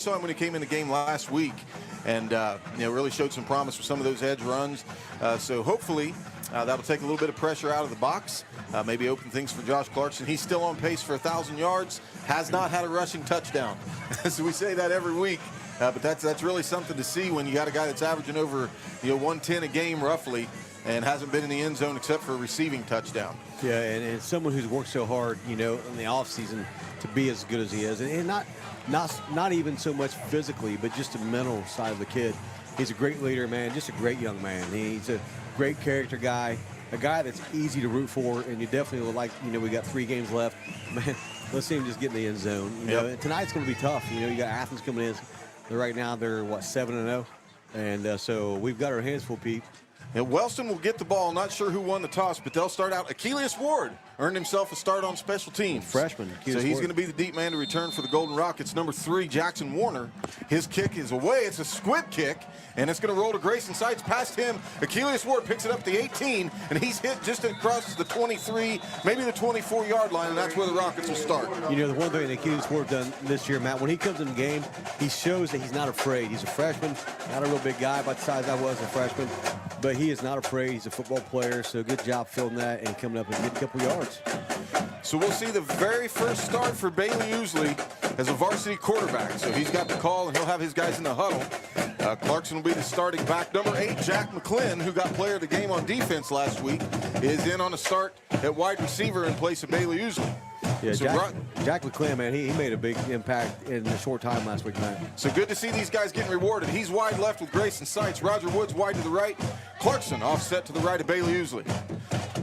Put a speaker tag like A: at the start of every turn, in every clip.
A: saw him when he came in the game last week, and really showed some promise for some of those edge runs. So hopefully that'll take a little bit of pressure out of the box, maybe open things for Josh Clarkson. He's still on pace for 1,000 yards, has not had a rushing touchdown. So we say that every week, but that's really something to see when you got a guy that's averaging over 110 a game roughly, and hasn't been in the end zone except for a receiving touchdown.
B: Yeah, and someone who's worked so hard, in the offseason to be as good as he is, and not even so much physically, but just the mental side of the kid. He's a great leader, man, just a great young man. He's a great character guy, a guy that's easy to root for, and you definitely would like, we got 3 games left. Man, let's see him just get in the end zone.
A: Yep.
B: Tonight's going to be tough. You got Athens coming in. Right now they're, 7-0? And so we've got our hands full, Pete.
A: And Wellston will get the ball. Not sure who won the toss, but they'll start out. Achilles Ward earned himself a start on special teams.
B: Freshman.
A: So he's going to be the deep man to return for the Golden Rockets. Number 3, Jackson Warner. His kick is away. It's a squib kick, and it's going to roll to Grayson Sites past him. Achilles Ward picks it up to the 18, and he's hit just across the 23, maybe the 24-yard line, and that's where the Rockets will start.
B: The one thing that Achilles Ward done this year, Matt, when he comes in the game, he shows that he's not afraid. He's a freshman, not a real big guy, about the size I was as a freshman, but he is not afraid. He's a football player, so good job filling that and coming up and getting a couple yards.
A: So we'll see the very first start for Bailey Usley as a varsity quarterback. So he's got the call, and he'll have his guys in the huddle. Clarkson will be the starting back. Number 8, Jack McClin, who got player of the game on defense last week, is in on a start at wide receiver in place of Bailey Usley.
B: Yeah, so Jack McClin, man, he made a big impact in a short time last week, man.
A: So good to see these guys getting rewarded. He's wide left with Grayson Sites. Roger Woods wide to the right. Clarkson offset to the right of Bailey Usley.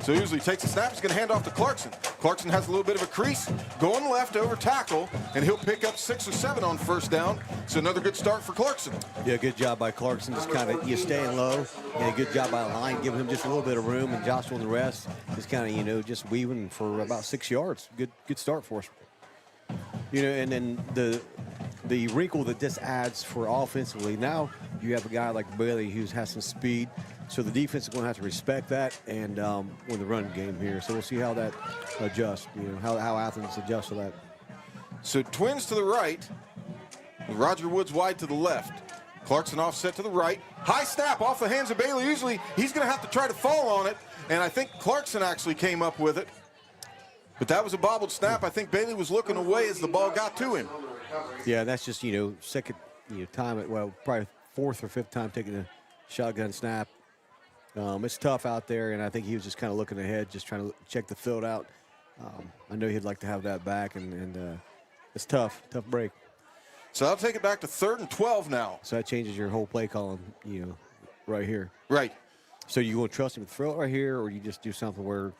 A: So Usley takes a snap. He's going to hand off to Clarkson. Clarkson has a little bit of a crease. Going left over tackle, and he'll pick up 6 or 7 on first down. So another good start for Clarkson.
B: Yeah, good job by Clarkson. Just kind of staying low. And a good job by the line, giving him just a little bit of room, and jostling the rest. Just kind of, just weaving for about 6 yards. Good start for us. And then the wrinkle that this adds for offensively, now you have a guy like Bailey who has some speed. So the defense is going to have to respect that and win the run game here. So we'll see how that adjusts, how Athens adjusts to that.
A: So twins to the right, Roger Woods wide to the left. Clarkson offset to the right. High snap off the hands of Bailey Usley. He's going to have to try to fall on it, and I think Clarkson actually came up with it. But that was a bobbled snap. I think Bailey was looking away as the ball got to him.
B: Yeah, that's just, second time, probably 4th or 5th time taking a shotgun snap. It's tough out there, and I think he was just kind of looking ahead, just trying to check the field out. I know he'd like to have that back, and it's tough break.
A: So I'll take it back to 3rd and 12 now.
B: So that changes your whole play calling, right here.
A: Right.
B: So you want to trust him to throw it right here, or you just do something where,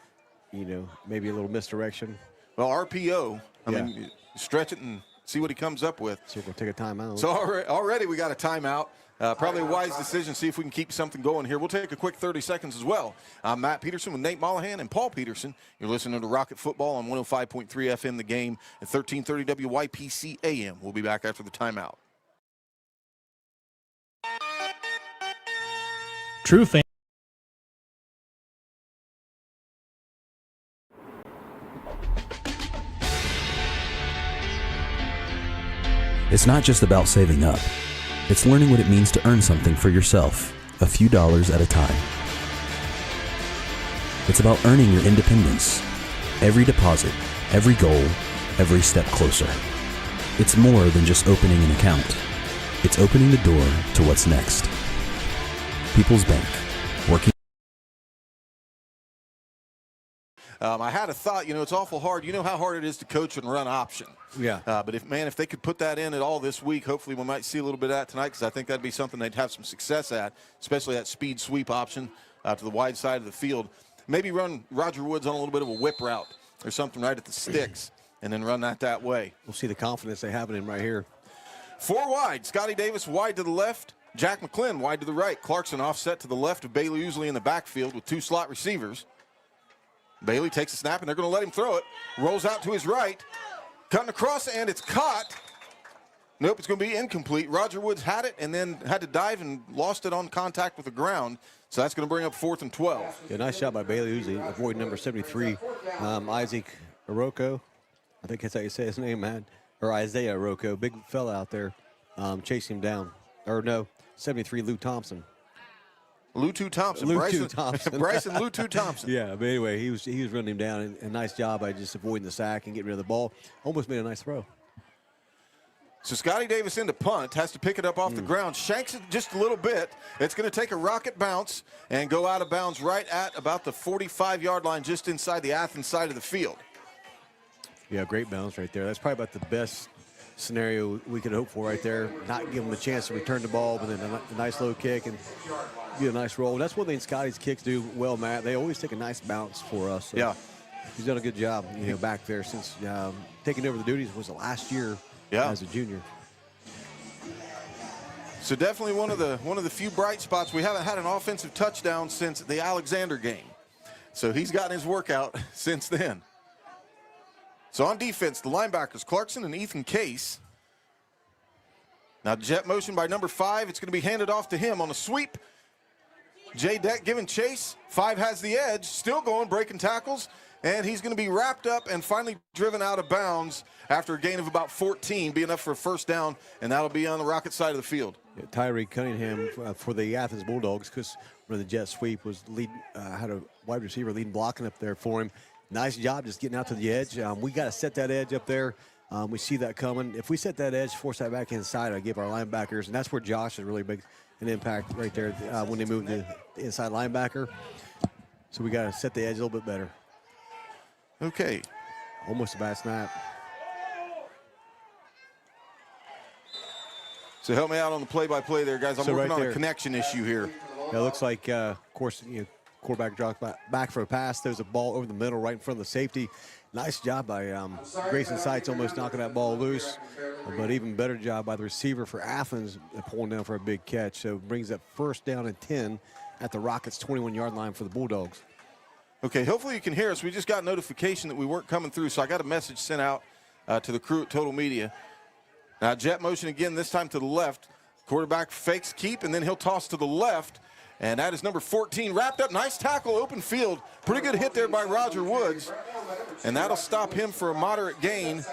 B: maybe a little misdirection?
A: Well, RPO, I mean, stretch it and see what he comes up with.
B: So we're going to take a timeout.
A: So already we got a timeout. Probably a wise decision. See if we can keep something going here. We'll take a quick 30 seconds as well. I'm Matt Peterson with Nate Mollahan and Paul Peterson. You're listening to Rocket Football on 105.3 FM The Game at 1330 WYPC AM. We'll be back after the timeout.
C: True fan.
D: It's not just about saving up. It's learning what it means to earn something for yourself, a few dollars at a time. It's about earning your independence. Every deposit, every goal, every step closer. It's more than just opening an account. It's opening the door to what's next. People's Bank, working.
A: I had a thought, it's awful hard. You know how hard it is to coach and run option.
B: Yeah.
A: But if they could put that in at all this week, hopefully we might see a little bit of that tonight, because I think that'd be something they'd have some success at, especially that speed sweep option to the wide side of the field. Maybe run Roger Woods on a little bit of a whip route or something right at the sticks, and then run that way.
B: We'll see the confidence they have in him right here.
A: 4 wide. Scotty Davis wide to the left. Jack McClin wide to the right. Clarkson offset to the left of Bailey Usley in the backfield with 2 slot receivers. Bailey takes a snap, and they're going to let him throw it. Rolls out to his right. Cutting across, and it's caught. Nope, it's going to be incomplete. Roger Woods had it and then had to dive and lost it on contact with the ground. So that's going to bring up 4th and 12.
B: Yeah, nice shot by Bailey Usley, avoiding number 73, Isaac Oroko. I think that's how you say his name, man. Or Isaiah Oroko, big fella out there. chasing him down. Or no, 73, Lou Thompson.
A: Lutu Thompson.
B: Lutu Thompson.
A: Bryson Lutu Thompson.
B: Yeah, but anyway, he was running him down. And a nice job by just avoiding the sack and getting rid of the ball. Almost made a nice throw.
A: So Scotty Davis into punt, has to pick it up off the ground, shanks it just a little bit. It's going to take a rocket bounce and go out of bounds right at about the 45-yard line, just inside the Athens side of the field.
B: Yeah, great bounce right there. That's probably about the best scenario we could hope for right there. Not give him a chance to return the ball, but then a nice low kick and get a nice roll. That's one thing Scotty's kicks do well, Matt. They always take a nice bounce for us. So
A: yeah.
B: He's done a good job, back there since taking over the duties was the last year.
A: Yeah.
B: As a junior.
A: So definitely one of the few bright spots. We haven't had an offensive touchdown since the Alexander game. So he's gotten his workout since then. So on defense, the linebackers, Clarkson and Ethan Case. Now jet motion by number 5. It's going to be handed off to him on a sweep. Jay Deck giving chase. 5 has the edge, still going, breaking tackles. And he's going to be wrapped up and finally driven out of bounds after a gain of about 14, be enough for a first down, and that'll be on the Rocket side of the field.
B: Yeah, Tyree Cunningham for the Athens Bulldogs, because the jet sweep was had a wide receiver leading blocking up there for him. Nice job just getting out to the edge. We got to set that edge up there. We see that coming. If we set that edge, force that back inside, I give our linebackers, and that's where Josh is really big an impact right there when they move the inside linebacker. So we got to set the edge a little bit better.
A: Okay.
B: Almost a bad snap.
A: So help me out on the play-by-play there, guys. I'm working on a connection issue here.
B: Yeah, it looks like, of course, quarterback drops back for a pass. There's a ball over the middle right in front of the safety. Nice job by Grayson Seitz almost knocking that ball loose. But even better job by the receiver for Athens pulling down for a big catch. So it brings that first down and 10 at the Rockets' 21-yard line for the Bulldogs.
A: Okay, hopefully you can hear us. We just got notification that we weren't coming through, so I got a message sent out to the crew at Total Media. Now, jet motion again, this time to the left. Quarterback fakes keep, and then he'll toss to the left. And that is number 14, wrapped up. Nice tackle, open field. Pretty good hit there by Roger Woods. And that'll stop him for a moderate gain.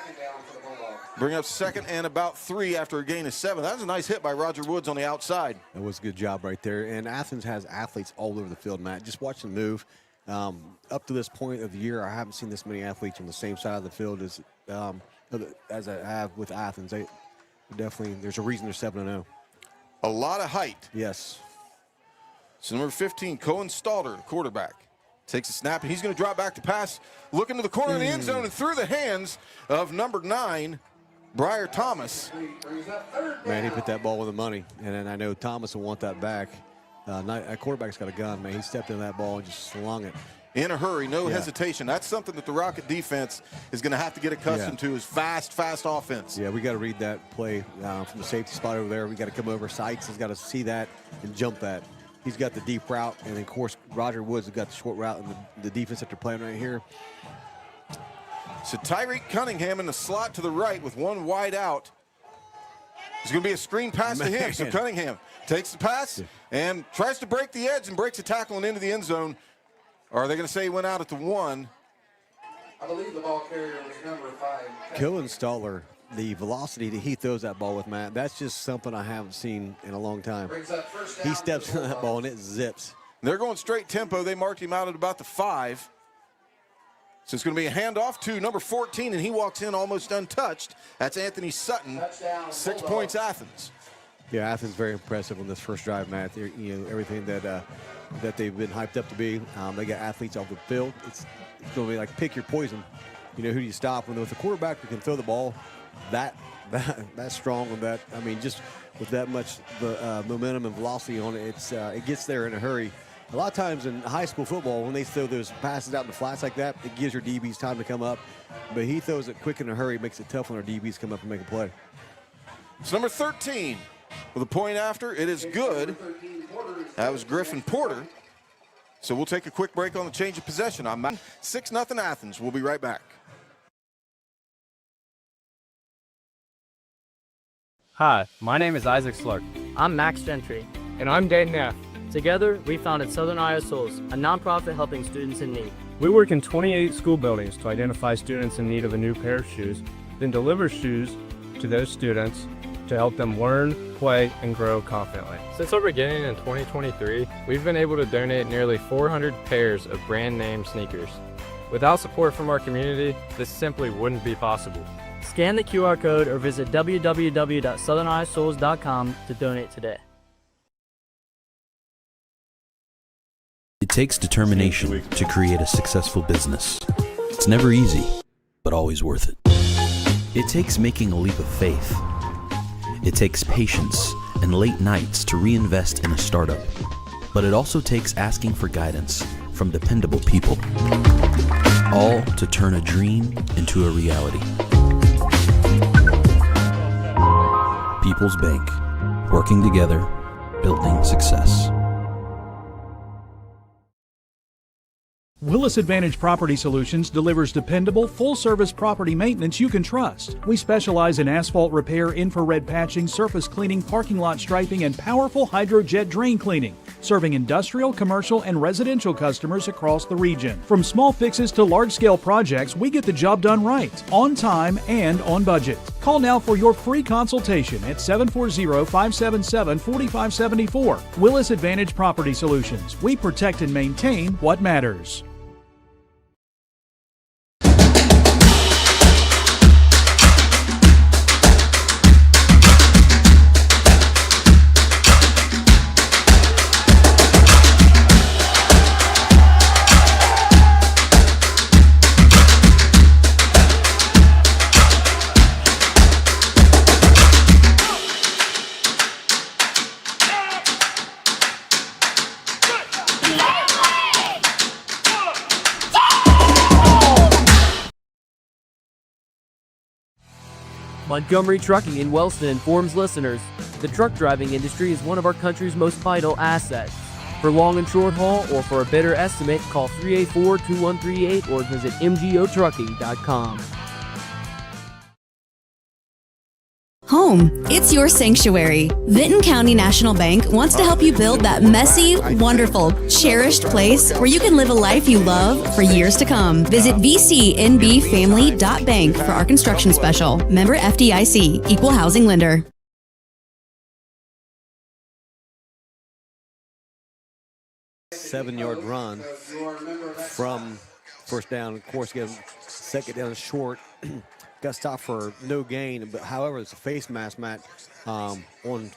A: Bring up second and about 3 after a gain of 7. That was a nice hit by Roger Woods on the outside.
B: That was a good job right there. And Athens has athletes all over the field, Matt. Just watch them move. Up to this point of the year, I haven't seen this many athletes on the same side of the field as I have with Athens. They definitely, there's a reason they're 7-0.
A: A lot of height.
B: Yes.
A: So number 15, Cohen Stalter, quarterback, takes a snap, and he's going to drop back to pass, look into the corner of the end zone, and through the hands of number 9, Briar Thomas.
B: Man, he put that ball with the money, and then I know Thomas will want that back. That quarterback's got a gun, man. He stepped in that ball and just slung it.
A: In a hurry, no hesitation. That's something that the Rocket defense is going to have to get accustomed to, is fast offense.
B: Yeah, we got to read that play from the safety spot over there. We got to come over. Sykes has got to see that and jump that. He's got the deep route, and of course, Roger Woods has got the short route and the defense that they're playing right here.
A: So Tyreek Cunningham in the slot to the right with one wide out. It's going to be a screen pass to him. So Cunningham takes the pass and tries to break the edge and breaks a tackle and into the end zone. Or are they going to say he went out at the 1?
C: I believe the ball carrier was number 5.
B: Cohen Stalter, the velocity that he throws that ball with, Matt, that's just something I haven't seen in a long time. He steps on that ball and it zips.
A: They're going straight tempo. They marked him out at about the 5. So it's going to be a handoff to number 14, and he walks in almost untouched. That's Anthony Sutton. 6 points, Athens.
B: Yeah, Athens very impressive on this first drive, Matt. Everything that they've been hyped up to be. They got athletes off the field. It's going to be like pick your poison. Who do you stop? And with a quarterback who can throw the ball that strong with that, I mean, just with that much momentum and velocity on it, it gets there in a hurry. A lot of times in high school football, when they throw those passes out in the flats like that, it gives your DBs time to come up. But he throws it quick in a hurry, makes it tough when our DBs come up and make a play.
A: It's number 13 with a point after. It is good. That was Griffin Porter. So we'll take a quick break on the change of possession. I'm 6-0 Athens. We'll be right back.
E: Hi, my name is Isaac Slark.
F: I'm Max Gentry.
E: And I'm Dane Neff.
F: Together, we founded Southern Iowa Souls, a nonprofit helping students in need.
E: We work in 28 school buildings to identify students in need of a new pair of shoes, then deliver shoes to those students to help them learn, play, and grow confidently. Since our beginning in 2023, we've been able to donate nearly 400 pairs of brand name sneakers. Without support from our community, this simply wouldn't be possible.
F: Scan the QR code or visit www.southerniosouls.com to donate today.
D: It takes determination to create a successful business. It's never easy, but always worth it. It takes making a leap of faith. It takes patience and late nights to reinvest in a startup. But it also takes asking for guidance from dependable people. All to turn a dream into a reality. People's Bank. Working together, building success.
G: Willis Advantage Property Solutions delivers dependable, full-service property maintenance you can trust. We specialize in asphalt repair, infrared patching, surface cleaning, parking lot striping, and powerful hydrojet drain cleaning, serving industrial, commercial, and residential customers across the region. From small fixes to large-scale projects, we get the job done right, on time, and on budget. Call now for your free consultation at 740-577-4574. Willis Advantage Property Solutions. We protect and maintain what matters.
F: Montgomery Trucking in Wellston informs listeners the truck driving industry is one of our country's most vital assets. For long and short haul or for a better estimate, call 384-2138 or visit mgotrucking.com.
H: Home, it's your sanctuary. Vinton County National Bank wants to help you build that messy, wonderful, cherished place where you can live a life you love for years to come. Visit vcnbfamily.bank for our construction special. Member FDIC, Equal Housing Lender.
B: Seven-yard run from first down. Of course, again, second down short. Got stopped for no gain, but however, it's a face mask, Matt, on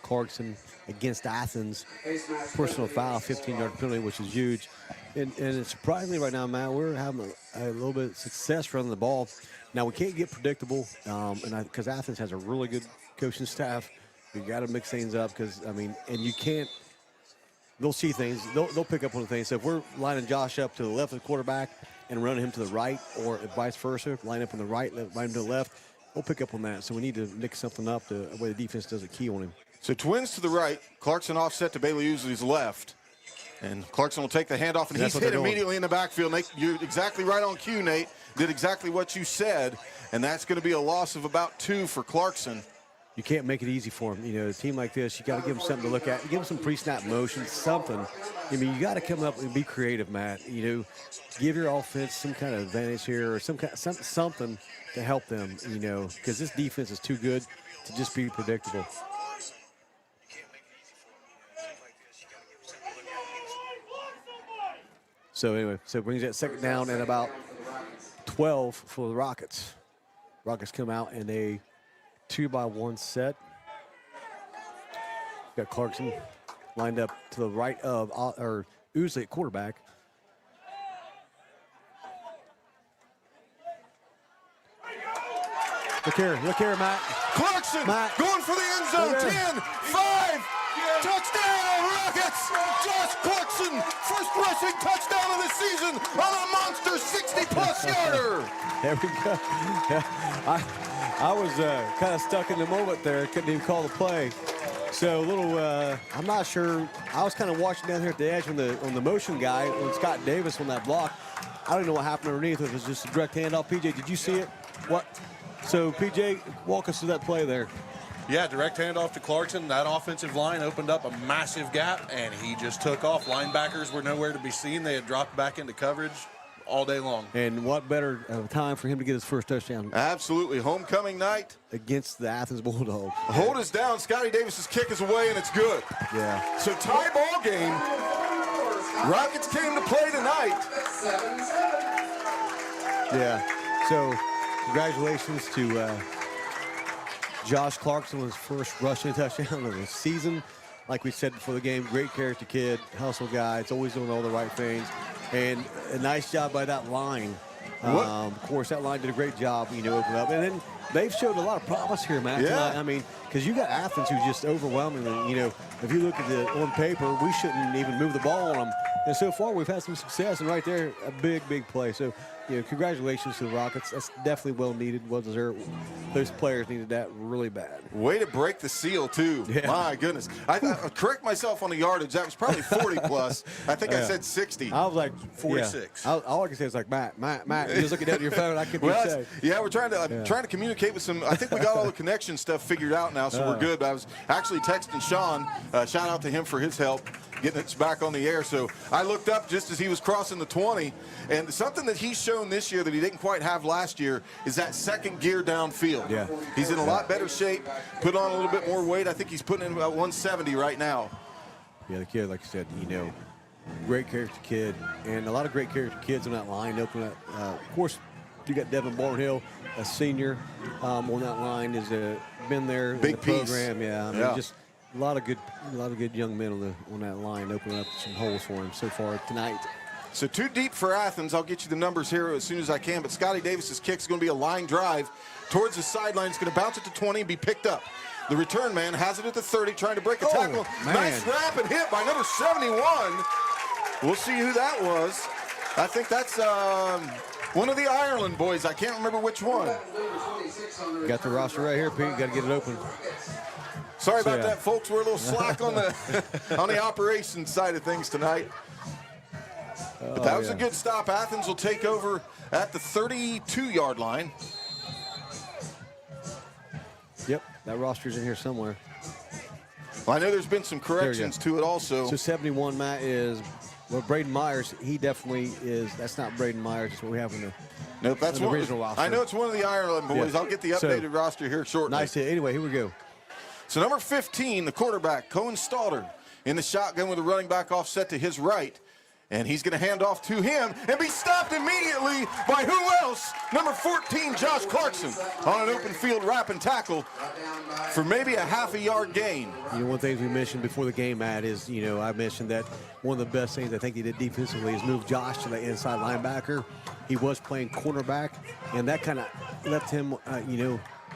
B: Clarkson against Athens. Personal foul, 15-yard penalty, which is huge. And it's surprisingly right now, Matt, we're having a little bit of success running the ball. Now, we can't get predictable, because Athens has a really good coaching staff. You got to mix things up because, I mean, and you can't. They'll see things. They'll pick up on things. So if we're lining Josh up to the left of the quarterback and running him to the right, or vice versa, line up on the right, line him to the left, we'll pick up on that. So we need to mix something up the way the defense does a key on him.
A: So twins to the right, Clarkson offset to Bailey Usley's left. And Clarkson will take the handoff, and he's hit immediately in the backfield. Nate, you're exactly right on cue, Nate. Did exactly what you said, and that's going to be a loss of about 2 for Clarkson.
B: You can't make it easy for him. You know, a team like this, you got to give them something to look at. Give them some pre-snap motion, something. I mean, you got to come up and be creative, Matt. You know, give your offense some kind of advantage here or something to help them, you know, because this defense is too good to just be predictable. So anyway, so it brings that second down and about 12 for the Rockets. Rockets come out and a 2-by-1 set. Got Clarkson lined up to the right of Usley at quarterback. Look here, Matt.
A: Clarkson going for the end zone. 10, 5, touchdown Rockets. Josh Clarkson, first rushing touchdown of the season on a monster 60-plus yarder.
B: There we go. I was kind of stuck in the moment there. Couldn't even call the play. So a little, I'm not sure. I was kind of watching down here at the edge on the motion guy, on Scott Davis on that block. I don't know what happened underneath. If it was just a direct handoff. PJ, did you see it? What? So, PJ, walk us through that play there.
I: Yeah, direct handoff to Clarkson. That offensive line opened up a massive gap, and he just took off. Linebackers were nowhere to be seen. They had dropped back into coverage. all day long.
B: And what better time for him to get his first touchdown
A: Absolutely. Homecoming night.
B: against the Athens Bulldogs.
A: Hold us down. Scotty Davis's kick is away, and it's good.
B: Yeah.
A: So tie ball game. Rockets came to play tonight.
C: 7-7.
B: Yeah. So congratulations to Josh Clarkson on his first rushing touchdown of the season. Like we said before the game, great character kid, hustle guy. It's always doing all the right things. And a nice job by that line. Of course, that line did a great job, opening up. And then they've showed a lot of promise here, Matt.
A: Yeah.
B: Tonight. I mean, because you got Athens who just overwhelmingly, if you look at the on paper, we shouldn't even move the ball on them. And so far, we've had some success. And right there, a big, big play. So, congratulations to the Rockets. That's definitely well needed, well deserved. Those players needed that really bad.
A: Way to break the seal, too.
B: Yeah.
A: My goodness. I correct myself on the yardage. That was probably 40-plus. I think I said 60.
B: I was like
I: 46.
B: Yeah. All I can say is like, Matt. You're just looking down at your phone. I could be saying.
A: Yeah, we're trying to communicate with some. I think we got all the connection stuff figured out now, so we're good. But I was actually texting Sean. Shout out to him for his help getting us back on the air. So I looked up just as he was crossing the 20, and something that he's shown this year that he didn't quite have last year is that second gear downfield.
B: Yeah.
A: He's in a lot better shape, put on a little bit more weight. I think he's putting in about 170 right now.
B: Yeah, the kid, like I said, great character kid, and a lot of great character kids on that line. Of course, you got Devin Barnhill, a senior on that line, has been there in
A: Big
B: the
A: piece.
B: program. Yeah, I mean, just a lot of good young men on that line, opening up some holes for him so far tonight.
A: So too deep for Athens. I'll get you the numbers here as soon as I can. But Scotty Davis's kick is going to be a line drive towards the sideline. It's going to bounce it to 20 and be picked up. The return man has it at the 30, trying to break a tackle.
B: Man.
A: Nice wrap and hit by number 71. We'll see who that was. I think that's one of the Ireland boys. I can't remember which one.
B: Got the roster right here, Pete. Got to get it open.
A: Sorry about that, folks. We're a little slack on the operations side of things tonight. But that was a good stop. Athens will take over at the 32-yard line.
B: Yep, that roster's in here somewhere.
A: Well, I know there's been some corrections to it also.
B: So 71, Matt, is Braden Myers. He definitely is. That's not Braden Myers. That's what we have in the
A: nope, that's
B: the original roster.
A: I know it's one of the Ireland boys. Yeah. I'll get the updated roster here shortly.
B: Nice hit. Anyway, here we go.
A: So number 15, the quarterback, Cohen Stalter, in the shotgun with a running back offset to his right. And he's going to hand off to him and be stopped immediately by who else? Number 14, Josh Clarkson, on an open field wrap and tackle for maybe a half a yard gain.
B: One thing we mentioned before the game, Matt, is, I mentioned that one of the best things I think he did defensively is move Josh to the inside linebacker. He was playing cornerback, and that kind of left him,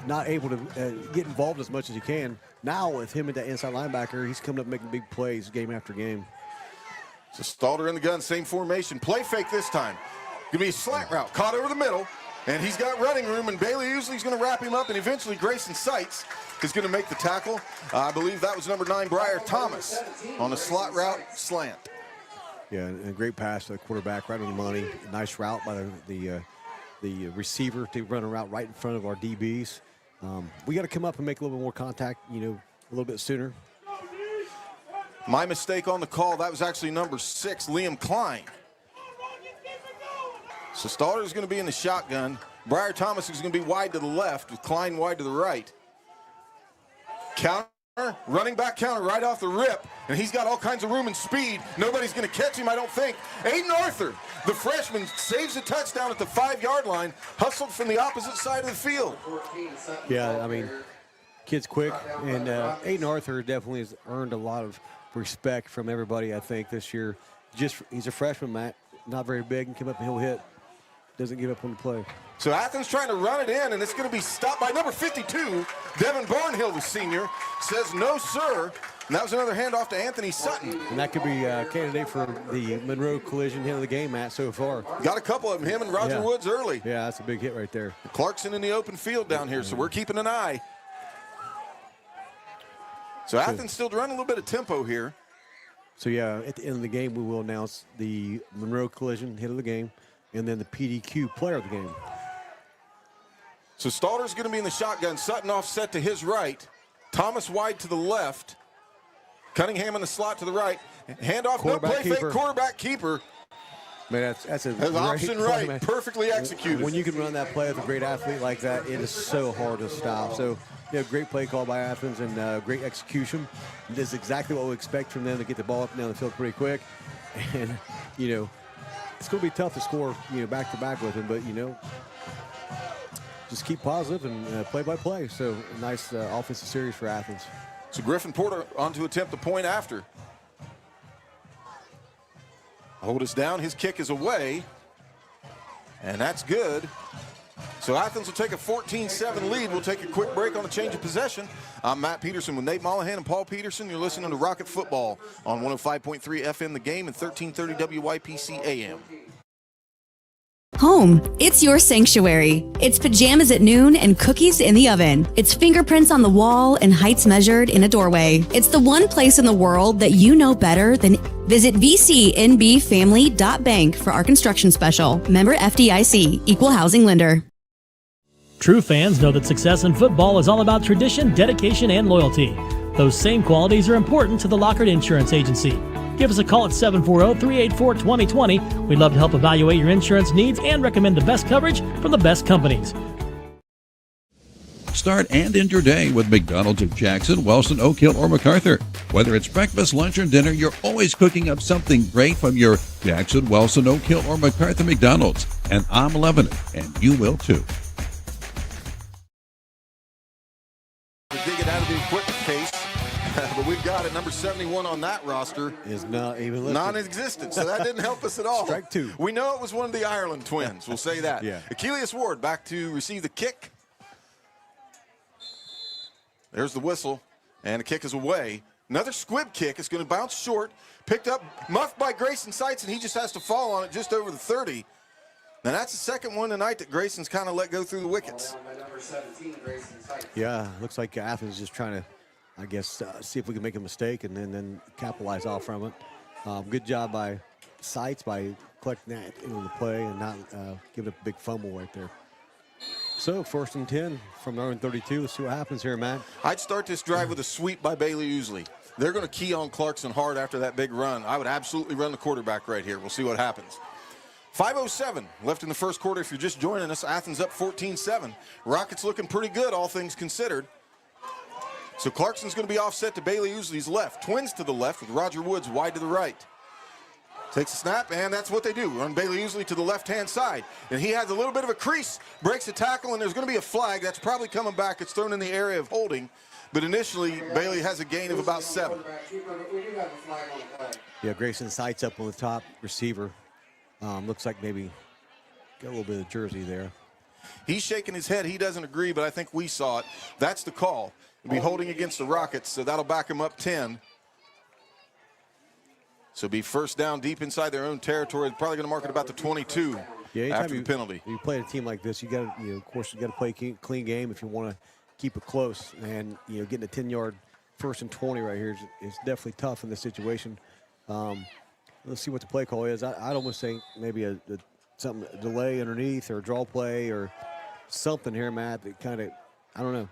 B: not able to get involved as much as he can. Now with him at that inside linebacker, he's coming up making big plays game after game.
A: So Stalter in the gun, same formation. Play fake this time. Going to be a slant route, caught over the middle, and he's got running room, and Bailey Usley's going to wrap him up, and eventually Grayson Seitz is going to make the tackle. I believe that was number 9, Briar Thomas, on a slot route slant.
B: Yeah, and a great pass to the quarterback, right on the money. Nice route by the receiver to run a route right in front of our DBs. We got to come up and make a little bit more contact, a little bit sooner.
A: My mistake on the call. That was actually number 6, Liam Klein. So Stalter is going to be in the shotgun. Briar Thomas is going to be wide to the left with Klein wide to the right. Counter, running back counter right off the rip. And he's got all kinds of room and speed. Nobody's going to catch him, I don't think. Aiden Arthur, the freshman, saves a touchdown at the 5-yard line, hustled from the opposite side of the field.
B: Yeah, I mean, kid's quick. And Aiden Arthur definitely has earned a lot of respect from everybody, I think, this year. He's a freshman, Matt, not very big, and come up and he'll hit. Doesn't give up on the play.
A: So Athens trying to run it in, and it's going to be stopped by number 52, Devin Barnhill, the senior, says no, sir. And that was another handoff to Anthony Sutton.
B: And that could be a candidate for the Monroe collision hit of the game, Matt, so far.
A: Got a couple of them, him and Roger Woods early.
B: Yeah, that's a big hit right there.
A: Clarkson in the open field down here, so we're keeping an eye. So Athens still running a little bit of tempo here.
B: So, yeah, at the end of the game, we will announce the Monroe collision hit of the game and then the PDQ player of the game.
A: So Stalter's going to be in the shotgun. Sutton offset to his right. Thomas wide to the left. Cunningham in the slot to the right. Handoff, no play fake, quarterback keeper.
B: Man, that's a
A: That's
B: great
A: option
B: play,
A: right,
B: man.
A: perfectly executed.
B: When you can run that play with a great athlete like that, it is so hard to stop. So, great play call by Athens and great execution. This is exactly what we expect from them to get the ball up and down the field pretty quick. And, it's going to be tough to score, back to back with him, but, just keep positive and play by play. So, a nice offensive series for Athens.
A: So Griffin Porter on to attempt the point after. Hold us down. His kick is away. And that's good. So Athens will take a 14-7 lead. We'll take a quick break on a change of possession. I'm Matt Peterson with Nate Mollahan and Paul Peterson. You're listening to Rocket Football on 105.3 FM The Game and 1330 WYPC AM.
H: Home, it's your sanctuary. It's pajamas at noon and cookies in the oven. It's fingerprints on the wall and heights measured in a doorway. It's the one place in the world that you know better than. Visit vcnbfamily.bank for our construction special. Member FDIC, Equal Housing Lender.
J: True fans know that success in football is all about tradition, dedication, and loyalty. Those same qualities are important to the Lockard Insurance Agency. Give us a call at 740-384-2020. We'd love to help evaluate your insurance needs and recommend the best coverage from the best companies.
K: Start and end your day with McDonald's of Jackson, Wellston, Oak Hill, or MacArthur. Whether it's breakfast, lunch, or dinner, you're always cooking up something great from your Jackson, Wellston, Oak Hill, or MacArthur McDonald's. And I'm loving it, and you will too.
A: Dig it out of the equipment case. But we've got it. Number 71 on that roster
B: is not even listed.
A: Non-existent, so that didn't help us at all.
B: Strike two.
A: We know it was one of the Ireland twins. We'll say that.
B: Yeah.
A: Achilles Ward back to receive the kick. There's the whistle, and the kick is away. Another squib kick is going to bounce short. Picked up, muffed by Grayson Seitz, and he just has to fall on it just over the 30. Now, that's the second one tonight that Grayson's kind of let go through the wickets.
B: Yeah, looks like Athens is just trying to, I guess, see if we can make a mistake and then capitalize off from it. Good job by Seitz by collecting that into the play and not giving a big fumble right there. So, 1st and 10 from their own 32. Let's see what happens here, Matt.
A: I'd start this drive with a sweep by Bailey Ousley. They're going to key on Clarkson hard after that big run. I would absolutely run the quarterback right here. We'll see what happens. 5:07 left in the first quarter. If you're just joining us, Athens up 14-7. Rockets looking pretty good, all things considered. So Clarkson's going to be offset to Bailey Ousley's left. Twins to the left with Roger Woods wide to the right. Takes a snap, and that's what they do. Run Bailey Ousley to the left-hand side. And he has a little bit of a crease, breaks a tackle, and there's going to be a flag. That's probably coming back. It's thrown in the area of holding. But initially, Bailey has a gain of about 7.
B: Yeah, Grayson Seitz up on the top receiver. Looks like maybe got a little bit of jersey there.
A: He's shaking his head. He doesn't agree, but I think we saw it. That's the call. He'll be holding against the Rockets, so that'll back him up 10. So be first down deep inside their own territory. Probably going to mark it about the 22 after the penalty.
B: You play a team like this, you got to, of course, you got to play a clean game if you want to keep it close. And getting a 10-yard 1st and 20 right here is definitely tough in this situation. Let's see what the play call is. I'd almost say maybe a delay underneath or a draw play or something here, Matt. That kind of, I don't know.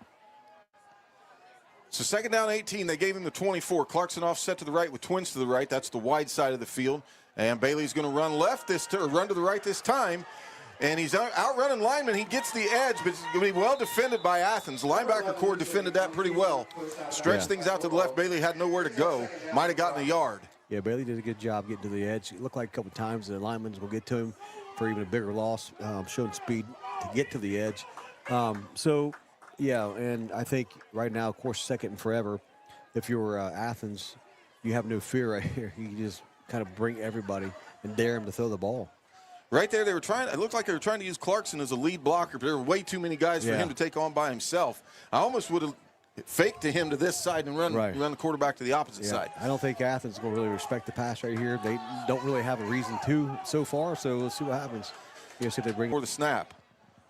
A: So 2nd down 18, they gave him the 24. Clarkson offset to the right with Twins to the right. That's the wide side of the field. And Bailey's going to run left run to the right this time. And he's outrunning lineman. He gets the edge, but it's going to be well defended by Athens. The linebacker core defended that pretty well. Stretched things out to the left. Bailey had nowhere to go. Might have gotten a yard.
B: Yeah, Bailey did a good job getting to the edge. It looked like a couple times the linemen will get to him for even a bigger loss, showing speed to get to the edge. Yeah, and I think right now, of course, 2nd and forever, if you're Athens, you have no fear right here. You just kind of bring everybody and dare him to throw the ball.
A: Right there, it looked like they were trying to use Clarkson as a lead blocker, but there were way too many guys for him to take on by himself. I almost would have faked to him to this side and run the quarterback to the opposite side.
B: I don't think Athens is going to really respect the pass right here. They don't really have a reason to so far, so let's see what happens. See if they bring
A: for the snap.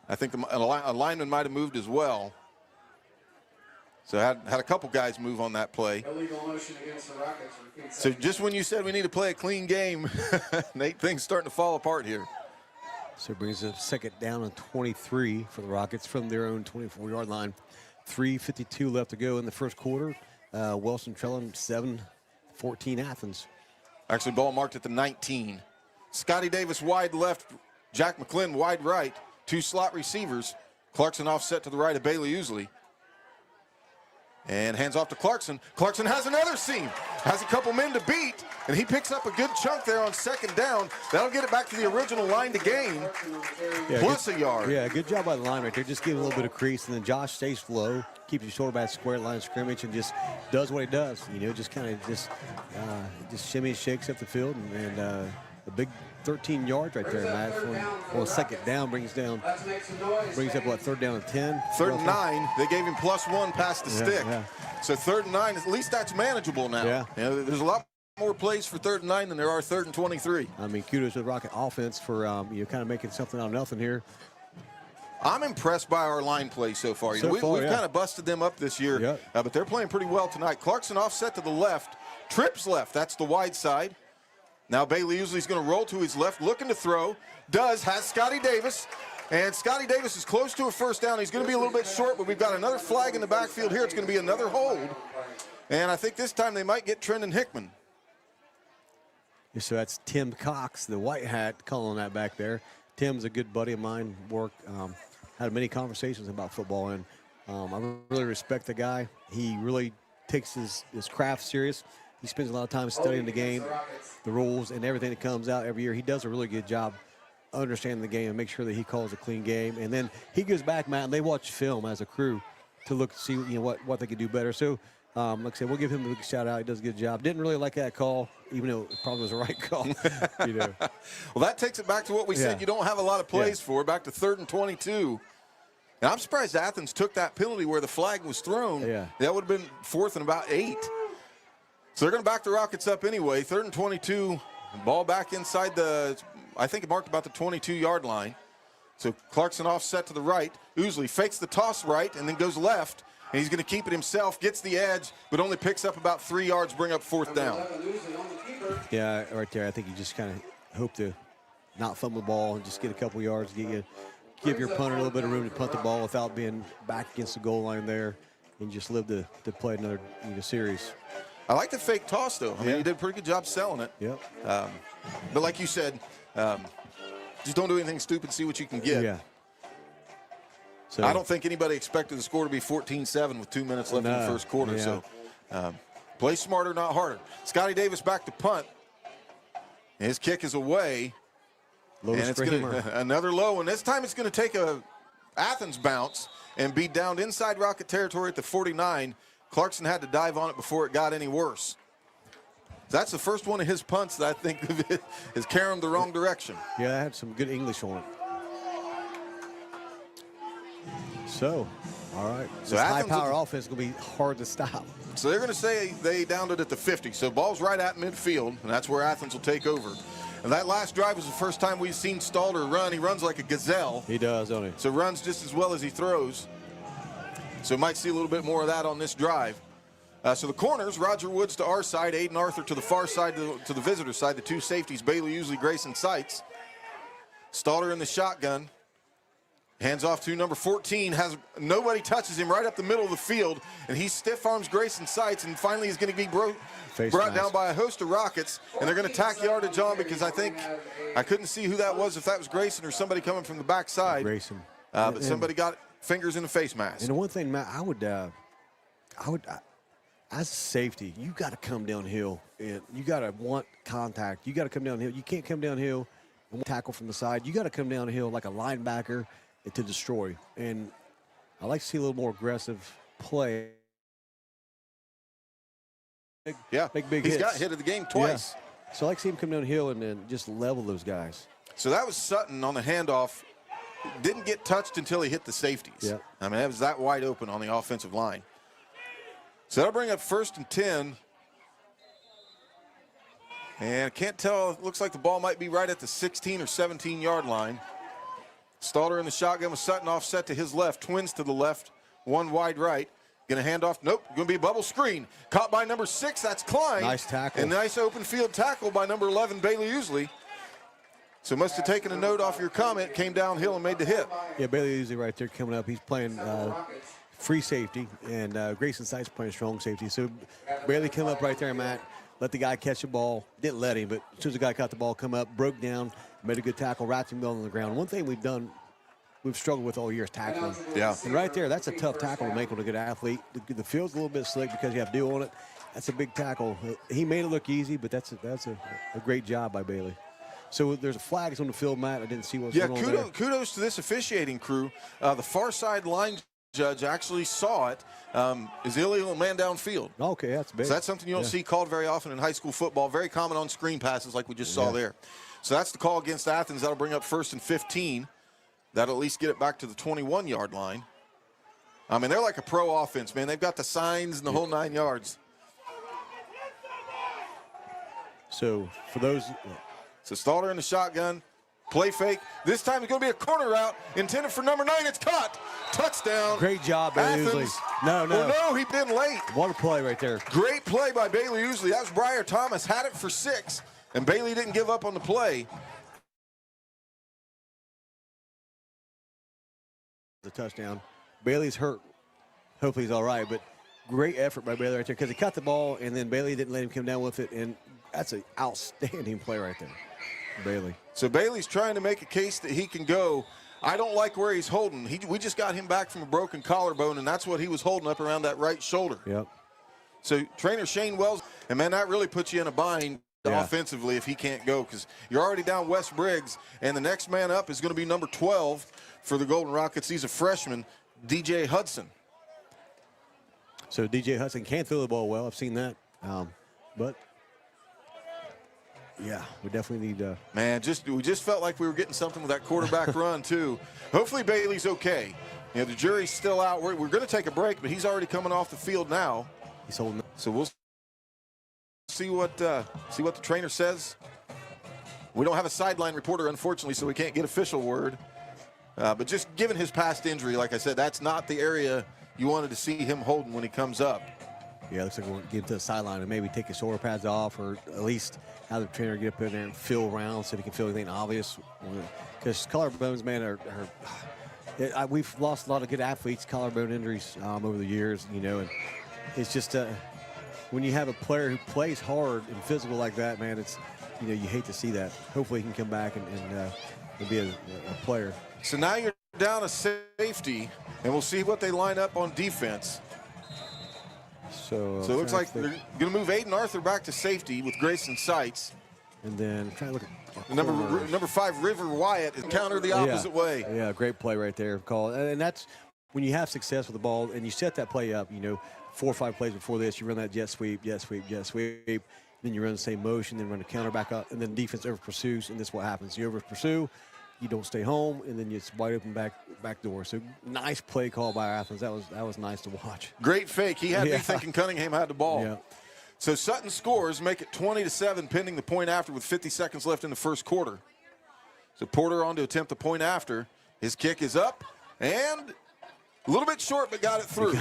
A: I think a lineman might have moved as well. So had a couple guys move on that play.
C: Illegal motion against the Rockets.
A: So just when you said we need to play a clean game, Nate, things starting to fall apart here.
B: So it brings a 2nd down and 23 for the Rockets from their own 24-yard line. 3:52 left to go in the first quarter. Wellston trailing 7-14 Athens.
A: Actually, ball marked at the 19. Scotty Davis wide left, Jack McClin wide right, 2 slot receivers. Clarkson offset to the right of Bailey Usley. And hands off to Clarkson. Clarkson has another seam, has a couple men to beat, and he picks up a good chunk there on 2nd down. That'll get it back to the original line to gain, plus a yard.
B: Yeah, good job by the line right there. Just give a little bit of crease, and then Josh stays low, keeps his shoulder back square line of scrimmage, and just does what he does. You know, just kind of just shimmies, shakes up the field, and a big 13 yards right there, Matt. On 2nd down, brings up what, 3rd down and 10?
A: 3rd and 9. They gave him +1 past the stick.
B: Yeah.
A: So 3rd and 9, at least that's manageable now.
B: Yeah.
A: You know, there's a lot more plays for 3rd and 9 than there are 3rd and 23.
B: I mean, kudos to the Rocket offense for kind of making something out of nothing here.
A: I'm impressed by our line play so far. We've kind of busted them up this year, but they're playing pretty well tonight. Clarkson offset to the left, trips left. That's the wide side. Now Bailey Usley's going to roll to his left, looking to throw. Has Scotty Davis. And Scotty Davis is close to a 1st down. He's going to be a little bit short, but we've got another flag in the backfield here. It's going to be another hold. And I think this time they might get Trendon Hickman.
B: So that's Tim Cox, the white hat, calling that back there. Tim's a good buddy of mine. Had many conversations about football, and I really respect the guy. He really takes his craft serious. He spends a lot of time studying the game, the rules, and everything that comes out every year. He does a really good job understanding the game and make sure that he calls a clean game. And then he goes back, Matt, and they watch film as a crew to look to see what they could do better. So, like I said, we'll give him a big shout out. He does a good job. Didn't really like that call, even though it probably was the right call.
A: Well, that takes it back to what we said you don't have a lot of plays for, back to 3rd and 22. And I'm surprised Athens took that penalty where the flag was thrown.
B: Yeah.
A: That would have been 4th and about 8. So they're going to back the Rockets up anyway. 3rd and 22, ball back inside I think it marked about the 22-yard line. So Clarkson offset to the right. Usley fakes the toss right and then goes left. And he's going to keep it himself, gets the edge, but only picks up about 3 yards, bring up 4th down.
B: Yeah, right there. I think you just kind of hope to not fumble the ball and just get a couple yards, give your punter a little bit of room to punt the ball without being back against the goal line there, and just live to play another series.
A: I like the fake toss, though. I mean, you did a pretty good job selling it.
B: Yep.
A: But like you said, just don't do anything stupid, see what you can get.
B: Yeah. So,
A: I don't think anybody expected the score to be 14-7 with 2 minutes left in the first quarter.
B: Yeah.
A: So play smarter, not harder. Scotty Davis back to punt. His kick is away. And it's another low, and this time it's going to take a Athens bounce and be down inside Rocket territory at the 49. Clarkson had to dive on it before it got any worse. That's the first one of his punts that I think is carrying him the wrong direction.
B: Yeah, I had some good English on it. So, all right. So this high-power offense is going to be hard to stop.
A: So they're going to say they downed it at the 50. So ball's right at midfield, and that's where Athens will take over. And that last drive was the first time we've seen Stalder run. He runs like a gazelle.
B: He does, don't he?
A: So runs just as well as he throws. So might see a little bit more of that on this drive. So the corners, Roger Woods to our side, Aiden Arthur to the far side, to the visitor side. The 2 safeties, Bailey Usley, Grayson Seitz. Stalder in the shotgun. Hands off to number 14. Nobody touches him right up the middle of the field. And he stiff arms Grayson Seitz, and finally he's going to be brought down by a host of Rockets. And they're going to tack yardage on because I couldn't see who that was, if that was Grayson or somebody coming from the backside.
B: Grayson.
A: But somebody got fingers in a face mask.
B: And the one thing, Matt, I would, as a safety, you got to come downhill, and you got to want contact. You got to come downhill. You can't come downhill and tackle from the side. You got to come downhill like a linebacker to destroy. And I like to see a little more aggressive play. Big
A: He's
B: hits.
A: got hit of the game twice.
B: Yeah. So I like to see him come downhill and then just level those guys.
A: So that was Sutton on the handoff. Didn't get touched until he hit the safeties.
B: Yep.
A: I mean, it was that wide open on the offensive line. So that'll bring up 1st and 10. And I can't tell. It looks like the ball might be right at the 16 or 17-yard line. Stalder in the shotgun with Sutton offset to his left. Twins to the left. One wide right. Going to hand off. Nope. Going to be a bubble screen. Caught by number 6. That's Klein.
B: Nice tackle.
A: And nice open field tackle by number 11, Bailey Usley. So must have taken a note off your comment. Came downhill and made the hit.
B: Yeah, Bailey Usley right there coming up. He's playing free safety, and Grayson Seitz playing strong safety. So Bailey came up right there, Matt. let the guy catch the ball. Didn't let him, but as soon as the guy caught the ball, come up, broke down, made a good tackle, wrapped him on the ground. One thing we've struggled with all year is tackling.
A: Yeah.
B: And right there, that's a tough tackle to make with a good athlete. The field's a little bit slick because you have dew on it. That's a big tackle. He made it look easy, but that's a great job by Bailey. So there's a flags on the field, Matt. I didn't see what's going on there.
A: Kudos to this officiating crew. The far side line judge actually saw it. Is illegal man downfield.
B: Okay, that's big.
A: So that's something you don't see called very often in high school football. Very common on screen passes like we just saw there. So that's the call against Athens. That'll bring up 1st and 15. That'll at least get it back to the 21-yard line. I mean, they're like a pro offense, man. They've got the signs and the whole 9 yards.
B: So for those...
A: So Stalter in the shotgun. Play fake. This time it's going to be a corner route intended for number 9. It's caught. Touchdown.
B: Great job, Bailey Usley. No.
A: Well, no, he been late.
B: What a play right there.
A: Great play by Bailey Usley. That was Briar Thomas. Had it for 6, and Bailey didn't give up on the play.
B: The touchdown. Bailey's hurt. Hopefully he's all right, but great effort by Bailey right there because he caught the ball, and then Bailey didn't let him come down with it, and that's an outstanding play right there. Bailey.
A: So Bailey's trying to make a case that he can go. I don't like where he's holding. We just got him back from a broken collarbone, and that's what he was holding up around that right shoulder.
B: Yep.
A: So trainer Shane Wells, and man, that really puts you in a bind offensively if he can't go because you're already down Wes Briggs, and the next man up is going to be number 12 for the Golden Rockets. He's a freshman, DJ Hudson.
B: So DJ Hudson can't throw the ball well. I've seen that, but. Yeah, we definitely need
A: man, we just felt like we were getting something with that quarterback run, too. Hopefully Bailey's okay. You know, the jury's still out. We're going to take a break, but he's already coming off the field now.
B: He's holding.
A: So we'll see what the trainer says. We don't have a sideline reporter, unfortunately, so we can't get official word. But just given his past injury, like I said, that's not the area you wanted to see him holding when he comes up.
B: Yeah, looks like we're going to get to the sideline and maybe take his shoulder pads off, or at least have the trainer get up in there and feel around so he can feel anything obvious. Because collarbones, man, we've lost a lot of good athletes, collarbone injuries over the years, you know, and it's just when you have a player who plays hard and physical like that, man, it's, you know, you hate to see that. Hopefully he can come back and be a player.
A: So now you're down a safety, and we'll see what they line up on defense. So it looks like they're going to move Aiden Arthur back to safety with Grayson Seitz.
B: And then try to look at
A: number 5, River Wyatt, is countered the opposite way.
B: Yeah, great play right there. Call. And that's when you have success with the ball and you set that play up, you know, 4 or 5 plays before this, you run that jet sweep, then you run the same motion, then run the counter back up, and then defense over pursues, and this is what happens. You over pursue, you don't stay home, and then it's wide open back door. So nice play call by Athens. That was nice to watch.
A: Great fake. He had me thinking Cunningham had the ball.
B: Yeah.
A: So Sutton scores, make it 20-7, pending the point after with 50 seconds left in the first quarter. So Porter on to attempt the point after. His kick is up, and a little bit short, but got it through.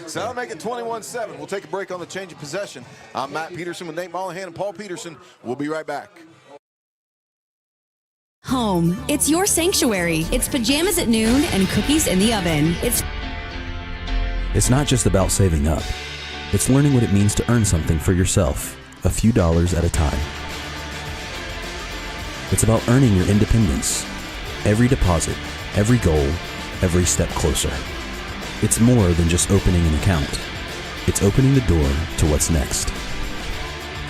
A: So that'll make it 21-7. We'll take a break on the change of possession. I'm Matt Peterson with Nate Mollahan and Paul Peterson. We'll be right back.
H: Home. It's your sanctuary. It's pajamas at noon and cookies in the oven.
D: It's not just about saving up. It's learning what it means to earn something for yourself, a few dollars at a time. It's about earning your independence. Every deposit, every goal, every step closer. It's more than just opening an account. It's opening the door to what's next.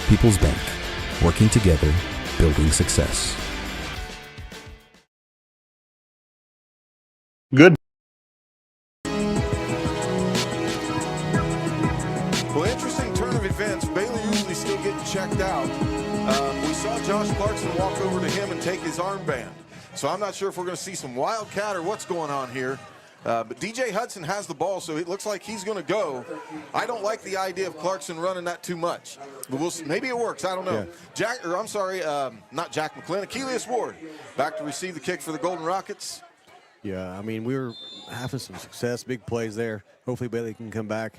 D: People's Bank. Working together, building success.
A: Good. Well, interesting turn of events. Bailey usually still getting checked out. We saw Josh Clarkson walk over to him and take his armband. So I'm not sure if we're going to see some wildcat or what's going on here. But DJ Hudson has the ball, so it looks like he's going to go. I don't like the idea of Clarkson running that too much. But we'll see. Maybe it works. I don't know.
B: Yeah.
A: Not Jack McClin. Achilles Ward back to receive the kick for the Golden Rockets.
B: Yeah, I mean, we were having some success, big plays there. Hopefully Bailey can come back.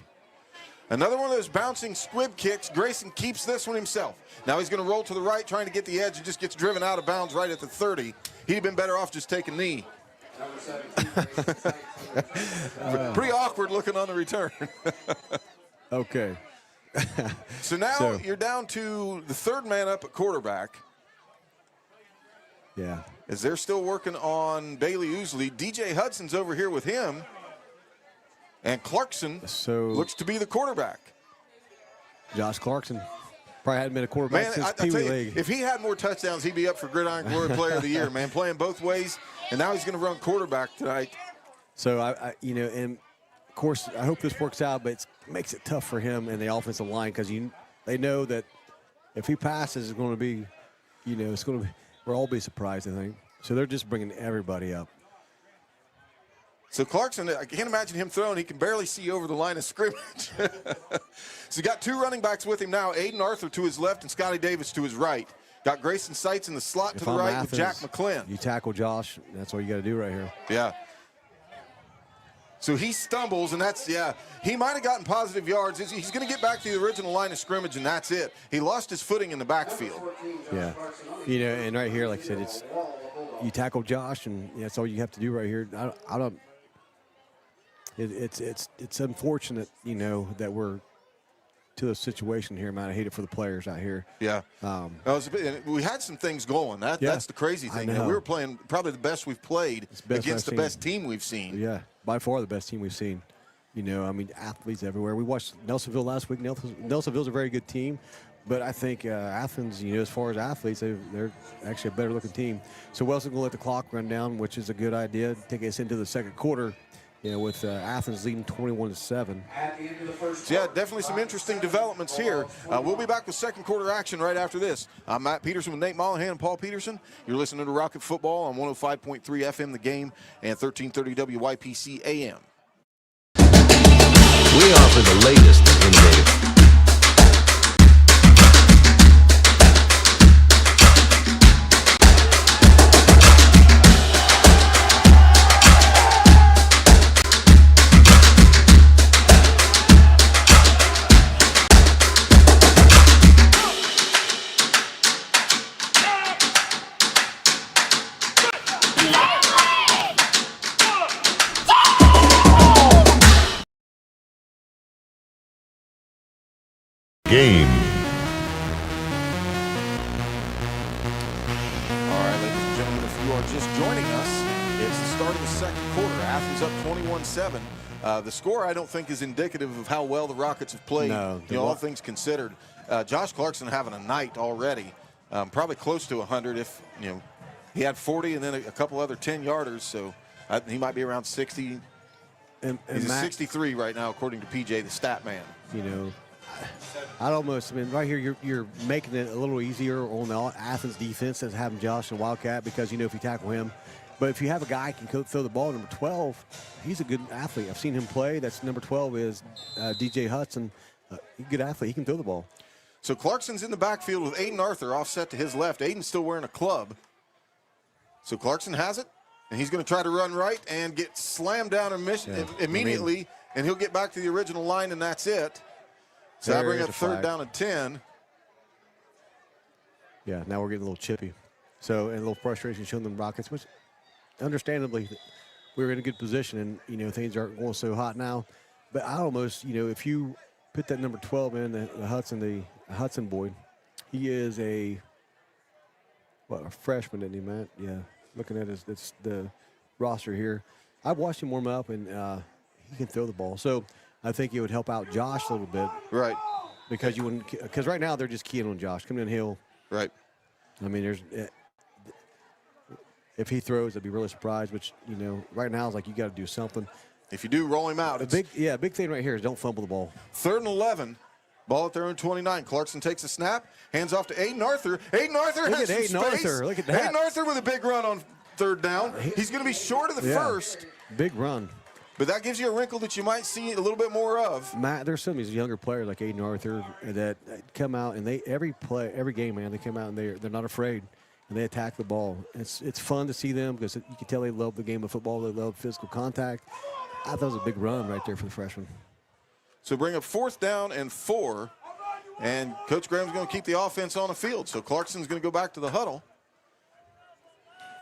A: Another one of those bouncing squib kicks. Grayson keeps this one himself. Now he's going to roll to the right, trying to get the edge, and just gets driven out of bounds right at the 30. He'd have been better off just taking a knee. Pretty awkward looking on the return.
B: Okay.
A: So now you're down to the third man up at quarterback.
B: Yeah.
A: As they're still working on Bailey Ousley. DJ Hudson's over here with him. And Clarkson looks to be the quarterback.
B: Josh Clarkson. Probably hadn't been a quarterback since Pee Wee League.
A: If he had more touchdowns, he'd be up for Gridiron Glory Player of the Year, man. Playing both ways, and now he's going to run quarterback tonight.
B: So, and of course, I hope this works out, but it makes it tough for him and the offensive line because they know that if he passes, it's going to be, it's going to be, we'll all be surprised, I think. So they're just bringing everybody up.
A: So Clarkson, I can't imagine him throwing. He can barely see over the line of scrimmage. So he got two running backs with him now, Aiden Arthur to his left and Scotty Davis to his right. Got Grayson Seitz in the slot to the right
B: Athens,
A: with Jack McClin.
B: You tackle Josh, that's all you got to do right here.
A: Yeah. So he stumbles, and he might have gotten positive yards. He's going to get back to the original line of scrimmage, and that's it. He lost his footing in the backfield.
B: Yeah. And right here, like I said, it's you tackle Josh, and that's all you have to do right here. I don't. It's unfortunate, that we're to a situation here, man. I hate it for the players out here.
A: Yeah. We had some things going. That's the crazy thing. We were playing probably the best we've played against the best team we've seen.
B: Yeah, by far the best team we've seen. Athletes everywhere. We watched Nelsonville last week. Nelsonville's a very good team, but I think Athens, as far as athletes, they're actually a better-looking team. So Wellston will let the clock run down, which is a good idea. Take us into the second quarter. With Athens leading 21-7.
A: So definitely some interesting developments here. We'll be back with second quarter action right after this. I'm Matt Peterson with Nate Mollahan and Paul Peterson. You're listening to Rocket Football on 105.3 FM The Game and 1330 WYPC AM.
L: We offer the latest and innovative.
M: Game.
A: All right, ladies and gentlemen, if you are just joining us, it's the start of the second quarter. Athens up 21-7. The score, I don't think, is indicative of how well the Rockets have played, all things considered. Josh Clarkson having a night already, probably close to 100 if, he had 40 and then a couple other 10-yarders, so he might be around 60. He's at 63 right now, according to PJ, the stat man.
B: Right here, you're making it a little easier on the Athens defense than having Josh and Wildcat because, if you tackle him. But if you have a guy who can throw the ball, number 12, he's a good athlete. I've seen him play. That's number 12 is DJ Hudson. He's a good athlete. He can throw the ball.
A: So Clarkson's in the backfield with Aiden Arthur offset to his left. Aiden's still wearing a club. So Clarkson has it, and he's going to try to run right and get slammed down immediately, and he'll get back to the original line, and that's it. So I bring up third down and 10.
B: Yeah, now we're getting a little chippy. So, and a little frustration showing them Rockets, which understandably we were in a good position and, things aren't going so hot now. But I almost, if you put that number 12 in, the Hudson boy, he is a freshman, isn't he, Matt? Yeah, looking at the roster here. I've watched him warm up, and he can throw the ball. So I think it would help out Josh a little bit.
A: Right.
B: Because right now they're just keying on Josh. Coming in hill.
A: Right.
B: If he throws, I'd be really surprised. Which, right now it's like you got to do something.
A: If you do, roll him out.
B: Big thing right here is don't fumble the ball.
A: Third and 11. Ball at their own 29. Clarkson takes a snap, hands off to Aiden Arthur. Aiden Arthur has some space.
B: Look at that.
A: Aiden Arthur with a big run on third down. He's going to be short of the first.
B: Big run.
A: But that gives you a wrinkle that you might see a little bit more of.
B: Matt, there's some of these younger players like Aiden Arthur that come out and every game, man, they come out and they're not afraid and they attack the ball. It's fun to see them because you can tell they love the game of football. They love physical contact. I thought it was a big run right there for the freshman.
A: So bring up fourth down and 4, and Coach Graham's going to keep the offense on the field. So Clarkson's going to go back to the huddle.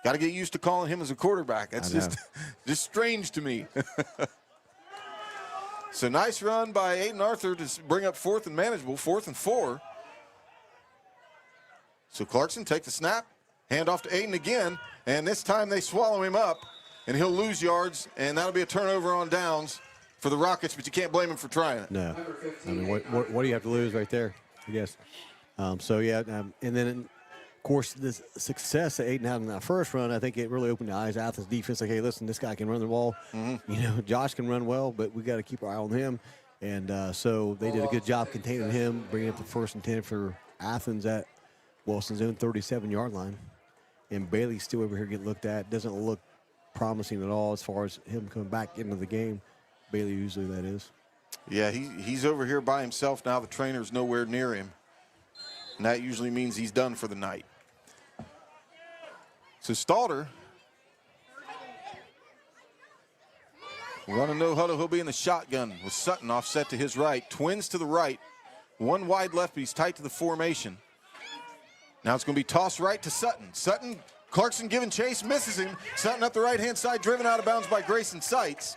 A: Got to get used to calling him as a quarterback. That's just strange to me. So nice run by Aiden Arthur to bring up 4th and manageable, 4th and 4. So Clarkson take the snap, hand off to Aiden again, and this time they swallow him up, and he'll lose yards, and that'll be a turnover on downs for the Rockets, but you can't blame him for trying it.
B: No. I mean, what do you have to lose right there, I guess? And then, of course, the success that Aiden had in that first run, I think it really opened the eyes of Athens defense. Like, hey, listen, this guy can run the ball.
A: Mm-hmm.
B: You know, Josh can run well, but we got to keep our eye on him. And so they did a good job containing him, bringing up the 1st and 10 for Athens at Wellston's own 37-yard line. And Bailey's still over here getting looked at. Doesn't look promising at all as far as him coming back into the game. Bailey usually, that is.
A: Yeah, he's over here by himself now. The trainer's nowhere near him. And that usually means he's done for the night. So Stalter, run a no huddle. He'll be in the shotgun with Sutton offset to his right. Twins to the right. One wide left, but he's tight to the formation. Now it's going to be tossed right to Sutton. Sutton, Clarkson giving chase, misses him. Sutton up the right-hand side, driven out of bounds by Grayson Seitz.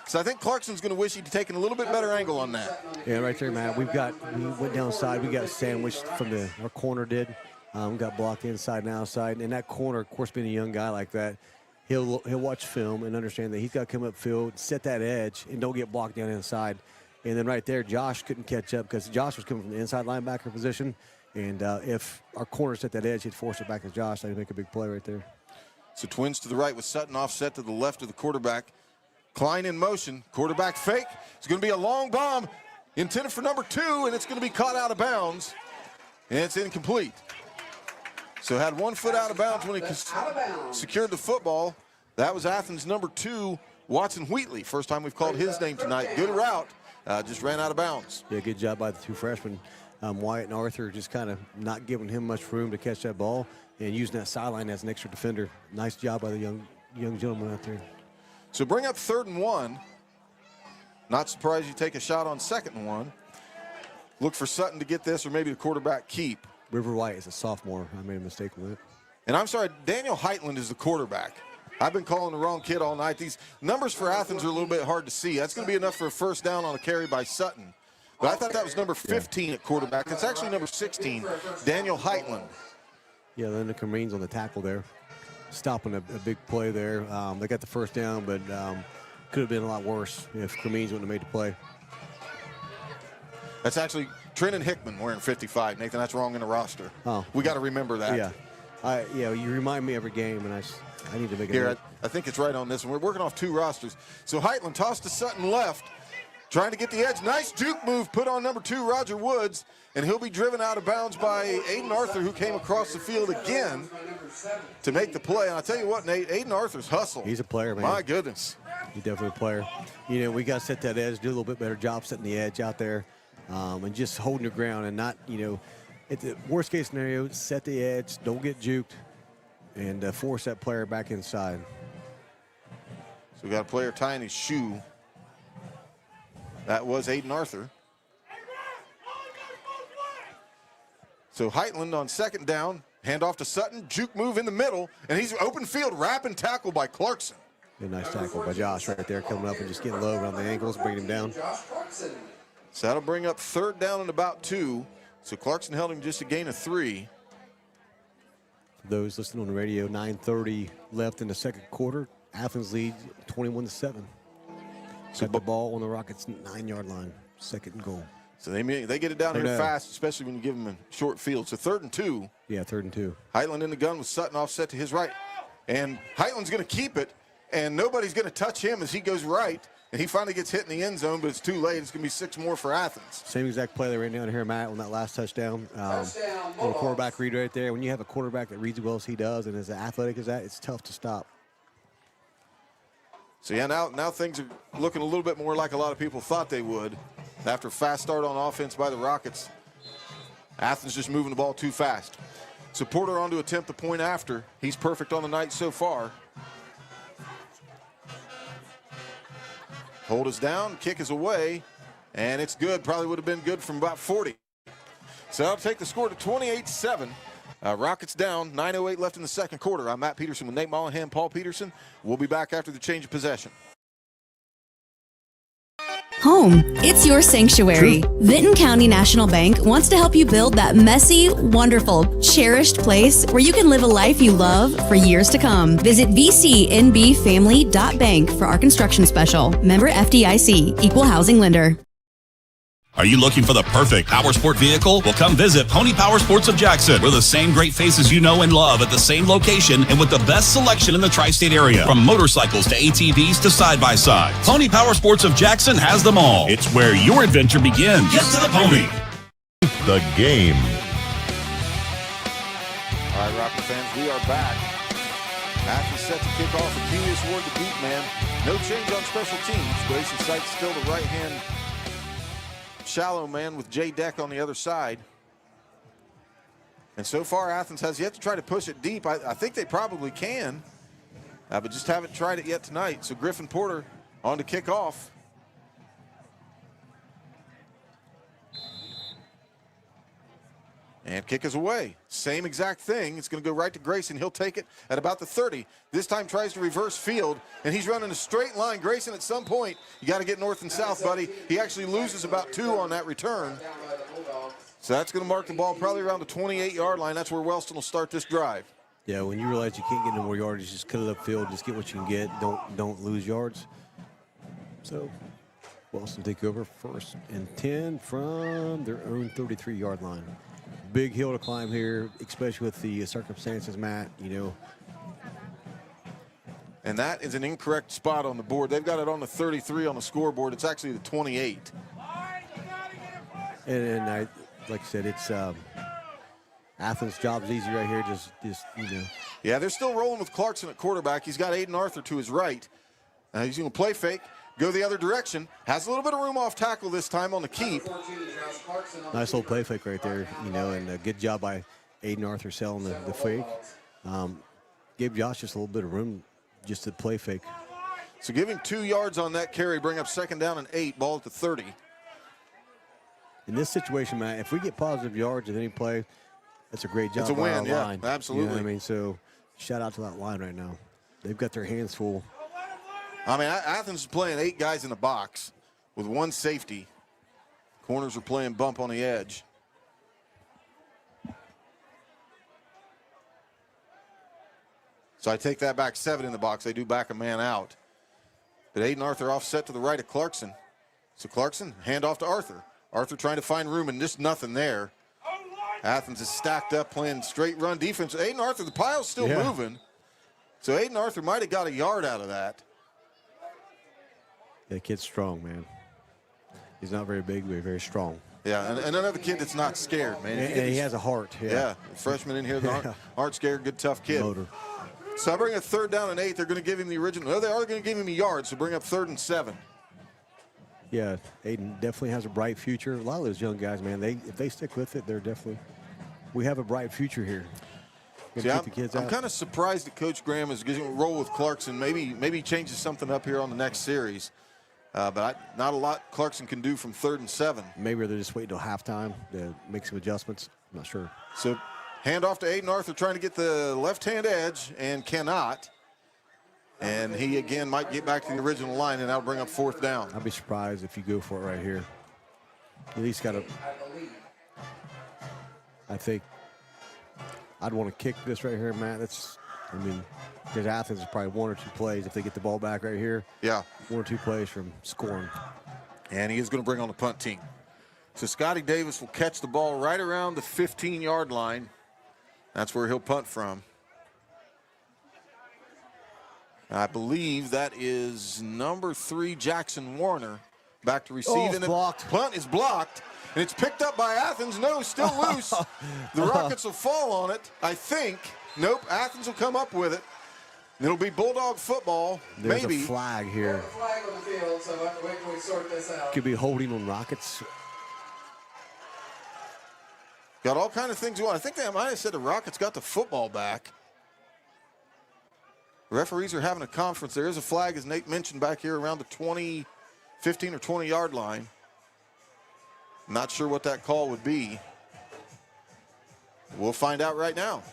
A: So I think Clarkson's going to wish he'd taken a little bit better angle on that.
B: Yeah, right there, Matt. We went downside. We got sandwiched from our corner did. We got blocked inside and outside. And that corner, of course, being a young guy like that, he'll watch film and understand that he's got to come upfield, set that edge, and don't get blocked down inside. And then right there, Josh couldn't catch up because Josh was coming from the inside linebacker position. And if our corner set that edge, he'd force it back to Josh. That'd make a big play right there.
A: So twins to the right with Sutton offset to the left of the quarterback. Klein in motion, quarterback fake. It's going to be a long bomb intended for number 2, and it's going to be caught out of bounds, and it's incomplete. So had 1 foot out of bounds when he secured the football. That was Athens number 2, Watson Wheatley. First time we've called his name tonight. Good route, just ran out of bounds.
B: Yeah, good job by the 2 freshmen. Wyatt and Arthur just kind of not giving him much room to catch that ball and using that sideline as an extra defender. Nice job by the young gentleman out there.
A: So bring up 3rd and 1. Not surprised you take a shot on 2nd and 1. Look for Sutton to get this, or maybe the quarterback keep.
B: River White is a sophomore. I made a mistake with it.
A: And I'm sorry, Daniel Heitland is the quarterback. I've been calling the wrong kid all night. These numbers for Athens are a little bit hard to see. That's going to be enough for a first down on a carry by Sutton. But I thought that was number 15 at quarterback. It's actually number 16, Daniel Heitland.
B: Yeah, then the Marines on the tackle there, stopping a big play there. They got the first down, but could have been a lot worse if Cremines wouldn't have made the play.
A: That's actually Trenton Hickman wearing 55. Nathan, that's wrong in the roster. Oh, we got to remember that.
B: Yeah, you remind me every game, and I need to make it.
A: Here, I think it's right on this one. We're working off 2 rosters. So Heitland tossed to Sutton left, trying to get the edge. Nice juke move put on number 2, Roger Woods, and he'll be driven out of bounds by Aiden Arthur, who came across the field again to make the play. And I'll tell you what, Nate, Aiden Arthur's hustle.
B: He's a player, man.
A: My goodness.
B: He's definitely a player. You know, we got to set that edge, do a little bit better job setting the edge out there, and just holding your ground and not, at the worst case scenario, set the edge, don't get juked, and force that player back inside.
A: So we got a player tying his shoe. That was Aiden Arthur. So Heitland on 2nd down, handoff to Sutton, juke move in the middle, and he's open field, wrap and tackle by Clarkson.
B: A nice tackle by Josh right there, coming up and just getting low around the ankles, bringing him down.
A: So that'll bring up 3rd down and about 2. So Clarkson held him just a gain of 3.
B: For those listening on the radio, 9:30 left in the 2nd quarter. Athens leads 21-7. Got the ball on the Rockets' 9-yard line, 2nd and goal.
A: So they get it down here fast, especially when you give them a short field. So 3rd and 2.
B: Yeah, 3rd and 2.
A: Heitland in the gun with Sutton offset to his right. And Heitland's going to keep it, and nobody's going to touch him as he goes right. And he finally gets hit in the end zone, but it's too late. It's going to be 6 more for Athens.
B: Same exact play they ran down here, Matt, on that last touchdown. Little quarterback read right there. When you have a quarterback that reads as well as he does and as athletic as that, it's tough to stop.
A: So, yeah, now things are looking a little bit more like a lot of people thought they would. After a fast start on offense by the Rockets, Athens just moving the ball too fast. So Porter on to attempt the point after. He's perfect on the night so far. Hold is down, kick is away, and it's good. Probably would have been good from about 40. So that'll take the score to 28-7. Rockets down, 9:08 left in the 2nd quarter. I'm Matt Peterson with Nate Mollahan, Paul Peterson. We'll be back after the change of possession.
H: Home, it's your sanctuary. Vinton County National Bank wants to help you build that messy, wonderful, cherished place where you can live a life you love for years to come. Visit vcnbfamily.bank for our construction special. Member FDIC, equal housing lender.
M: Are you looking for the perfect power sport vehicle? Well, come visit Pony Power Sports of Jackson. We're the same great faces you know and love at the same location and with the best selection in the tri-state area. From motorcycles to ATVs to side-by-sides. Pony Power Sports of Jackson has them all. It's where your adventure begins. Get to the pony.
N: The game.
A: All right, Rocket fans, we are back. Athens set to kick off. Achilles toward the beat man. No change on special teams. Grayson Sykes still the right-hand shallow man with Jay Deck on the other side. And so far, Athens has yet to try to push it deep. I think they probably can, but just haven't tried it yet tonight. So Griffin Porter on to kick off. And kick is away. Same exact thing. It's going to go right to Grayson. He'll take it at about the 30. This time tries to reverse field, and he's running a straight line. Grayson, at some point, you got to get north and south, buddy. He actually loses about 2 on that return. So that's going to mark the ball probably around the 28-yard line. That's where Wellston will start this drive.
B: Yeah, when you realize you can't get no more yardage, just cut it upfield. Just get what you can get. Don't lose yards. So Wellston take over 1st and 10 from their own 33-yard line. Big hill to climb here, especially with the circumstances, Matt, you know.
A: And that is an incorrect spot on the board. They've got it on the 33 on the scoreboard. It's actually the 28.
B: And I, like I said, it's Athens' job's easy right here. Just you know.
A: Yeah, they're still rolling with Clarkson at quarterback. He's got Aiden Arthur to his right. He's going to play fake, go the other direction. Has a little bit of room off tackle this time on the keep.
B: Nice little play fake right there, you know, and a good job by Aiden Arthur selling the fake. Gave Josh just a little bit of room just to play fake.
A: So giving 2 yards on that carry, bring up 2nd down and 8, ball at the 30.
B: In this situation, Matt, if we get positive yards at any play, that's a great job.
A: It's a win,
B: by our line.
A: absolutely.
B: You know what I mean? So shout out to that line right now. They've got their hands full.
A: I mean, Athens is playing 8 guys in the box with 1 safety. Corners are playing bump on the edge. So I take that back, 7 in the box. They do back a man out. But Aiden Arthur offset to the right of Clarkson. So Clarkson, hand off to Arthur. Arthur trying to find room and just nothing there. Athens is stacked up playing straight run defense. Aiden Arthur, the pile's still moving. So Aiden Arthur might have got a yard out of that.
B: That kid's strong, man. He's not very big, but very strong.
A: Yeah, and another kid that's not scared, man.
B: And he has a heart.
A: Yeah, freshmen in here that aren't scared, good, tough kid.
B: Motor.
A: So I bring a 3rd down and 8. They're going to give him the original. No, they are going to give him a yard, so bring up 3rd and 7.
B: Yeah, Aiden definitely has a bright future. A lot of those young guys, man, if they stick with it, they're definitely – we have a bright future here.
A: See, I'm kind of surprised that Coach Graham is going to roll with Clarkson. Maybe he changes something up here on the next series. But not a lot Clarkson can do from 3rd and 7.
B: Maybe they're just waiting till halftime to make some adjustments. I'm not sure.
A: So hand off to Aiden Arthur trying to get the left-hand edge and cannot. And he, again, might get back to the original line, and that'll bring up 4th down.
B: I'd be surprised if you go for it right here. At least got to – I think I'd want to kick this right here, Matt. Because Athens is probably 1 or 2 plays if they get the ball back right here.
A: Yeah.
B: 1 or 2 plays from scoring.
A: And he is going to bring on the punt team. So Scotty Davis will catch the ball right around the 15-yard line. That's where he'll punt from. I believe that is number 3, Jackson Warner, back to receive. And the punt is blocked, and it's picked up by Athens. No, still loose. The Rockets will fall on it, I think. Nope, Athens will come up with it. It'll be Bulldog football.
B: There's
A: maybe.
B: A flag here.
C: Flag on the field, so I have to wait till we sort this out.
B: Could be holding on Rockets.
A: Got all kind of things going. I think they might have said the Rockets got the football back. Referees are having a conference. There is a flag, as Nate mentioned, back here around the 15 or 20-yard line. Not sure what that call would be. We'll find out right now.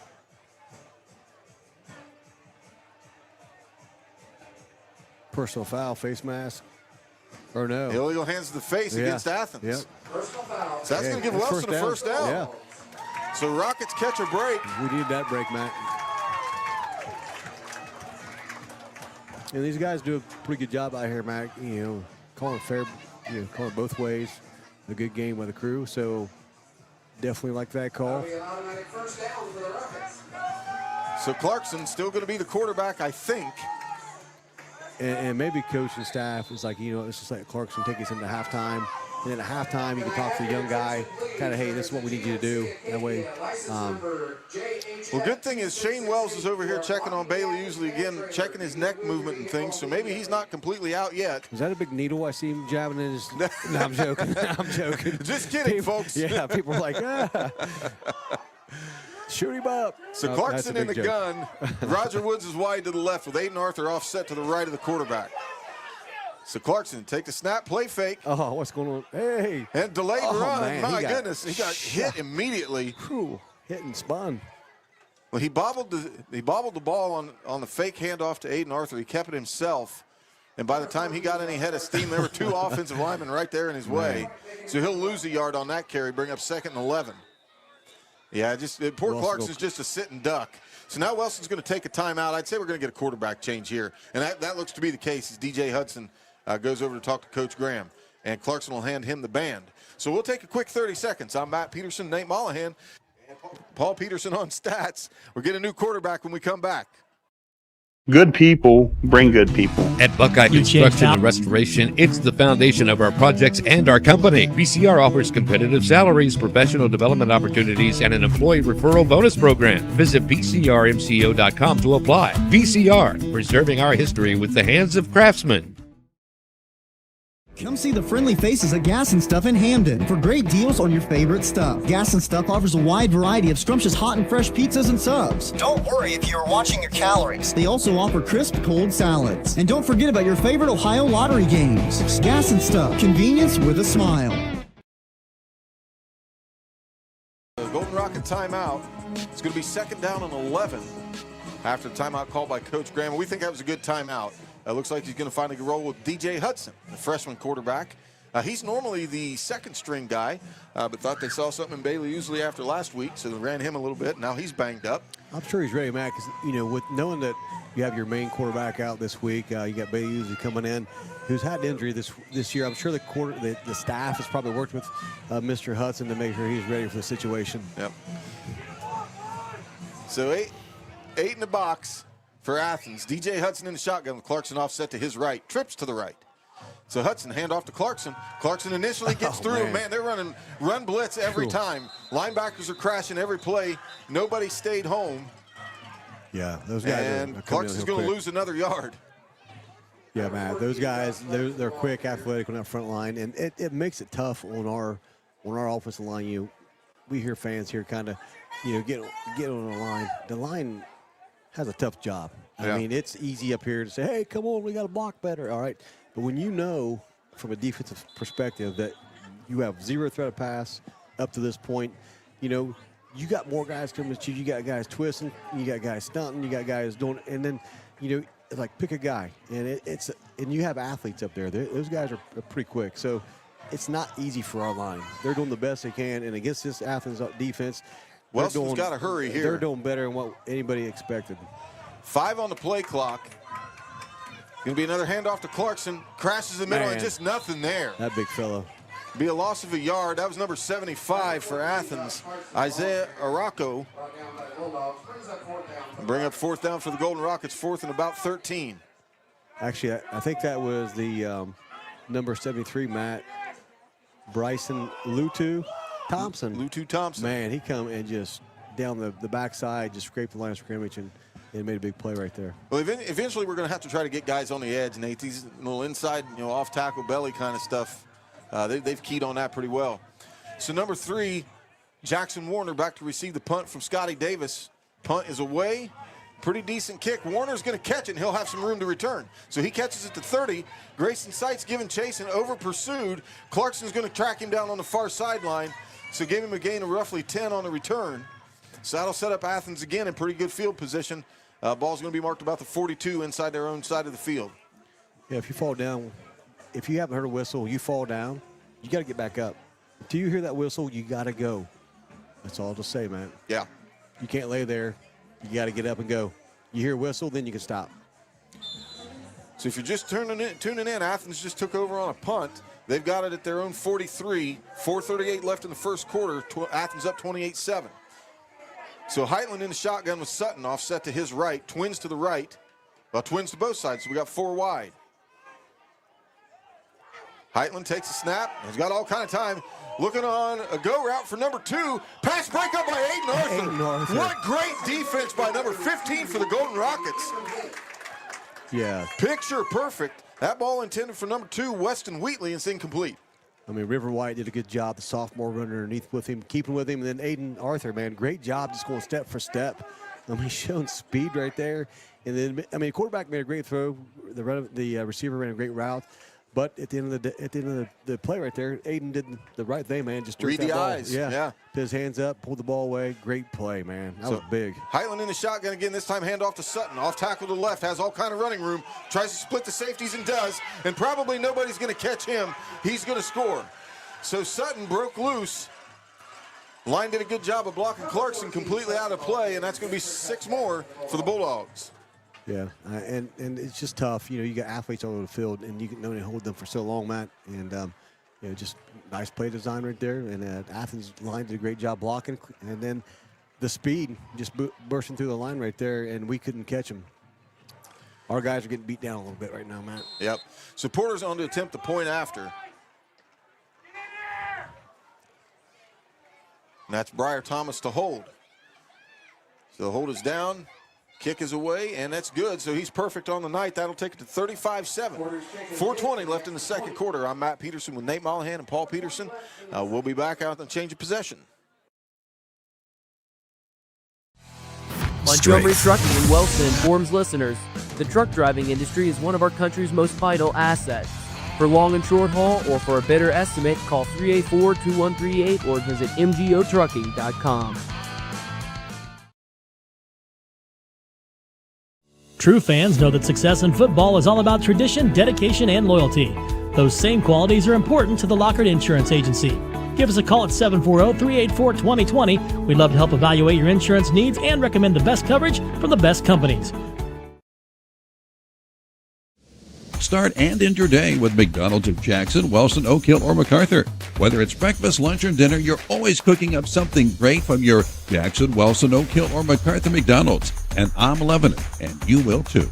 B: Personal foul, face mask. Or no.
A: Illegal hands to the face against Athens.
B: Yep.
A: So that's going to give Wellston a first down.
B: Yeah.
A: So Rockets catch a break.
B: We need that break, Matt. And these guys do a pretty good job out here, Matt. Calling fair, calling both ways. A good game by the crew. So definitely like that call.
A: So Clarkson's still going to be the quarterback, I think.
B: And maybe coach and staff is like, let's just let Clarkson take us into halftime. And then at halftime, you can talk to the young guy, kind of, hey, this is what we need you to do. That way.
A: Well, good thing is Shane Wells is over here checking on Bailey Usley again, checking his neck movement and things. So maybe he's not completely out yet.
B: Is that a big needle I see him jabbing in his? No, I'm joking. I'm joking.
A: Just kidding, folks.
B: Yeah, people are like, shoot him up.
A: So Clarkson in the gun. Roger Woods is wide to the left with Aiden Arthur offset to the right of the quarterback. So Clarkson take the snap, play fake.
B: Oh, what's going on? Hey.
A: And delayed run.
B: Man,
A: My goodness. He got hit immediately.
B: Whew, hit and spun.
A: Well, he bobbled the ball on the fake handoff to Aiden Arthur. He kept it himself. And by the time he got any head of steam, there were two offensive linemen right there in his way. So he'll lose a yard on that carry, bring up 2nd and 11. Yeah, poor Clarkson's just a sit and duck. So now Wellston's going to take a timeout. I'd say we're going to get a quarterback change here. And that looks to be the case as DJ Hudson goes over to talk to Coach Graham. And Clarkson will hand him the band. So we'll take a quick 30 seconds. I'm Matt Peterson, Nate Mollahan, Paul Peterson on stats. We'll get a new quarterback when we come back.
O: Good people bring good people.
P: At Buckeye Construction and Restoration, it's the foundation of our projects and our company. VCR offers competitive salaries, professional development opportunities, and an employee referral bonus program. Visit VCRMCO.com to apply. VCR, preserving our history with the hands of craftsmen.
Q: Come see the friendly faces at Gas and Stuff in Hamden for great deals on your favorite stuff. Gas and Stuff offers a wide variety of scrumptious hot and fresh pizzas and subs. Don't worry if you're watching your calories. They also offer crisp cold salads. And don't forget about your favorite Ohio lottery games. Gas and Stuff, convenience with a smile.
A: The Golden Rocket timeout. It's going to be 2nd down and 11 after the timeout called by Coach Graham. We think that was a good timeout. Looks like he's going to finally roll with DJ Hudson, the freshman quarterback. He's normally the 2nd string guy, but thought they saw something in Bailey Usley after last week, so they ran him a little bit. Now he's banged up.
B: I'm sure he's ready, Matt, because, with knowing that you have your main quarterback out this week, you got Bailey Usley coming in, who's had an injury this year. I'm sure the staff has probably worked with Mr. Hudson to make sure he's ready for the situation.
A: Yep. So eight in the box for Athens. DJ Hudson in the shotgun with Clarkson offset to his right. Trips to the right. So Hudson hand off to Clarkson. Clarkson initially gets through. Man, they're running run blitz every time. Linebackers are crashing every play. Nobody stayed home.
B: Yeah, those guys
A: and Clarkson's going to lose another yard.
B: Yeah, Matt, those guys, they're quick, athletic on that front line, and it makes it tough on our offensive line. We hear fans here kind of, get on the line. The line has a tough job. I mean, it's easy up here to say, hey, come on, we got to block better. All right. But when you know from a defensive perspective that you have zero threat of pass up to this point, you got more guys coming at you. You got guys twisting. You got guys stunting. You got guys doing – and then, like pick a guy. And and you have athletes up there. Those guys are pretty quick. So it's not easy for our line. They're doing the best they can. And against this Athens defense –
A: Wellston's got to hurry here.
B: They're doing better than what anybody expected.
A: 5 on the play clock. Going to be another handoff to Clarkson. Crashes the middle and just nothing there.
B: That big fellow.
A: Be a loss of a yard. That was number 75 for Athens, Isaiah Araco. Bring up 4th down for the Golden Rockets, 4th and about 13.
B: Actually, I think that was the number 73, Matt. Bryson Lutu Thompson.
A: Lutu Thompson.
B: Man, he come and just down the backside, just scraped the line of scrimmage and made a big play right there.
A: Well, eventually we're going to have to try to get guys on the edge, Nate. These little inside, off tackle belly kind of stuff. They've keyed on that pretty well. So number 3, Jackson Warner back to receive the punt from Scotty Davis. Punt is away. Pretty decent kick. Warner's going to catch it, and he'll have some room to return. So he catches it to 30. Grayson Seitz giving chase and over pursued. Clarkson's going to track him down on the far sideline. So gave him a gain of roughly 10 on the return. So that'll set up Athens again in pretty good field position. Ball's going to be marked about the 42 inside their own side of the field.
B: Yeah, if you fall down if you haven't heard a whistle, you fall down, you got to get back up. Until you hear that whistle, you got to go. That's all to say, man.
A: Yeah.
B: You can't lay there. You got to get up and go. You hear a whistle, then you can stop.
A: So if you're just tuning in, Athens just took over on a punt. They've got it at their own 43. 4:38 left in the first quarter. Athens up 28-7. So Heitland in the shotgun with Sutton offset to his right. Twins to the right. Well, twins to both sides, so we got 4 wide. Heitland takes a snap. He's got all kind of time. Looking on a go route for number 2. Pass breakup by Aiden Arthur. What great defense by number 15 for the Golden Rockets.
B: Yeah.
A: Picture perfect. That ball intended for number 2, Weston Wheatley, and it's incomplete.
B: I mean, River White did a good job, the sophomore running underneath with him, keeping with him. And then Aiden Arthur, man, great job just going step for step. I mean, showing speed right there. And then, I mean, the quarterback made a great throw. The receiver ran a great route. But at the end of the play right there, Aiden did the right thing, man. Just
A: read the
B: ball.
A: eyes. Yeah.
B: Put his hands up, pulled the ball away. Great play, man. That was big.
A: Heitland in the shotgun again. This time hand off to Sutton. Off tackle to the left. Has all kind of running room. Tries to split the safeties and does. And probably nobody's going to catch him. He's going to score. So Sutton broke loose. Line did a good job of blocking Clarkson completely out of play, and that's going to be 6 more for the Bulldogs.
B: Yeah, and it's just tough. You know, you got athletes all over the field, and you can only hold them for so long, Matt. And, you know, just nice play design right there. And Athens line did a great job blocking. And then the speed just bursting through the line right there, and we couldn't catch them. Our guys are getting beat down a little bit right now, Matt.
A: Yep. So Porter's on to attempt the point after. And that's Briar Thomas to hold. So the hold is down. Kick is away, and that's good. So he's perfect on the night. That'll take it to 35-7. 4:20 left in the second quarter. I'm Matt Peterson with Nate Mollahan and Paul Peterson. We'll be back out and change of possession.
F: Montgomery Trucking in Wellston informs listeners, the truck driving industry is one of our country's most vital assets. For long and short haul or for a better estimate, call 384-2138 or visit mgotrucking.com.
J: True fans know that success in football is all about tradition, dedication, and loyalty. Those same qualities are important to the Lockard Insurance Agency. Give us a call at 740-384-2020. We'd love to help evaluate your insurance needs and recommend the best coverage from the best companies.
K: Start and end your day with McDonald's of Jackson, Wellston, Oak Hill, or MacArthur. Whether it's breakfast, lunch, or dinner, you're always cooking up something great from your Jackson, Wellston, Oak Hill, or MacArthur McDonald's. And I'm loving it, and you will too.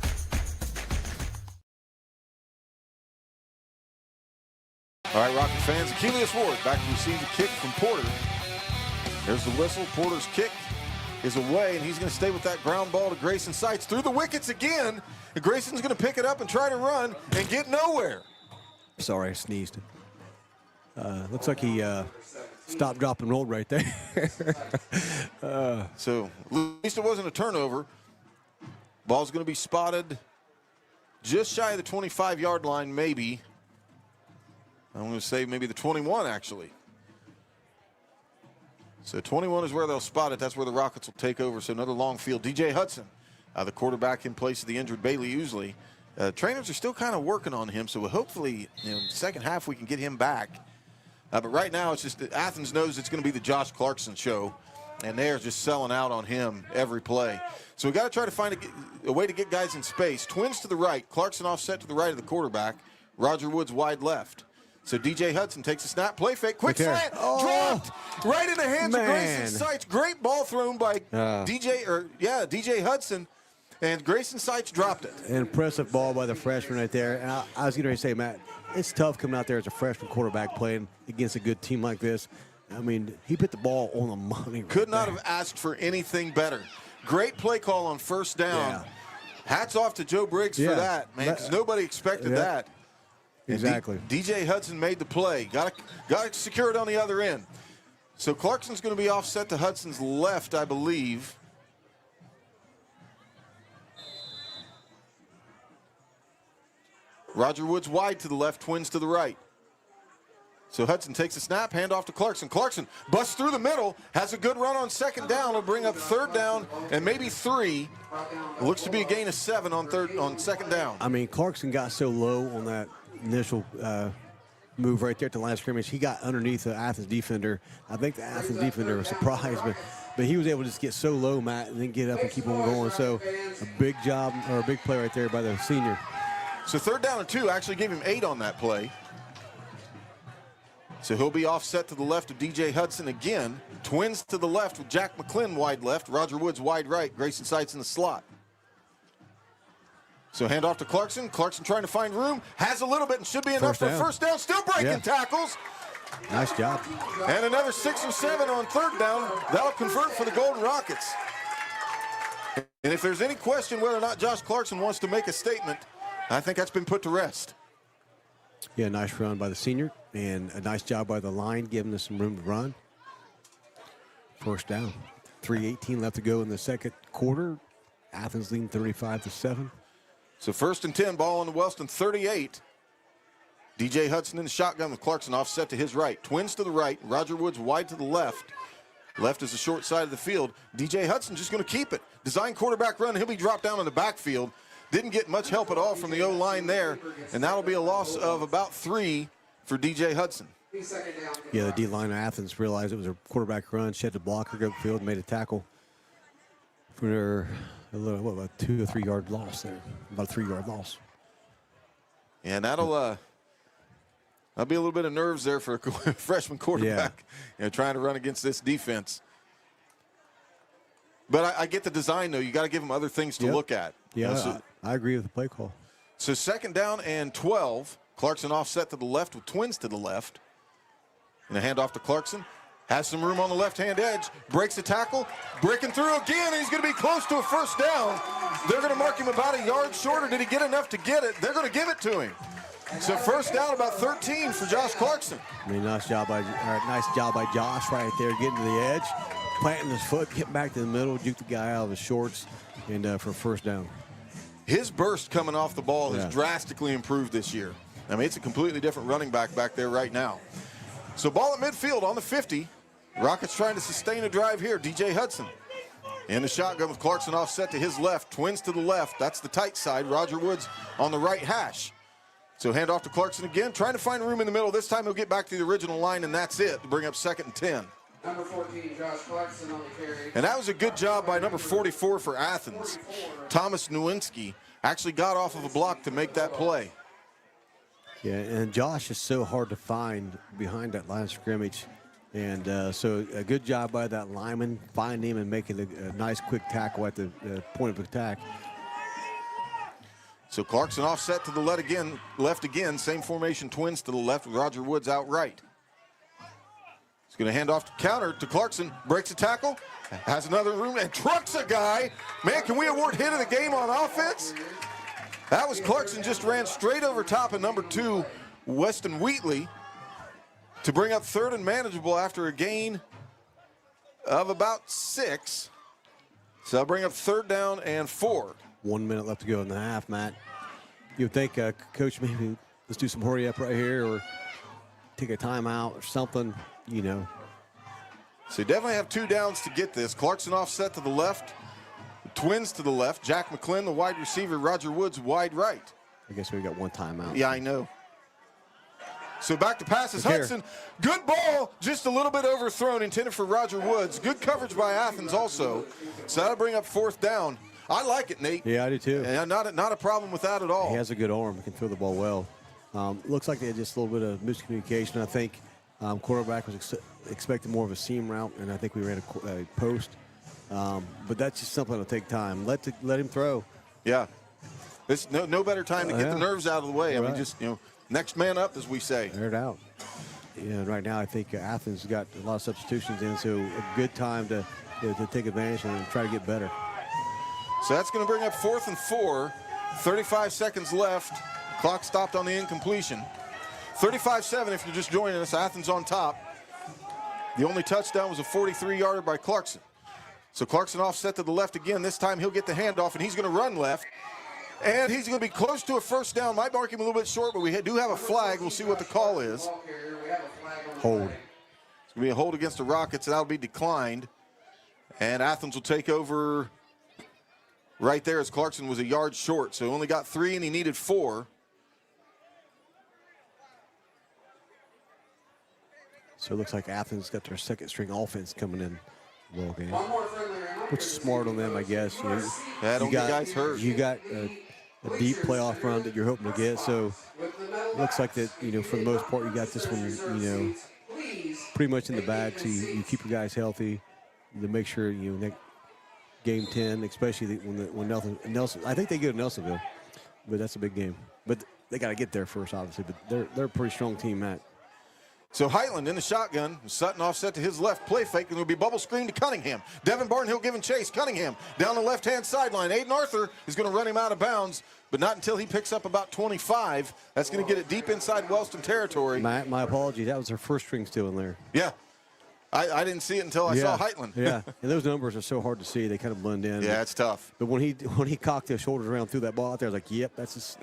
A: All right, Rocket fans, Achilles Ward back to receive the kick from Porter. There's the whistle. Porter's kick is away, and he's going to stay with that ground ball to Grayson Seitz through the wickets again. And Grayson's going to pick it up and try to run and get nowhere.
B: Sorry, I sneezed. Looks like he stopped, drop, and rolled right there.
A: So at least it wasn't a turnover. Ball's going to be spotted just shy of the 25-yard line, maybe. I'm going to say maybe the 21, actually. So 21 is where they'll spot it. That's where the Rockets will take over. So another long field. DJ Hudson, the quarterback in place of the injured Bailey Ousley. Trainers are still kind of working on him, so hopefully, in the second half we can get him back. But right now, it's just that Athens knows it's going to be the Josh Clarkson show, and they're just selling out on him every play. So we got to try to find a way to get guys in space. Twins to the right. Clarkson offset to the right of the quarterback. Roger Woods wide left. So DJ Hudson takes a snap, play fake, quick slant, dropped right in the hands of Grayson Seitz. Great ball thrown by DJ Hudson, and Grayson Seitz dropped it.
B: An impressive ball by the freshman right there. And I was going to say, Matt, it's tough coming out there as a freshman quarterback playing against a good team like this. I mean, he put the ball on the money.
A: Could not have asked for anything better. Great play call on first down.
B: Yeah.
A: Hats off to Joe Briggs for that, man, because nobody expected that.
B: Exactly.
A: DJ Hudson made the play. Got to secure it on the other end. So Clarkson's going to be offset to Hudson's left, I believe. Roger Woods wide to the left, Twins to the right. So Hudson takes a snap, hand off to Clarkson. Clarkson busts through the middle, has a good run on second down. Will bring up third down and maybe 3. It looks to be a gain of 7 on second down.
B: I mean, Clarkson got so low on that initial move right there at the line of scrimmage. He got underneath the Athens defender. I think the Athens defender was surprised, but he was able to just get so low, Matt, and then get up and keep on going. So a big job, or a big play right there by the senior.
A: So 3rd down and 2, actually gave him 8 on that play. So he'll be offset to the left of DJ Hudson again. Twins to the left with Jack McClin wide left, Roger Woods wide right, Grayson Seitz in the slot. So hand off to Clarkson. Clarkson trying to find room. Has a little bit and should be enough for a first down. Still breaking tackles.
B: Nice job.
A: And another 6 or 7 on 3rd down. That'll convert for the Golden Rockets. And if there's any question whether or not Josh Clarkson wants to make a statement, I think that's been put to rest.
B: Yeah, nice run by the senior, and a nice job by the line, giving us some room to run. First down. 3:18 left to go in the second quarter. Athens leading 35-7.
A: So 1st and 10, ball on the Wellston 38. DJ Hudson in the shotgun with Clarkson offset to his right. Twins to the right, Roger Woods wide to the left. Left is the short side of the field. DJ Hudson just going to keep it. Design quarterback run, he'll be dropped down in the backfield. Didn't get much help at all from the O-line there, and that'll be a loss of about 3 for DJ Hudson.
B: Yeah, the D-line of Athens realized it was a quarterback run, shed the blocker, go upfield, made a tackle for a little, about a 2 or 3 yard loss there, about a 3 yard loss.
A: And that'll be a little bit of nerves there for a freshman quarterback, trying to run against this defense. But I get the design, though. You got to give them other things to look at.
B: Yeah, I agree with the play call.
A: So 2nd down and 12. Clarkson offset to the left with Twins to the left. And a handoff to Clarkson. Has some room on the left-hand edge. Breaks the tackle. Breaking through again. And he's going to be close to a first down. They're going to mark him about a yard shorter. Did he get enough to get it? They're going to give it to him. So first down, about 13 for Josh Clarkson.
B: I mean, nice job by Josh right there, getting to the edge, planting his foot, getting back to the middle, juke the guy out of his shorts, and for first down.
A: His burst coming off the ball has drastically improved this year. I mean, it's a completely different running back there right now. So ball at midfield on the 50. Rockets trying to sustain a drive here. DJ Hudson in the shotgun with Clarkson offset to his left. Twins to the left. That's the tight side. Roger Woods on the right hash. So hand off to Clarkson again, trying to find room in the middle. This time he'll get back to the original line, and that's it to bring up 2nd and 10.
C: Number 14, Josh Clarkson on the carry.
A: And that was a good job by number 44 for Athens. Thomas Nowinski actually got off of a block to make that play.
B: Yeah, and Josh is so hard to find behind that line of scrimmage. And so a good job by that lineman, finding him and making a nice quick tackle at the point of attack.
A: So Clarkson offset to the left again, same formation, Twins to the left with Roger Woods out right. He's going to hand off to counter to Clarkson, breaks a tackle, has another room, and trucks a guy. Man, can we award hit of the game on offense? That was Clarkson, just ran straight over top of number 2, Weston Wheatley, to bring up 3rd and manageable after a gain of about 6. So I'll bring up 3rd down and 4.
B: 1 minute left to go in the half, Matt. You would think, Coach, maybe let's do some hurry up right here or take a timeout or something,
A: So you definitely have 2 downs to get this. Clarkson offset to the left, Twins to the left, Jack McClin, the wide receiver, Roger Woods wide right.
B: I guess we got 1 timeout.
A: Yeah, I know. So back to passes. Hudson, good ball, just a little bit overthrown, intended for Roger Woods. Good coverage by Athens also. So that'll bring up 4th down. I like it, Nate.
B: Yeah, I do too.
A: And not a problem with that at all.
B: He has a good arm. He can throw the ball well. Looks like they had just a little bit of miscommunication. I think quarterback was expecting more of a seam route, and I think we ran a post. But that's just something that'll take time. Let him throw.
A: Yeah. It's no better time to get the nerves out of the way. I mean, just, next man up, as we say.
B: Air it out. Yeah, right now I think Athens got a lot of substitutions in, so a good time to take advantage and try to get better.
A: So that's going to bring up 4th and 4. 35 seconds left. Clock stopped on the incompletion. 35-7 if you're just joining us. Athens on top. The only touchdown was a 43-yarder by Clarkson. So Clarkson offset to the left again. This time he'll get the handoff, and he's going to run left. And he's going to be close to a first down. Might mark him a little bit short, but we do have a flag. We'll see what the call is.
B: Hold.
A: It's going to be a hold against the Rockets, and that'll be declined. And Athens will take over right there as Clarkson was a yard short. So he only got 3, and he needed 4.
B: So it looks like Athens got their second string offense coming in the ball game,
C: One more friendly round.
B: which is smart on them, I guess. You know,
A: Yeah, don't get guys hurt.
B: You got a deep playoff run that you're hoping to get. So it looks like that, you know, for the most part, you got this one, you know, pretty much in the bag. So you keep your guys healthy to make sure, you know, game 10, especially when Nelson, I think they go to Nelsonville, but that's a big game. But they got to get there first, obviously. But they're a pretty strong team, Matt.
A: So Heitland in the shotgun. Sutton offset to his left. Play fake, and it'll be bubble screen to Cunningham. Devin Barnhill giving chase. Cunningham down the left-hand sideline. Aiden Arthur is going to run him out of bounds, but not until he picks up about 25. That's going to get it deep inside Wellston territory.
B: My apologies. That was their first string still in there.
A: Yeah. I didn't see it until I saw Heitland.
B: Yeah, and those numbers are so hard to see. They kind of blend in.
A: Yeah, it's tough.
B: But when he cocked his shoulders around, threw that ball out there, I was like, yep, that's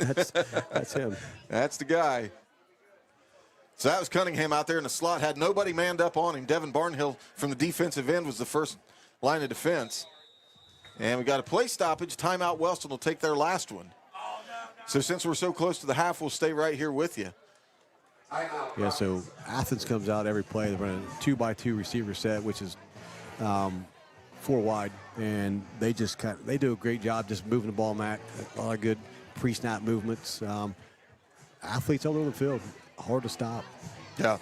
B: him.
A: That's the guy. So that was Cunningham out there in the slot. Had nobody manned up on him. Devin Barnhill from the defensive end was the first line of defense. And we got a play stoppage. Timeout. Wellston will take their last one. So since we're so close to the half, we'll stay right here with you.
B: Yeah, so Athens comes out every play. They're running a 2x2 receiver set, which is 4 wide. And they just they do a great job just moving the ball, Matt. A lot of good pre-snap movements. Athletes all over the field. Hard to stop.
A: Yeah.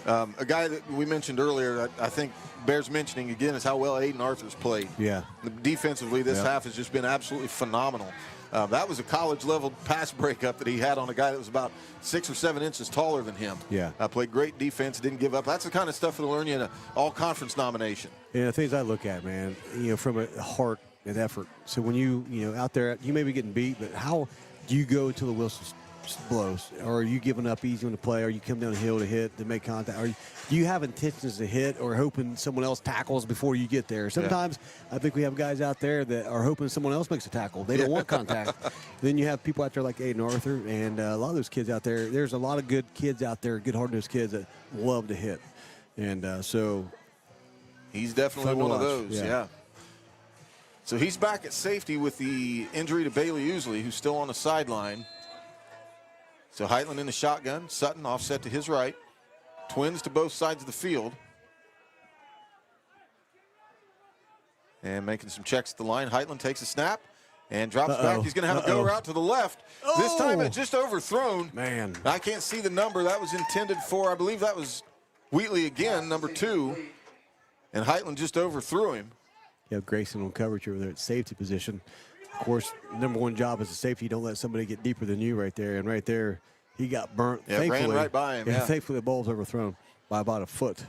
A: A guy that we mentioned earlier, I think bears mentioning again, is how well Aiden Arthur's played.
B: Yeah.
A: Defensively, this half has just been absolutely phenomenal. That was a college-level pass breakup that he had on a guy that was about 6 or 7 inches taller than him.
B: Yeah.
A: Played great defense, didn't give up. That's the kind of stuff that'll earn you an all-conference nomination.
B: Yeah, the things I look at, man, you know, from a heart and effort. So when you out there, you may be getting beat, but how do you go to the Wilson blows? Or are you giving up easy on the play? Or you come down the hill to hit, to make contact? Or do you have intentions to hit or hoping someone else tackles before you get there? Sometimes I think we have guys out there that are hoping someone else makes a tackle. They don't want contact. Then you have people out there like Aiden Arthur and a lot of those kids out there. There's a lot of good kids out there, good hard-nosed kids that love to hit. And so
A: he's definitely one of those, yeah. So he's back at safety with the injury to Bailey Usley, who's still on the sideline. So Heitland in the shotgun. Sutton offset to his right. Twins to both sides of the field. And making some checks at the line. Heitland takes a snap and drops back. He's going to have a go route to the left. This time it's just overthrown.
B: Man.
A: I can't see the number that was intended for. I believe that was Wheatley again, number 2. And Heitland just overthrew him.
B: You have Grayson on coverage over there at safety position. Of course, number one job as a safety, you don't let somebody get deeper than you right there. And right there, he got burnt.
A: Yeah, ran right by him.
B: Yeah, thankfully the ball's overthrown by about a foot.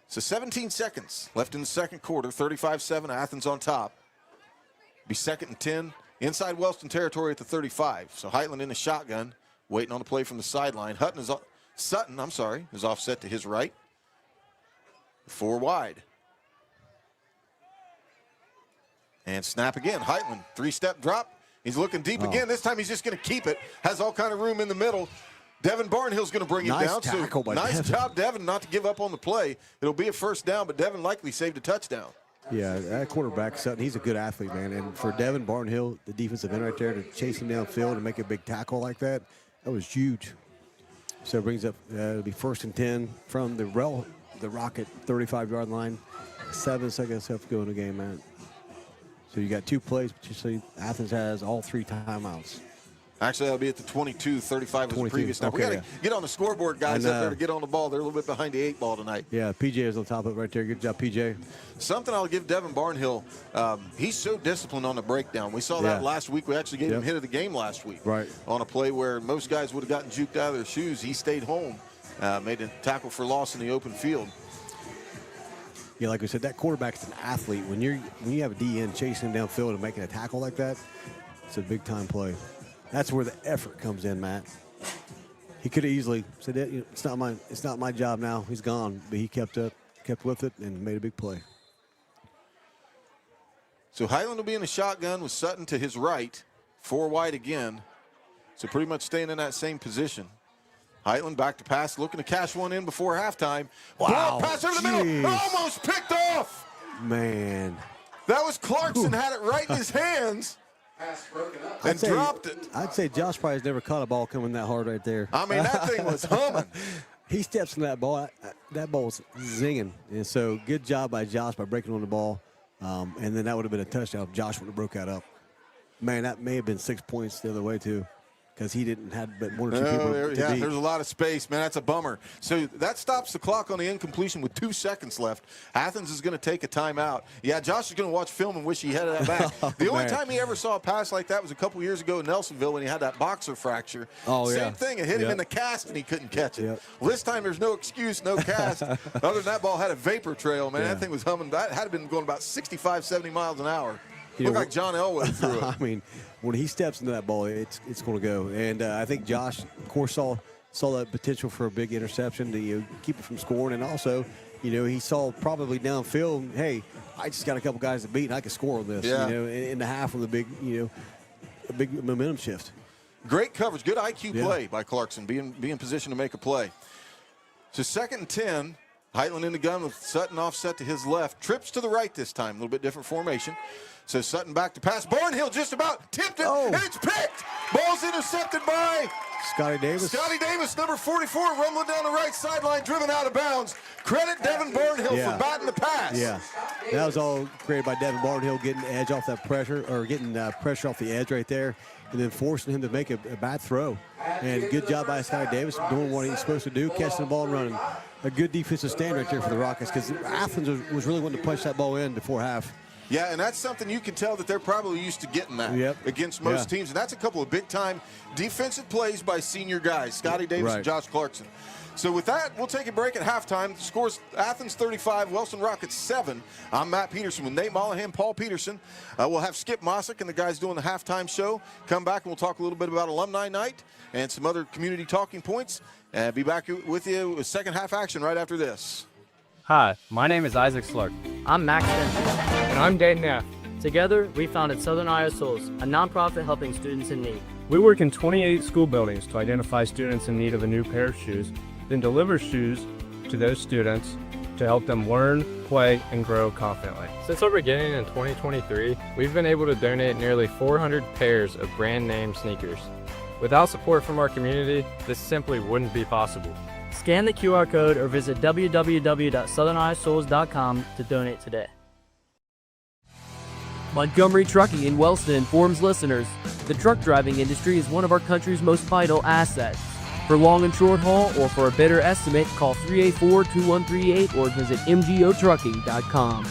A: So 17 seconds left in the second quarter. 35-7, Athens on top. Be 2nd and 10 inside Wellston territory at the 35. So Heitland in the shotgun, waiting on the play from the sideline. Sutton is offset to his right. 4 wide. And snap again. Heitland, 3-step drop. He's looking deep again. This time he's just going to keep it. Has all kind of room in the middle. Devin Barnhill's going to bring him down.
B: Tackle by
A: nice
B: Devin.
A: job, Devin, not to give up on the play. It'll be a first down, but Devin likely saved a touchdown.
B: Yeah, that quarterback, Sutton, he's a good athlete, man. And for Devin Barnhill, the defensive end right there, to chase him downfield and make a big tackle like that, that was huge. So it brings up, it'll be 1st and 10 from the Rocket 35-yard line. 7 seconds left to go in the game, man. So you got 2 plays, but you see Athens has all 3 timeouts.
A: Actually, that'll be at the 22, 35 was the previous snap. We got to get on the scoreboard, guys, up there to get on the ball. They're a little bit behind the 8 ball tonight.
B: Yeah, PJ is on top of it right there. Good job, PJ.
A: Something I'll give Devin Barnhill, he's so disciplined on the breakdown. We saw that last week. We actually gave him hit of the game last week.
B: Right. On
A: a play where most guys would have gotten juked out of their shoes. He stayed home, made a tackle for loss in the open field.
B: Yeah, like we said, that quarterback's an athlete. When you have a DN chasing him downfield and making a tackle like that, it's a big-time play. That's where the effort comes in, Matt. He could have easily said, "It's not my job now. He's gone." But he kept with it, and made a big play.
A: So Highland will be in the shotgun with Sutton to his right, 4 wide again. So pretty much staying in that same position. Heitland back to pass, looking to cash one in before halftime.
B: Wow.
A: Pass over the middle, almost picked off.
B: Man.
A: That was Clarkson, had it right in his hands and dropped it.
B: I'd say Josh probably has never caught a ball coming that hard right there.
A: I mean, that thing was humming.
B: he steps in that ball's zinging. And so good job by Josh by breaking on the ball. And then that would have been a touchdown if Josh would have broke that up. Man, that may have been 6 points the other way, too, because he didn't have but one or two people to beat.
A: There's a lot of space, man. That's a bummer. So that stops the clock on the incompletion with 2 seconds left. Athens is going to take a timeout. Yeah, Josh is going to watch film and wish he had that back. The only time he ever saw a pass like that was a couple years ago in Nelsonville when he had that boxer fracture. Same thing. It hit him in the cast and he couldn't catch it. Well, this time there's no excuse, no cast. Other than that ball had a vapor trail, man. That thing was humming. That had been going about 65, 70 miles an hour. Looked like John Elway threw it.
B: I mean, when he steps into that ball, it's going to go. And I think Josh, of course, saw that potential for a big interception to keep it from scoring. And also, he saw probably downfield, hey, I just got a couple guys to beat, and I can score on this. In the half with a big momentum shift.
A: Great coverage, good IQ play by Clarkson, be in position to make a play. So 2nd and 10. Heitland in the gun with Sutton offset to his left. Trips to the right this time, a little bit different formation. So Sutton back to pass. Barnhill just about tipped it, and it's picked. Ball's intercepted by
B: Scotty Davis.
A: Scotty Davis, number 44, rumbling down the right sideline, driven out of bounds. Credit Devin Barnhill for batting the pass.
B: Yeah, that was all created by Devin Barnhill getting the edge off that pressure, or getting pressure off the edge right there, and then forcing him to make a bad throw. And good job by Scotty Davis doing what he's supposed to do, catching the ball and running. A good defensive stand right there for the Rockets, because Athens was really wanting to punch that ball in before half.
A: Yeah, and that's something you can tell that they're probably used to getting that against most teams. And that's a couple of big-time defensive plays by senior guys, Scotty Davis and Josh Clarkson. So with that, we'll take a break at halftime. The score's Athens 35, Wellston Rockets 7. I'm Matt Peterson with Nate Mollahan, Paul Peterson. We'll have Skip Mossick and the guys doing the halftime show come back, and we'll talk a little bit about Alumni Night and some other community talking points. And be back with you with second half action right after this.
E: Hi, my name is Isaac Slurk.
F: I'm Max Denton.
E: And I'm Dayton Neff.
F: Together, we founded Southern Iowa Souls, a nonprofit helping students in need.
E: We work in 28 school buildings to identify students in need of a new pair of shoes, then deliver shoes to those students to help them learn, play, and grow confidently. Since our beginning in 2023, we've been able to donate nearly 400 pairs of brand name sneakers. Without support from our community, this simply wouldn't be possible.
F: Scan the QR code or visit www.southerniowasouls.com to donate today. Montgomery Trucking in Wellston informs listeners, the truck driving industry is one of our country's most vital assets. For long and short haul or for a better estimate, call 384-2138 or visit mgotrucking.com.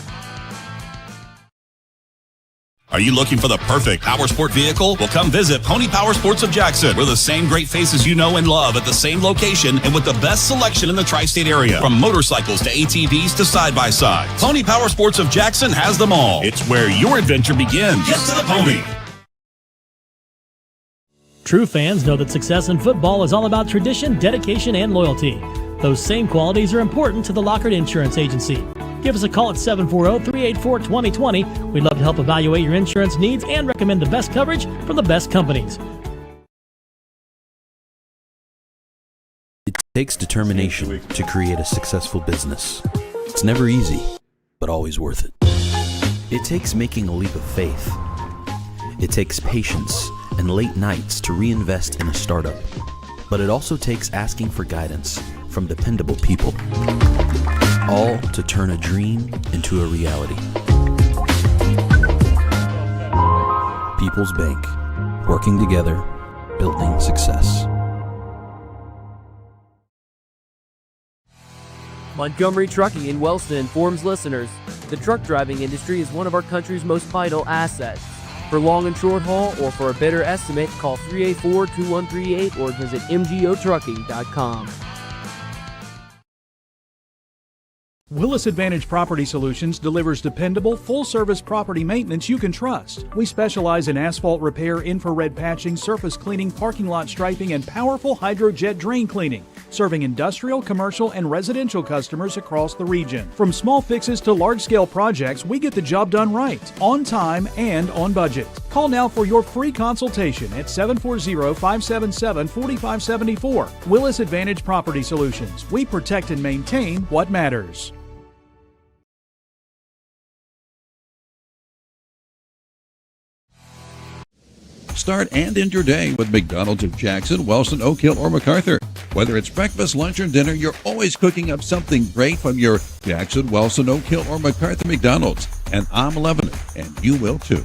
M: Are you looking for the perfect power sport vehicle? Well, come visit Pony Power Sports of Jackson. We're the same great faces you know and love at the same location and with the best selection in the tri-state area. From motorcycles to ATVs to side-by-sides. Pony Power Sports of Jackson has them all. It's where your adventure begins. Get to the pony.
J: True fans know that success in football is all about tradition, dedication, and loyalty. Those same qualities are important to the Lockhart Insurance Agency. Give us a call at 740-384-2020. We'd love to help evaluate your insurance needs and recommend the best coverage from the best companies.
D: It takes determination to create a successful business. It's never easy, but always worth it. It takes making a leap of faith. It takes patience and late nights to reinvest in a startup. But it also takes asking for guidance from dependable people. All to turn a dream into a reality. People's Bank. Working together, building success.
F: Montgomery Trucking in Wellston informs listeners, the truck driving industry is one of our country's most vital assets. For long and short haul or for a better estimate, call 384-2138 or visit mgotrucking.com.
G: Willis Advantage Property Solutions delivers dependable, full-service property maintenance you can trust. We specialize in asphalt repair, infrared patching, surface cleaning, parking lot striping, and powerful hydrojet drain cleaning, serving industrial, commercial, and residential customers across the region. From small fixes to large-scale projects, we get the job done right, on time, and on budget. Call now for your free consultation at 740-577-4574. Willis Advantage Property Solutions. We protect and maintain what matters.
K: Start and end your day with McDonald's of Jackson, Wellston, Oak Hill, or MacArthur. Whether it's breakfast, lunch, or dinner, you're always cooking up something great from your Jackson, Wellston, Oak Hill, or MacArthur McDonald's. And I'm loving it, and you will too.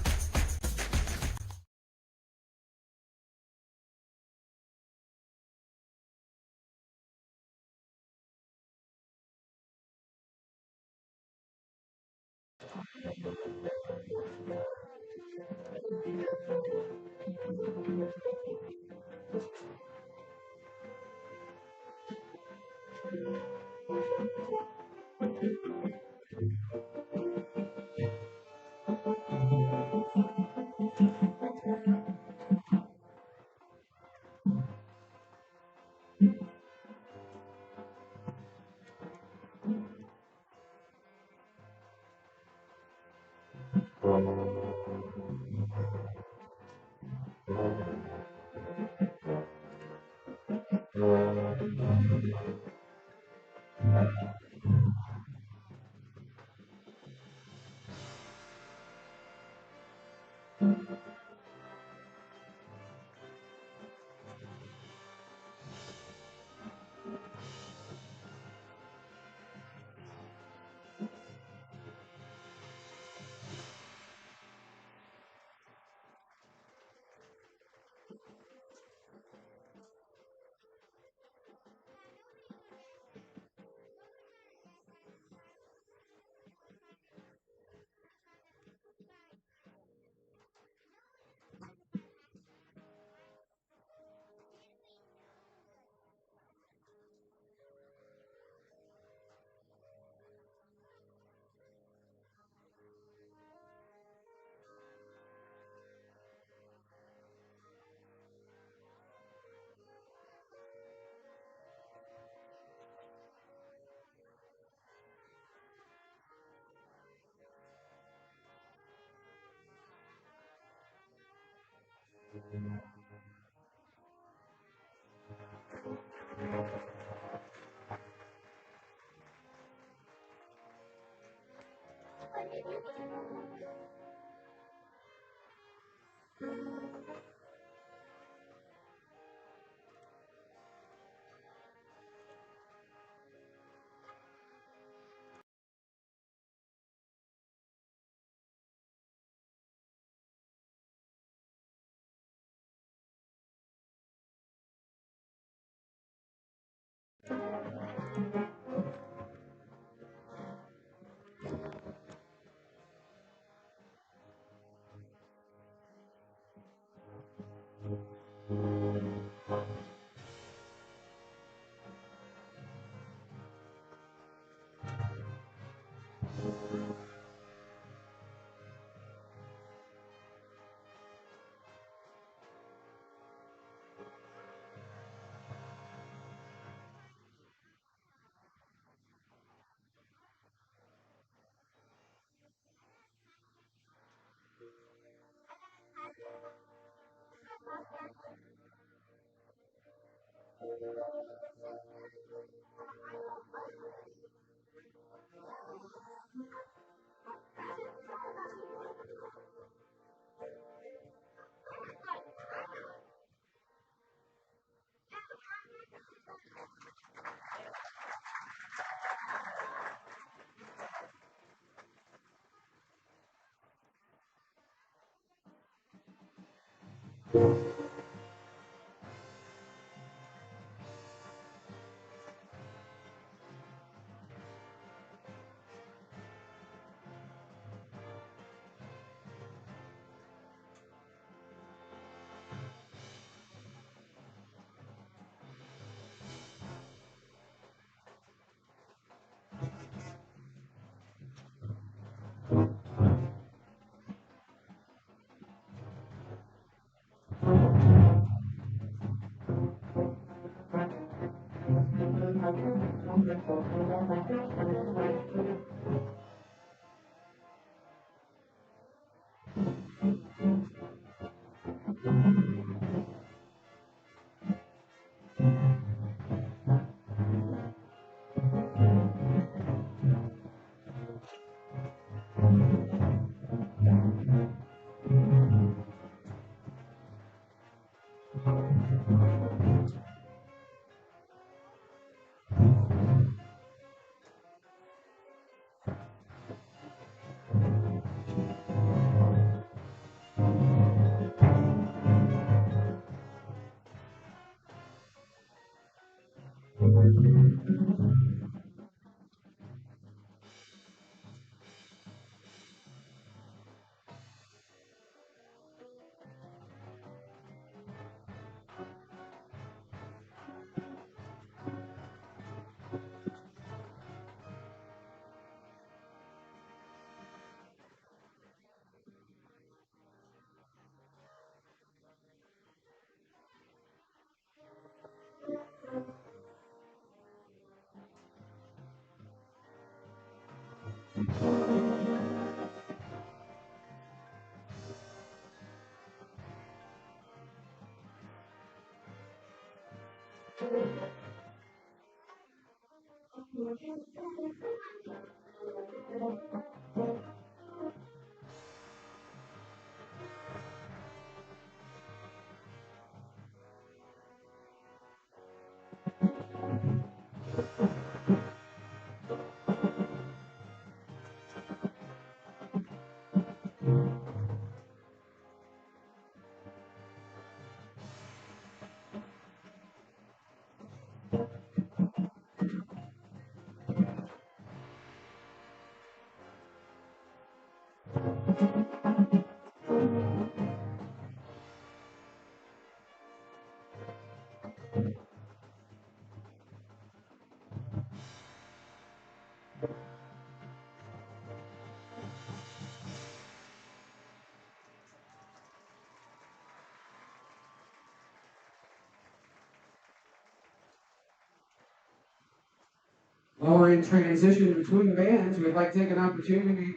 C: While we're in transition between bands, we'd like to take an opportunity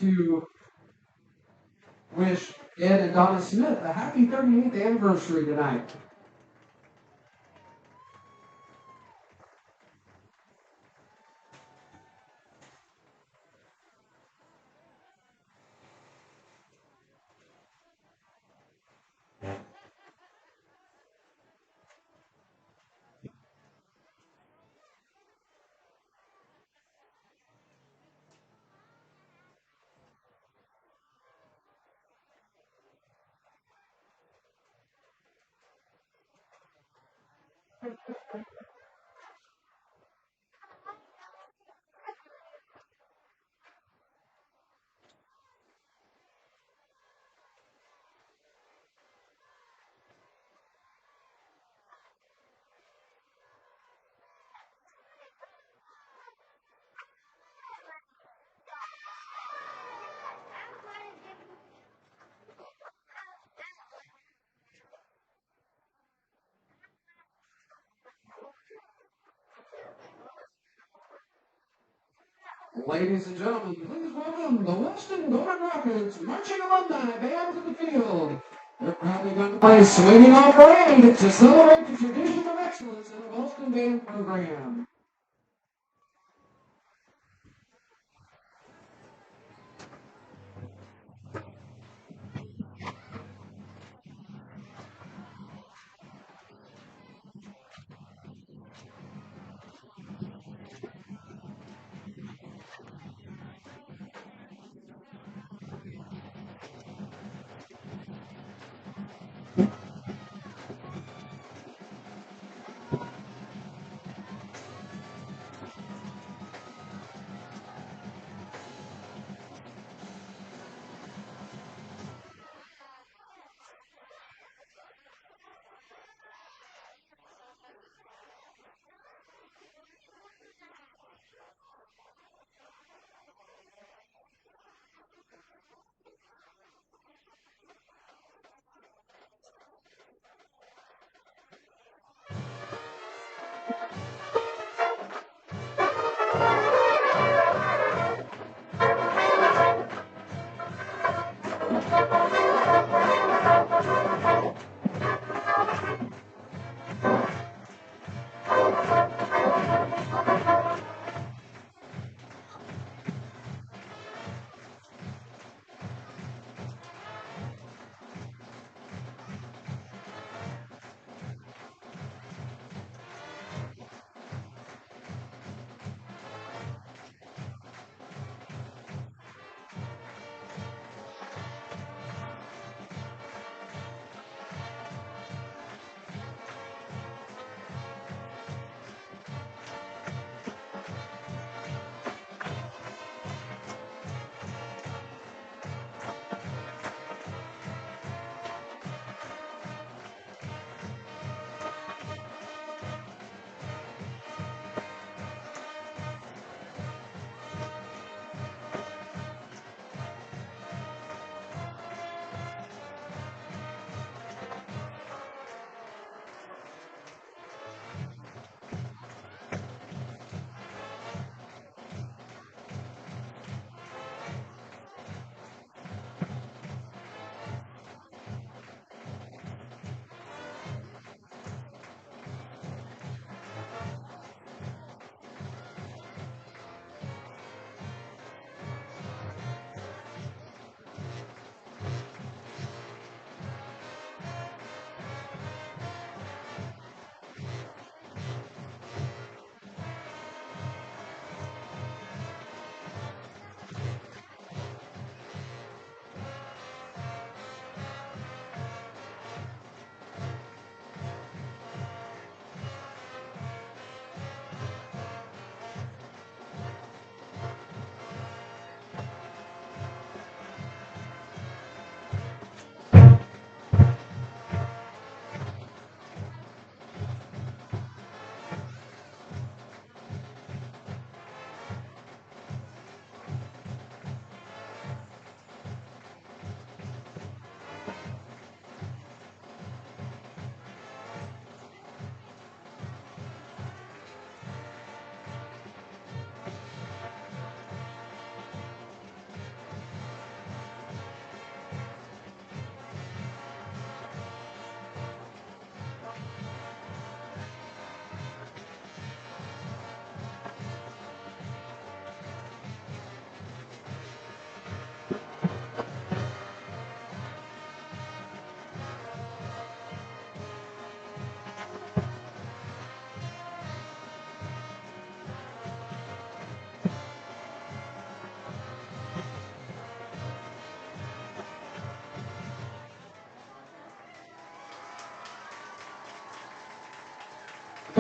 C: to wish Ed and Donna Smith a happy 38th anniversary tonight. Ladies and gentlemen, please welcome the Wellston Golden Rockets Marching Alumni Band to the field. They're proudly going to play Swinging on Parade to celebrate the tradition of excellence in the Wellston Band program.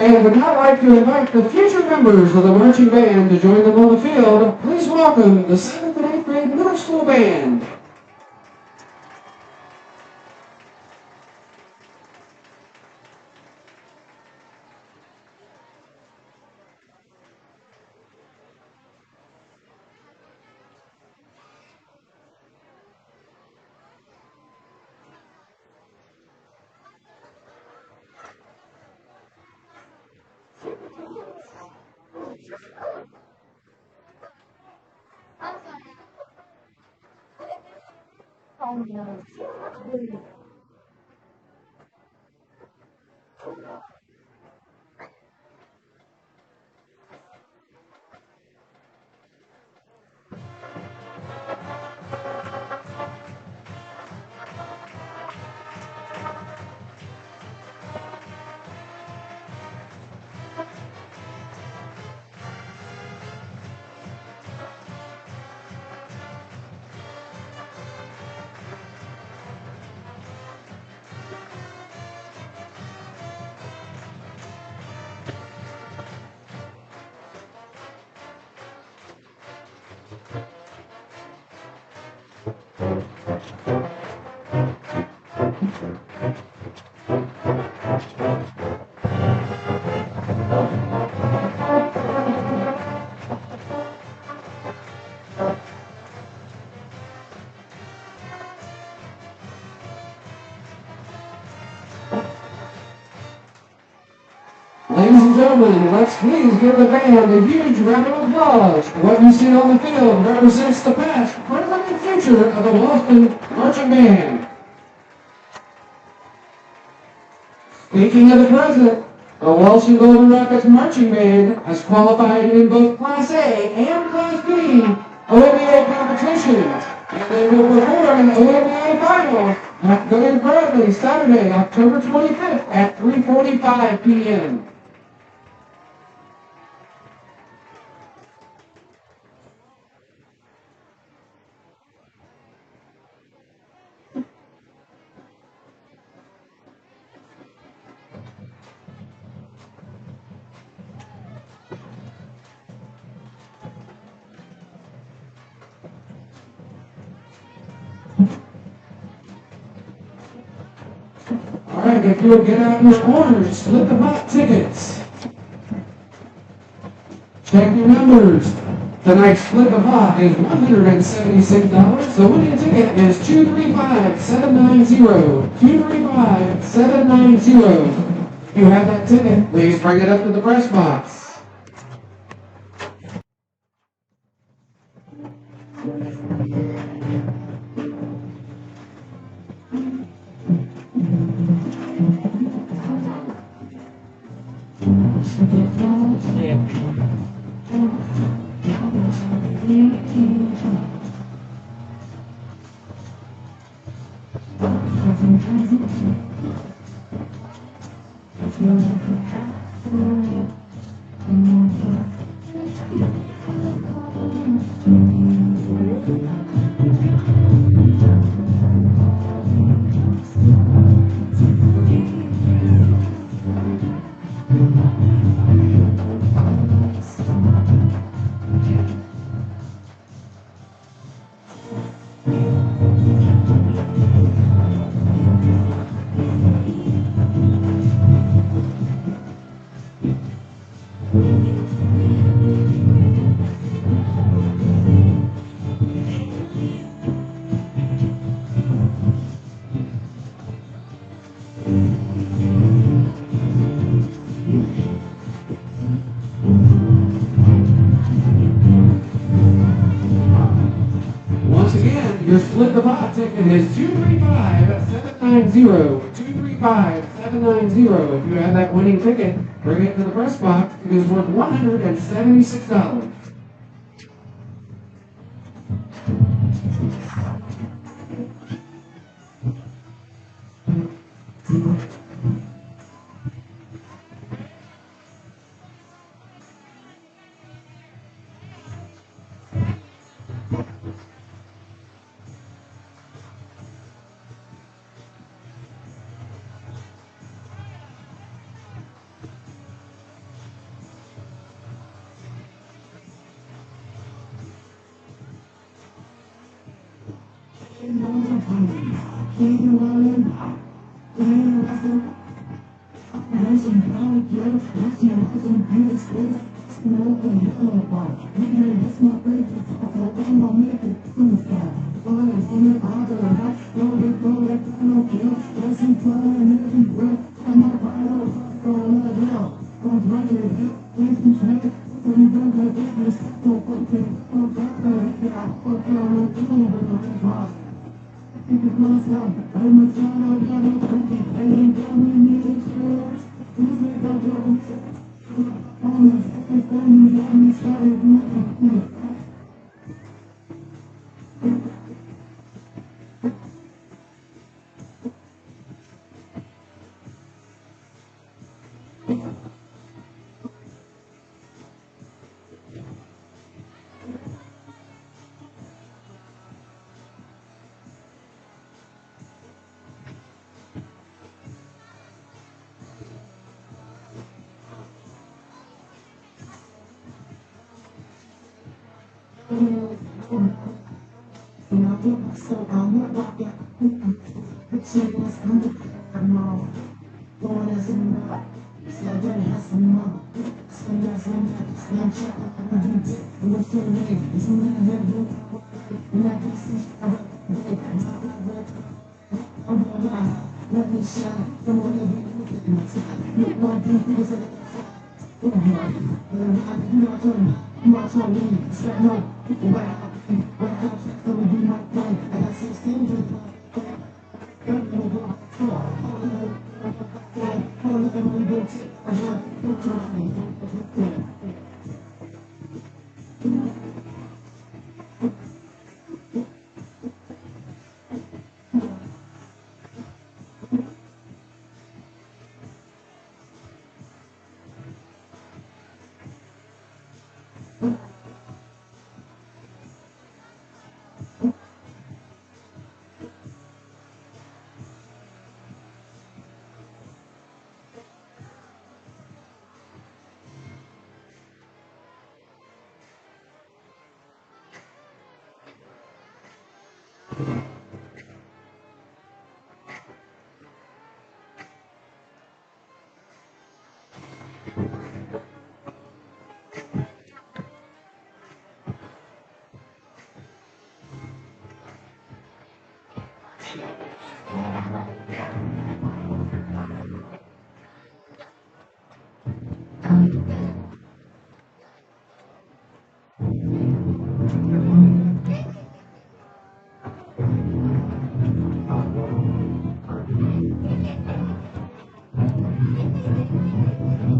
C: and would now like to invite the future members of the marching band to join them on the field. Please welcome the 7th and 8th grade middle school band. Ladies and gentlemen, let's please give the band a huge round of applause. What you see on the field represents the past, present, and future of the Wellston Marching Band. Speaking of the present, the Wellston Golden Rockets Marching Band has qualified in both Class A and Class B OABA competitions, and they will perform in the OABA Final at Gooding Bradley Saturday, October 25th at 3:45 p.m. All right, if you'll get out your corners, split the hot tickets. Check your numbers. Tonight's split the hot is $176. The winning ticket is 235790. 235790. If you have that ticket, please bring it up to the press box. Your split the pot ticket is 235790. 235790. If you have that winning ticket, bring it to the press box. It is worth $176.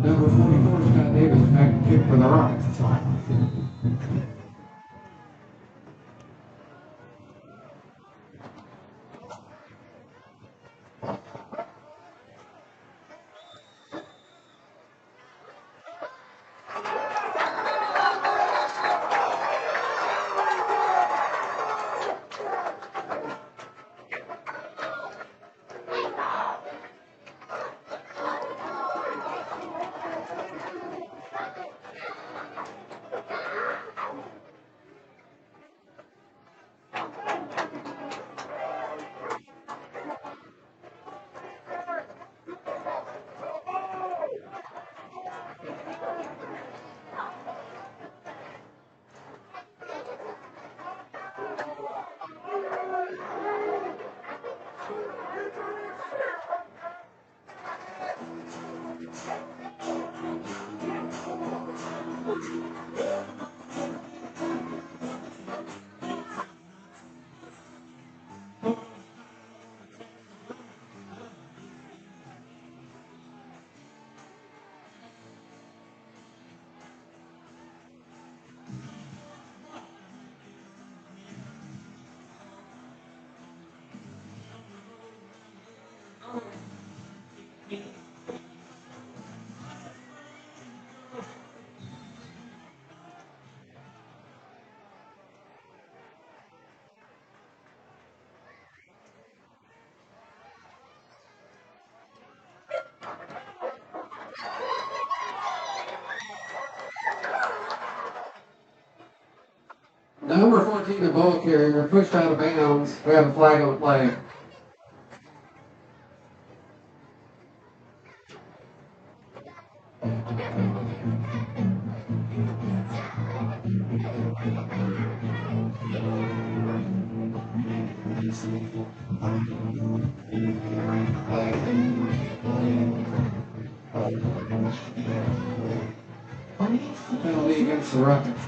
C: Number 44, Scott Davis, back to kick for the Rockets. Number 14, the ball carrier, pushed out of bounds. We have a flag on the play. Penalty against the Rockets.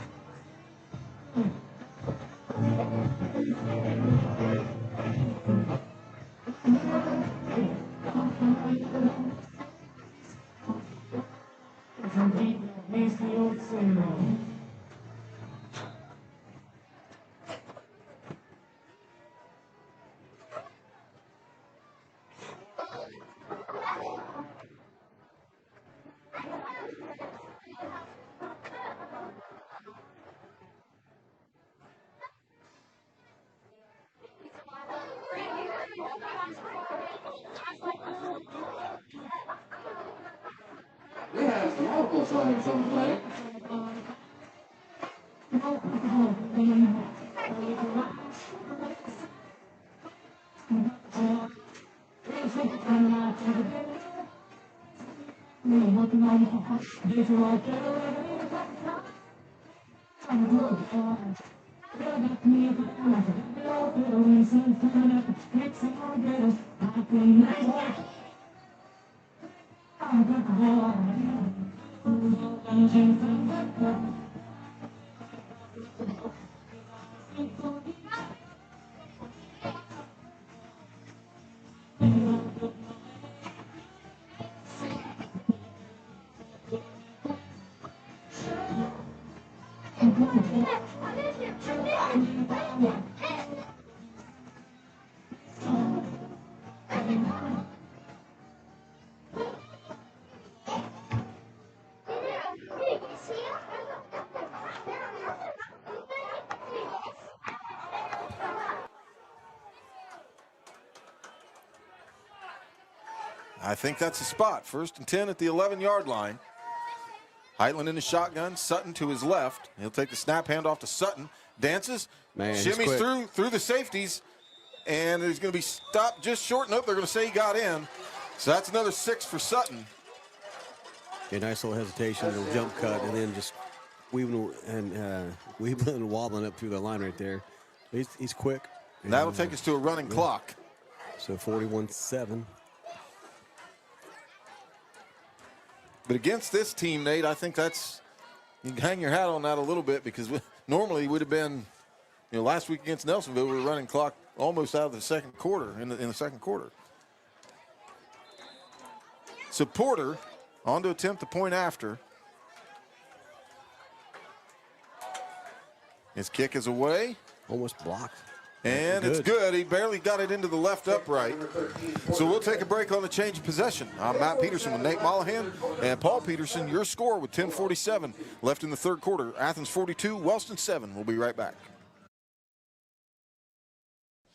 C: We have multiple flags on the play.
A: I think that's a spot. 1st and 10 at the 11-yard line. Heitland in the shotgun. Sutton to his left. He'll take the snap, hand off to Sutton. Dances, shimmies through the safeties, and he's going to be stopped just short. Nope, they're going to say he got in. So that's another 6 for Sutton.
B: A nice little hesitation, little jump cut, and then just weaving and wobbling up through the line right there. He's quick.
A: And that'll take us to a running clock.
B: So 41-7.
A: But against this team, Nate, I think that's, you can hang your hat on that a little bit, because normally it would have been, last week against Nelsonville, we were running clock almost out of the second quarter, in the second quarter. So Porter on to attempt the point after. His kick is away.
B: Almost blocked.
A: And it's good. He barely got it into the left upright. So we'll take a break on the change of possession. I'm Matt Peterson with Nate Mollahan and Paul Peterson. Your score with 10:47 left in the third quarter. Athens 42, Wellston 7. We'll be right back.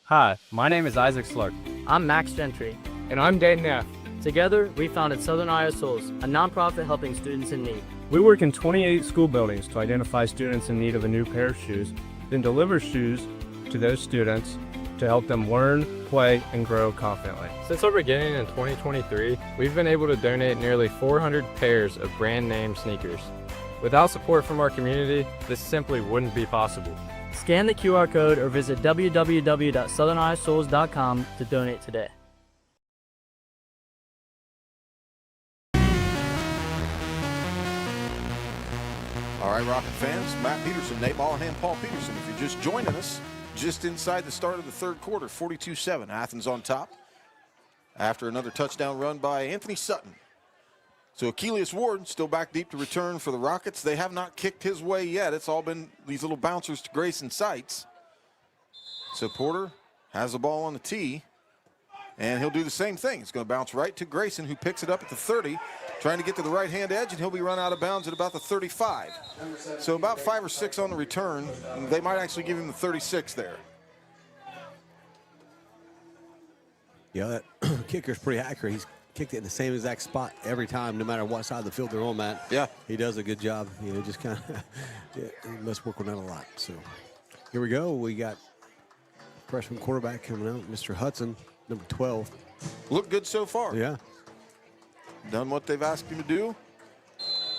E: Hi, my name is Isaac Slurk.
F: I'm Max Gentry.
E: And I'm Dan Neff.
F: Together, we founded Southern Iowa Souls, a nonprofit helping students in need.
E: We work in 28 school buildings to identify students in need of a new pair of shoes, then deliver shoes to those students to help them learn, play, and grow confidently. Since our beginning in 2023, we've been able to donate nearly 400 pairs of brand name sneakers. Without support from our community, this simply wouldn't be possible.
F: Scan the QR code or visit www.southerniowasouls.com to donate today.
A: All right, Rocket fans, Matt Peterson, Nate Mollahan, Paul Peterson. If you're just joining us, just inside the start of the third quarter, 42-7, Athens on top after another touchdown run by Anthony Sutton. So Achilles Ward still back deep to return for the Rockets. They have not kicked his way yet. It's all been these little bouncers to Grayson Sights. So Porter has the ball on the tee, and he'll do the same thing. He's going to bounce right to Grayson, who picks it up at the 30, trying to get to the right-hand edge, and he'll be run out of bounds at about the 35. So about 5 or 6 on the return. They might actually give him the 36 there.
B: Yeah, that kicker's pretty accurate. He's kicked it in the same exact spot every time, no matter what side of the field they're on, Matt.
A: Yeah.
B: He does a good job. Just kind of, he must work on that a lot. So Here we go. We got freshman quarterback coming out, Mr. Hudson, number 12.
A: Looked good so far.
B: Yeah.
A: Done what they've asked him to do.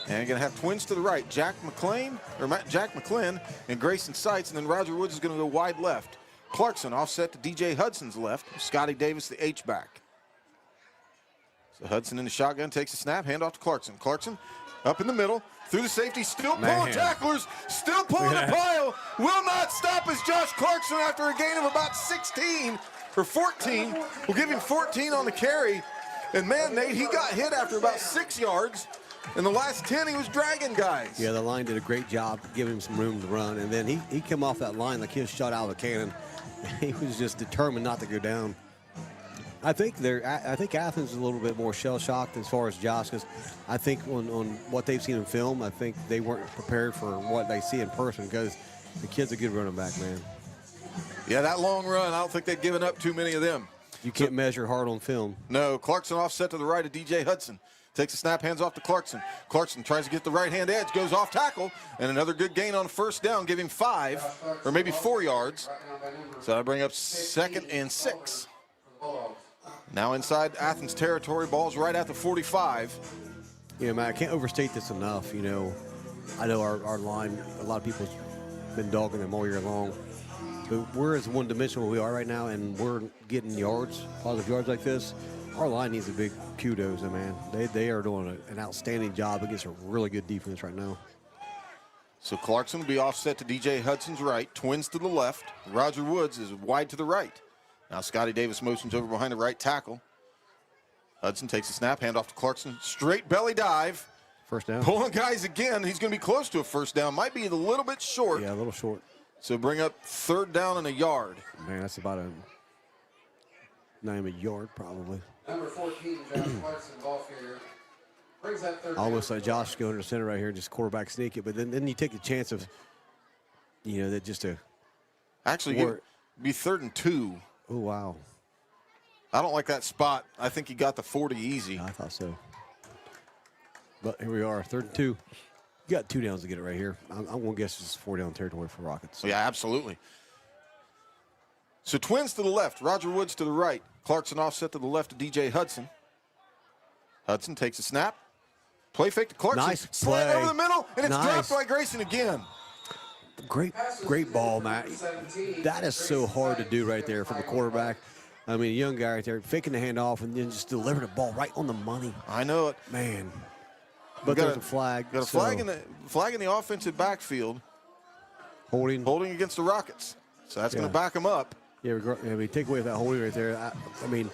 A: And going to have twins to the right. Jack McClellan and Grayson Seitz. And then Roger Woods is going to go wide left. Clarkson offset to DJ Hudson's left. Scotty Davis, the H-back. So Hudson in the shotgun, takes a snap, hand off to Clarkson. Clarkson up in the middle, through the safety, still pulling tacklers, still pulling the pile. Will not stop as Josh Clarkson after a gain of about 16 or 14. We'll give him 14 on the carry. And man, Nate, he got hit after about 6 yards. In the last 10, he was dragging guys.
B: Yeah, the line did a great job giving him some room to run. And then he came off that line like he was shot out of a cannon. He was just determined not to go down. I think Athens is a little bit more shell-shocked as far as Josh, because I think on what they've seen in film, I think they weren't prepared for what they see in person, because the kid's a good running back, man.
A: Yeah, that long run, I don't think they've given up too many of them.
B: You can't measure hard on film.
A: No, Clarkson offset to the right of DJ Hudson. Takes a snap, hands off to Clarkson. Clarkson tries to get the right-hand edge, goes off tackle, and another good gain on first down, giving 5 or maybe 4 yards. So I bring up 2nd and 6. Now inside Athens territory, ball's right at the 45.
B: Yeah, man, I can't overstate this enough. You know, I know our line, a lot of people have been dogging them all year long. But we're as one-dimensional we are right now, and we're getting yards, positive yards like this. Our line needs a big kudos, man. They are doing an outstanding job against a really good defense right now.
A: So Clarkson will be offset to DJ Hudson's right, twins to the left. Roger Woods is wide to the right. Now Scotty Davis motions over behind the right tackle. Hudson takes a snap, hand off to Clarkson. Straight belly dive.
B: First down.
A: Pulling guys again. He's going to be close to a first down. Might be a little bit short.
B: Yeah, a little short.
A: So bring up 3rd down and a yard.
B: Man, that's about not even a yard, probably.
C: Number 14, Josh Clarkson, ball carrier. Brings that 3rd.
B: Almost like Josh going to the center right here and just quarterback sneak it. But then you take the chance of, you know, that just a.
A: Actually, it'd be 3rd and 2.
B: Oh, wow.
A: I don't like that spot. I think he got the 40 easy.
B: I thought so. But here we are, 3rd and 2. You got 2 downs to get it right here. I'm going to guess it's 4-down territory for Rockets.
A: Yeah, absolutely. So twins to the left, Roger Woods to the right. Clarkson offset to the left of DJ Hudson. Hudson takes a snap. Play fake to Clarkson.
B: Nice
A: Slant
B: play.
A: over the middle, and it's
B: Nice.
A: dropped by Grayson again.
B: Great ball, Matt. That is so hard to do right there from a quarterback. I mean, a young guy right there, faking the handoff and then just deliver the ball right on the money.
A: I know it.
B: Man. But there's a flag.
A: Got a flag in the offensive backfield.
B: Holding
A: against the Rockets. So that's going to back him up.
B: Yeah, I mean, take away that holding right there. I mean,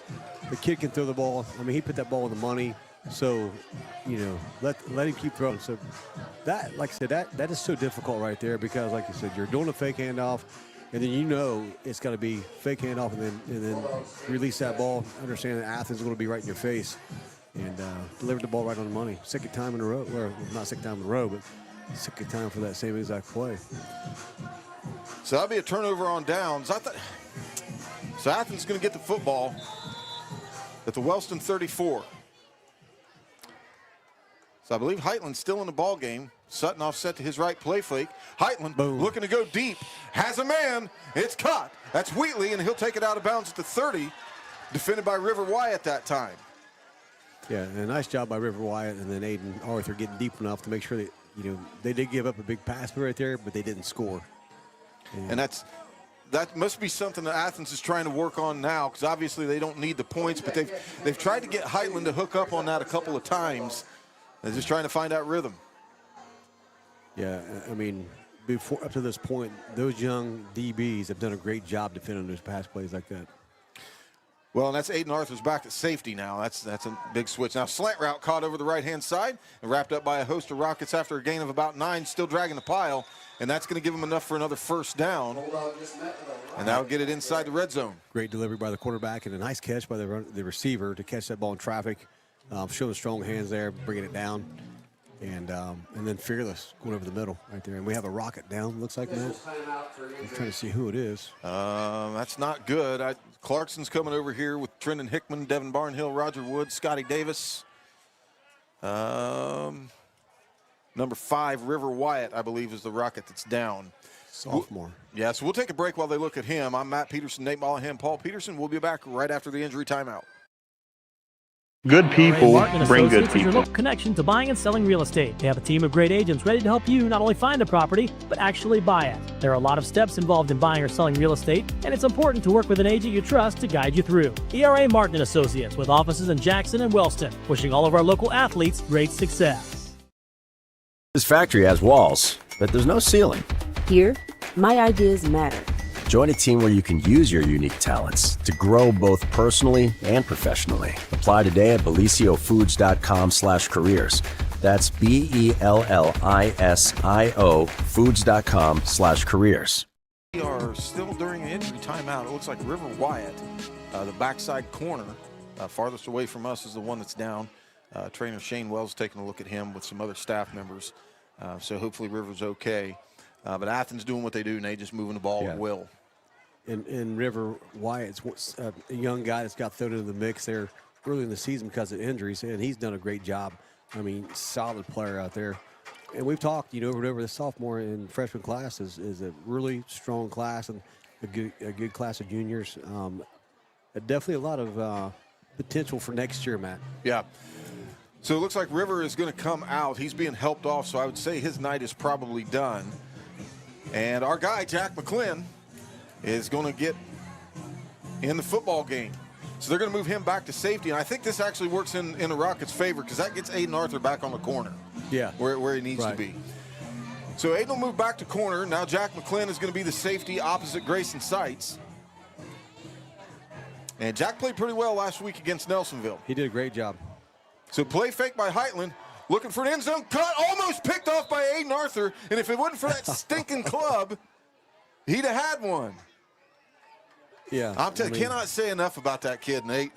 B: the kid can throw the ball. I mean, he put that ball in the money. So, you know, let him keep throwing. So that, like I said, that is so difficult right there because, like you said, you're doing a fake handoff, and then you know it's got to be fake handoff, and then release that ball. Understand that Athens is going to be right in your face, and deliver the ball right on the money. 2nd time in a row, or not 2nd time in a row, but 2nd time for that same exact play.
A: So that'll be a turnover on downs. So Athens is going to get the football at the Wellston 34. So I believe Heitland's still in the ball game. Sutton offset to his right, play fake. Heitland looking to go deep. Has a man. It's caught. That's Wheatley, and he'll take it out of bounds at the 30. Defended by River Wyatt that time.
B: Yeah, and a nice job by River Wyatt and then Aiden Arthur getting deep enough to make sure that, you know, they did give up a big pass right there, but they didn't score.
A: And that must be something that Athens is trying to work on now, because obviously they don't need the points, but they've tried to get Heitland to hook up on that a couple of times. They're just trying to find out rhythm.
B: Yeah, I mean, up to this point, those young DBs have done a great job defending those pass plays like that.
A: Well, and that's Aiden Arthur's back at safety now. That's a big switch. Now, slant route caught over the right-hand side and wrapped up by a host of Rockets after a gain of about 9, still dragging the pile, and that's going to give them enough for another 1st down, and that'll get it inside the red zone.
B: Great delivery by the quarterback and a nice catch by the receiver to catch that ball in traffic. Showing strong hands there, bringing it down, and then fearless going over the middle right there. And we have a Rocket down, looks like, Matt. I'm trying to see who it is.
A: That's not good. Clarkson's coming over here with Trendon Hickman, Devin Barnhill, Roger Woods, Scotty Davis. Number 5, River Wyatt, I believe, is the Rocket that's down.
B: sophomore.
A: Yeah, so we'll take a break while they look at him. I'm Matt Peterson, Nate Mollahan, Paul Peterson. We'll be back right after the injury timeout.
O: Good people
J: Martin
O: bring good
J: Associates is your
O: people.
J: local connection to buying and selling real estate. They have a team of great agents ready to help you not only find a property, but actually buy it. There are a lot of steps involved in buying or selling real estate, and it's important to work with an agent you trust to guide you through. ERA Martin Associates, with offices in Jackson and Wellston, wishing all of our local athletes great success.
R: This factory has walls, but there's no ceiling.
S: Here, my ideas matter.
R: Join a team where you can use your unique talents to grow both personally and professionally. Apply today at beliciofoods.com/careers. That's BELLISIO foods.com/careers.
A: We are still during an injury timeout. It looks like River Wyatt, the backside corner, farthest away from us, is the one that's down. Trainer Shane Wells taking a look at him with some other staff members. So hopefully River's okay. But Athens doing what they do, and they just moving the ball with will.
B: And River Wyatt's a young guy that's got thrown into the mix there early in the season because of injuries, and he's done a great job. I mean, solid player out there. And we've talked, over and over, the sophomore and freshman class is a really strong class and a good class of juniors. Definitely a lot of potential for next year, Matt.
A: Yeah. So it looks like River is going to come out. He's being helped off, so I would say his night is probably done. And our guy, Jack McClin, is going to get in the football game. So they're going to move him back to safety. And I think this actually works in the Rockets' favor because that gets Aiden Arthur back on the corner.
B: Yeah.
A: Where he needs to be. So Aiden will move back to corner. Now Jack McClin is going to be the safety opposite Grayson Seitz. And Jack played pretty well last week against Nelsonville.
B: He did a great job.
A: So play fake by Heitland. Looking for an end zone cut. Almost picked off by Aiden Arthur. And if it wasn't for that stinking club, he'd have had one.
B: Yeah.
A: I cannot say enough about that kid, Nate.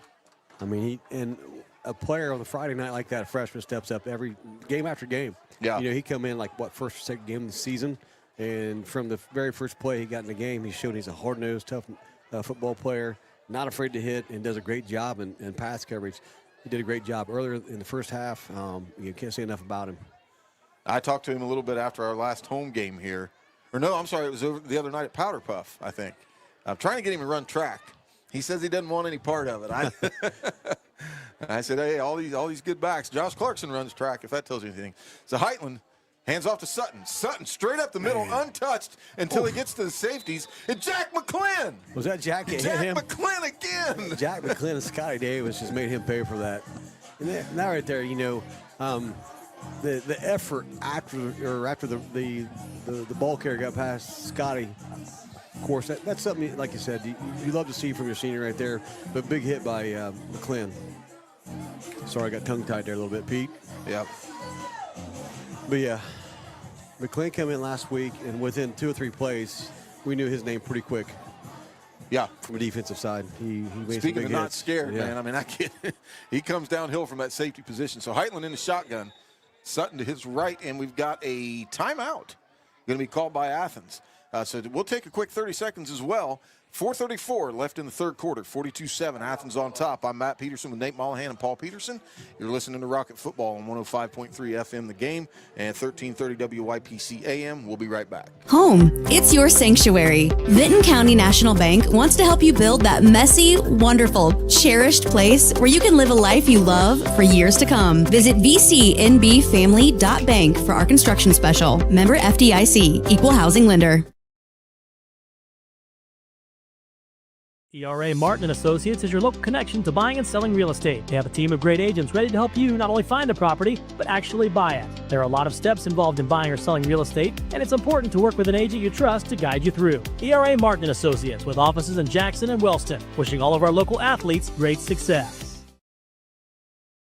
B: I mean, and a player on the Friday night like that, a freshman, steps up every game after game.
A: Yeah.
B: He come in like, first or second game of the season. And from the very first play he got in the game, he showed he's a hard-nosed, tough football player, not afraid to hit, and does a great job in pass coverage. He did a great job earlier in the first half. You can't say enough about him.
A: I talked to him a little bit after our last home game here. Or no, I'm sorry, it was over the other night at Powder Puff, I think. I'm trying to get him to run track. He says he doesn't want any part of it. I said, hey, all these good backs. Josh Clarkson runs track, if that tells you anything. So Heitland hands off to Sutton. Sutton straight up the middle, untouched until he gets to the safeties. And Jack McClin.
B: Was that Jack?
A: Jack McClin again.
B: Jack McClin and Scotty Davis just made him pay for that. And that right there, the effort after the ball carrier got past Scotty. Of course, that's something, like you said, you love to see from your senior right there. But big hit by McClin. Sorry, I got tongue-tied there a little bit, Pete.
A: Yep.
B: But, yeah, McClin came in last week, and within 2 or 3 plays, we knew his name pretty quick.
A: Yeah.
B: From a defensive side. He made
A: Speaking
B: some big
A: of not
B: hits.
A: scared,
B: Yeah.
A: man, I mean, that kid, he comes downhill from that safety position. So Heitland in the shotgun, Sutton to his right, and we've got a timeout going to be called by Athens. So we'll take a quick 30 seconds as well. 4:34 left in the third quarter, 42-7, Athens on top. I'm Matt Peterson with Nate Mollahan and Paul Peterson. You're listening to Rocket Football on 105.3 FM The Game and 1330 WYPC AM. We'll be right back.
H: Home, it's your sanctuary. Vinton County National Bank wants to help you build that messy, wonderful, cherished place where you can live a life you love for years to come. Visit vcnbfamily.bank for our construction special. Member FDIC, Equal Housing Lender.
J: ERA Martin Associates is your local connection to buying and selling real estate. They have a team of great agents ready to help you not only find a property, but actually buy it. There are a lot of steps involved in buying or selling real estate, and it's important to work with an agent you trust to guide you through. ERA Martin Associates, with offices in Jackson and Wellston, wishing all of our local athletes great success.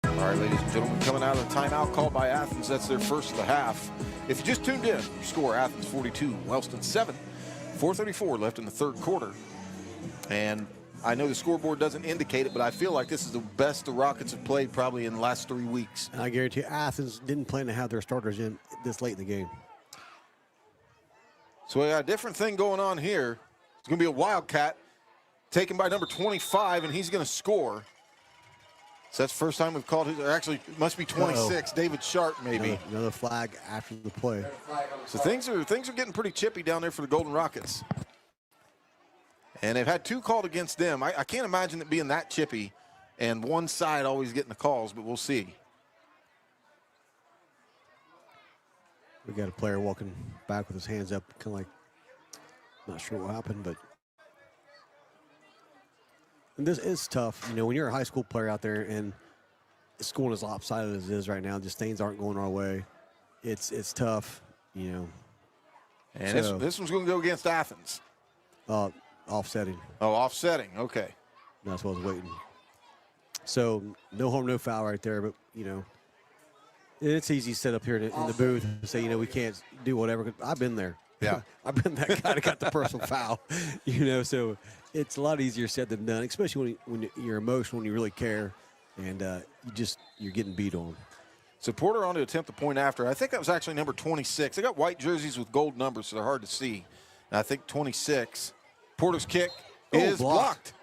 A: All right, ladies and gentlemen, coming out of the timeout called by Athens. That's their first of the half. If you just tuned in, your score, Athens 42, Wellston 7. 4:34 left in the third quarter. And I know the scoreboard doesn't indicate it, but I feel like this is the best the Rockets have played probably in the last 3 weeks.
B: And I guarantee you, Athens didn't plan to have their starters in this late in the game.
A: So we got a different thing going on here. It's going to be a Wildcat taken by number 25, and he's going to score. So that's the first time we've called it, or actually it must be 26, David Sharp maybe.
B: Another flag after the play.
A: So things are getting pretty chippy down there for the Golden Rockets. And they've had 2 called against them. I can't imagine it being that chippy and one side always getting the calls, but we'll see.
B: We got a player walking back with his hands up, kind of like, not sure what happened, but and this is tough. You know, when you're a high school player out there and scoring as lopsided as it is right now, just things aren't going our way. It's tough, you know.
A: And so, this one's going to go against Athens.
B: Offsetting.
A: Oh, offsetting. Okay.
B: That's what I was waiting. So no harm, no foul right there. But, you know, it's easy to sit up here in the booth and say, you know, we can't do whatever. I've been there.
A: Yeah.
B: I've been that guy that got the personal foul, you know. So it's a lot easier said than done, especially when you're emotional and you really care, and you're getting beat on.
A: So Porter on to attempt the point after. I think that was actually number 26. They got white jerseys with gold numbers, so they're hard to see. And I think 26. Porter's kick is blocked.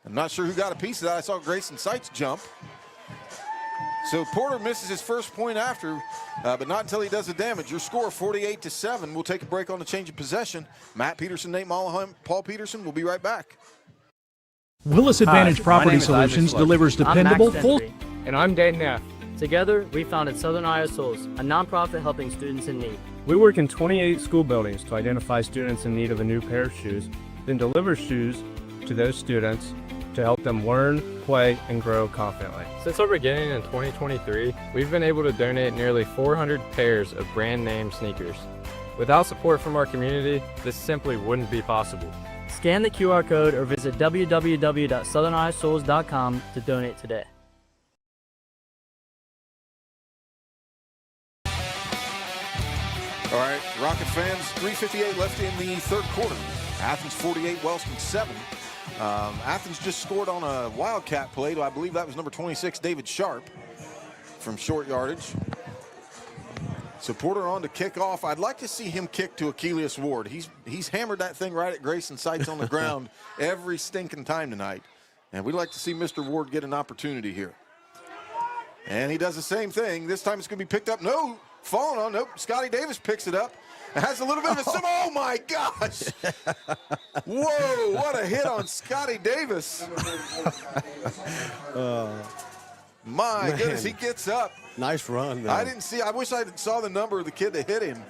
A: I'm not sure who got a piece of that. I saw Grayson Seitz jump. So Porter misses his first point after, but not until he does the damage. Your score, 48-7. We'll take a break on the change of possession. Matt Peterson, Nate Mollahan, Paul Peterson. We'll be right back.
G: Willis Advantage Property Solutions delivers dependable, full.
E: And I'm Dan Neff.
F: Together, we founded Southern Iowa Souls, a nonprofit helping students in need.
E: We work in 28 school buildings to identify students in need of a new pair of shoes, then deliver shoes to those students to help them learn, play, and grow confidently. Since our beginning in 2023, we've been able to donate nearly 400 pairs of brand name sneakers. Without support from our community, this simply wouldn't be possible.
F: Scan the QR code or visit www.southerniowasouls.com to donate today.
A: All right, Rocket fans, 3:58 left in the third quarter. Athens 48, Wellston 7. Athens just scored on a wildcat play. I believe that was number 26, David Sharp, from short yardage. So Porter on to kick off. I'd like to see him kick to Achilles Ward. He's hammered that thing right at Grayson Seitz on the ground every stinking time tonight. And we'd like to see Mr. Ward get an opportunity here. And he does the same thing. This time it's going to be picked up. No, falling on. Nope, Scotty Davis picks it up. It has a little bit of a oh my gosh. Whoa, what a hit on Scotty Davis. My goodness, he gets up.
B: Nice run, though.
A: I didn't see. I wish I saw the number of the kid that hit him.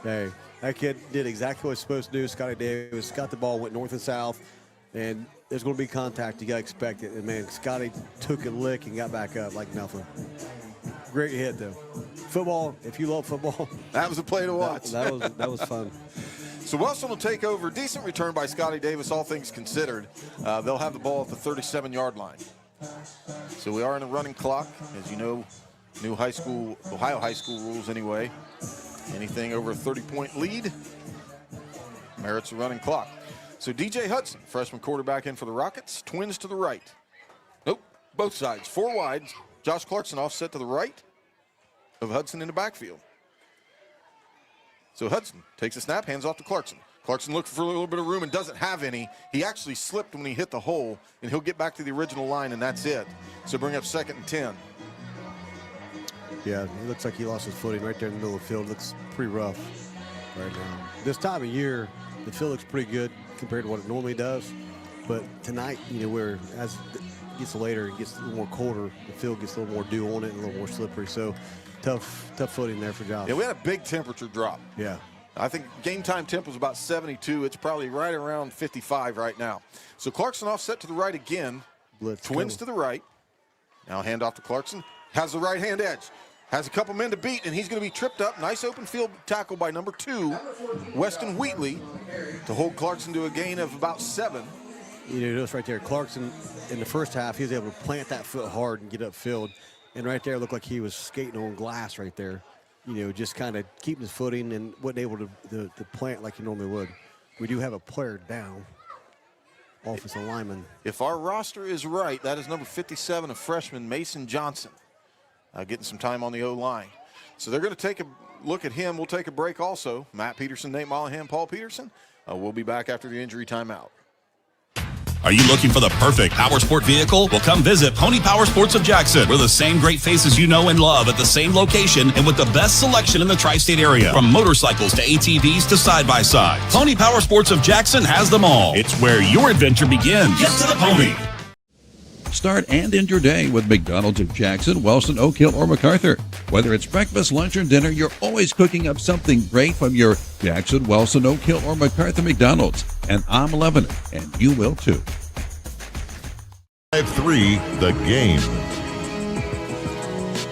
B: Hey, that kid did exactly what he was supposed to do. Scotty Davis got the ball, went north and south, and there's going to be contact. You got to expect it. And, man, Scotty took a lick and got back up like nothing. Great hit, though. Football, if you love football.
A: That was a play to watch.
B: That was fun.
A: So Wellston will take over. Decent return by Scotty Davis, all things considered. They'll have the ball at the 37-yard line. So we are in a running clock. As you know, new Ohio high school rules anyway. Anything over a 30-point lead merits a running clock. So DJ Hudson, freshman quarterback in for the Rockets. Twins to the right. Nope, both sides. 4 wide. Josh Clarkson offset to the right of Hudson in the backfield. So Hudson takes a snap, hands off to Clarkson. Clarkson looking for a little bit of room and doesn't have any. He actually slipped when he hit the hole, and he'll get back to the original line, and that's it. So bring up 2nd and 10.
B: Yeah, it looks like he lost his footing right there in the middle of the field. Looks pretty rough right now. This time of year, the field looks pretty good compared to what it normally does. But tonight, you know, where as it gets later, it gets a little more colder. The field gets a little more dew on it and a little more slippery. So tough footing there for Josh.
A: Yeah, we had a big temperature drop.
B: Yeah.
A: I think game time temp was about 72. It's probably right around 55 right now. So Clarkson offset to the right again.
B: Blitz
A: Twins to the right. Now hand off to Clarkson. Has the right hand edge. Has a couple men to beat, and he's going to be tripped up. Nice open field tackle by number 2, Weston Wheatley, to hold Clarkson to a gain of about 7.
B: You know, notice right there, Clarkson in the first half, he was able to plant that foot hard and get upfield. And right there, it looked like he was skating on glass right there. You know, just kind of keeping his footing and wasn't able to plant like he normally would. We do have a player down, offensive lineman.
A: If our roster is right, that is number 57, a freshman, Mason Johnson, getting some time on the O-line. So they're going to take a look at him. We'll take a break also. Matt Peterson, Nate Mollahan, Paul Peterson. We'll be back after the injury timeout.
M: Are you looking for the perfect power sport vehicle? Well, come visit Pony Power Sports of Jackson. We're the same great faces you know and love at the same location and with the best selection in the tri-state area. From motorcycles to ATVs to side-by-sides. Pony Power Sports of Jackson has them all. It's where your adventure begins. Get to the pony.
K: Start and end your day with McDonald's of Jackson, Wellston, Oak Hill, or MacArthur. Whether it's breakfast, lunch, or dinner, you're always cooking up something great from your Jackson, Wellston, Oak Hill, or MacArthur McDonald's. And I'm loving it, and you will too.
N: 5-3, the game.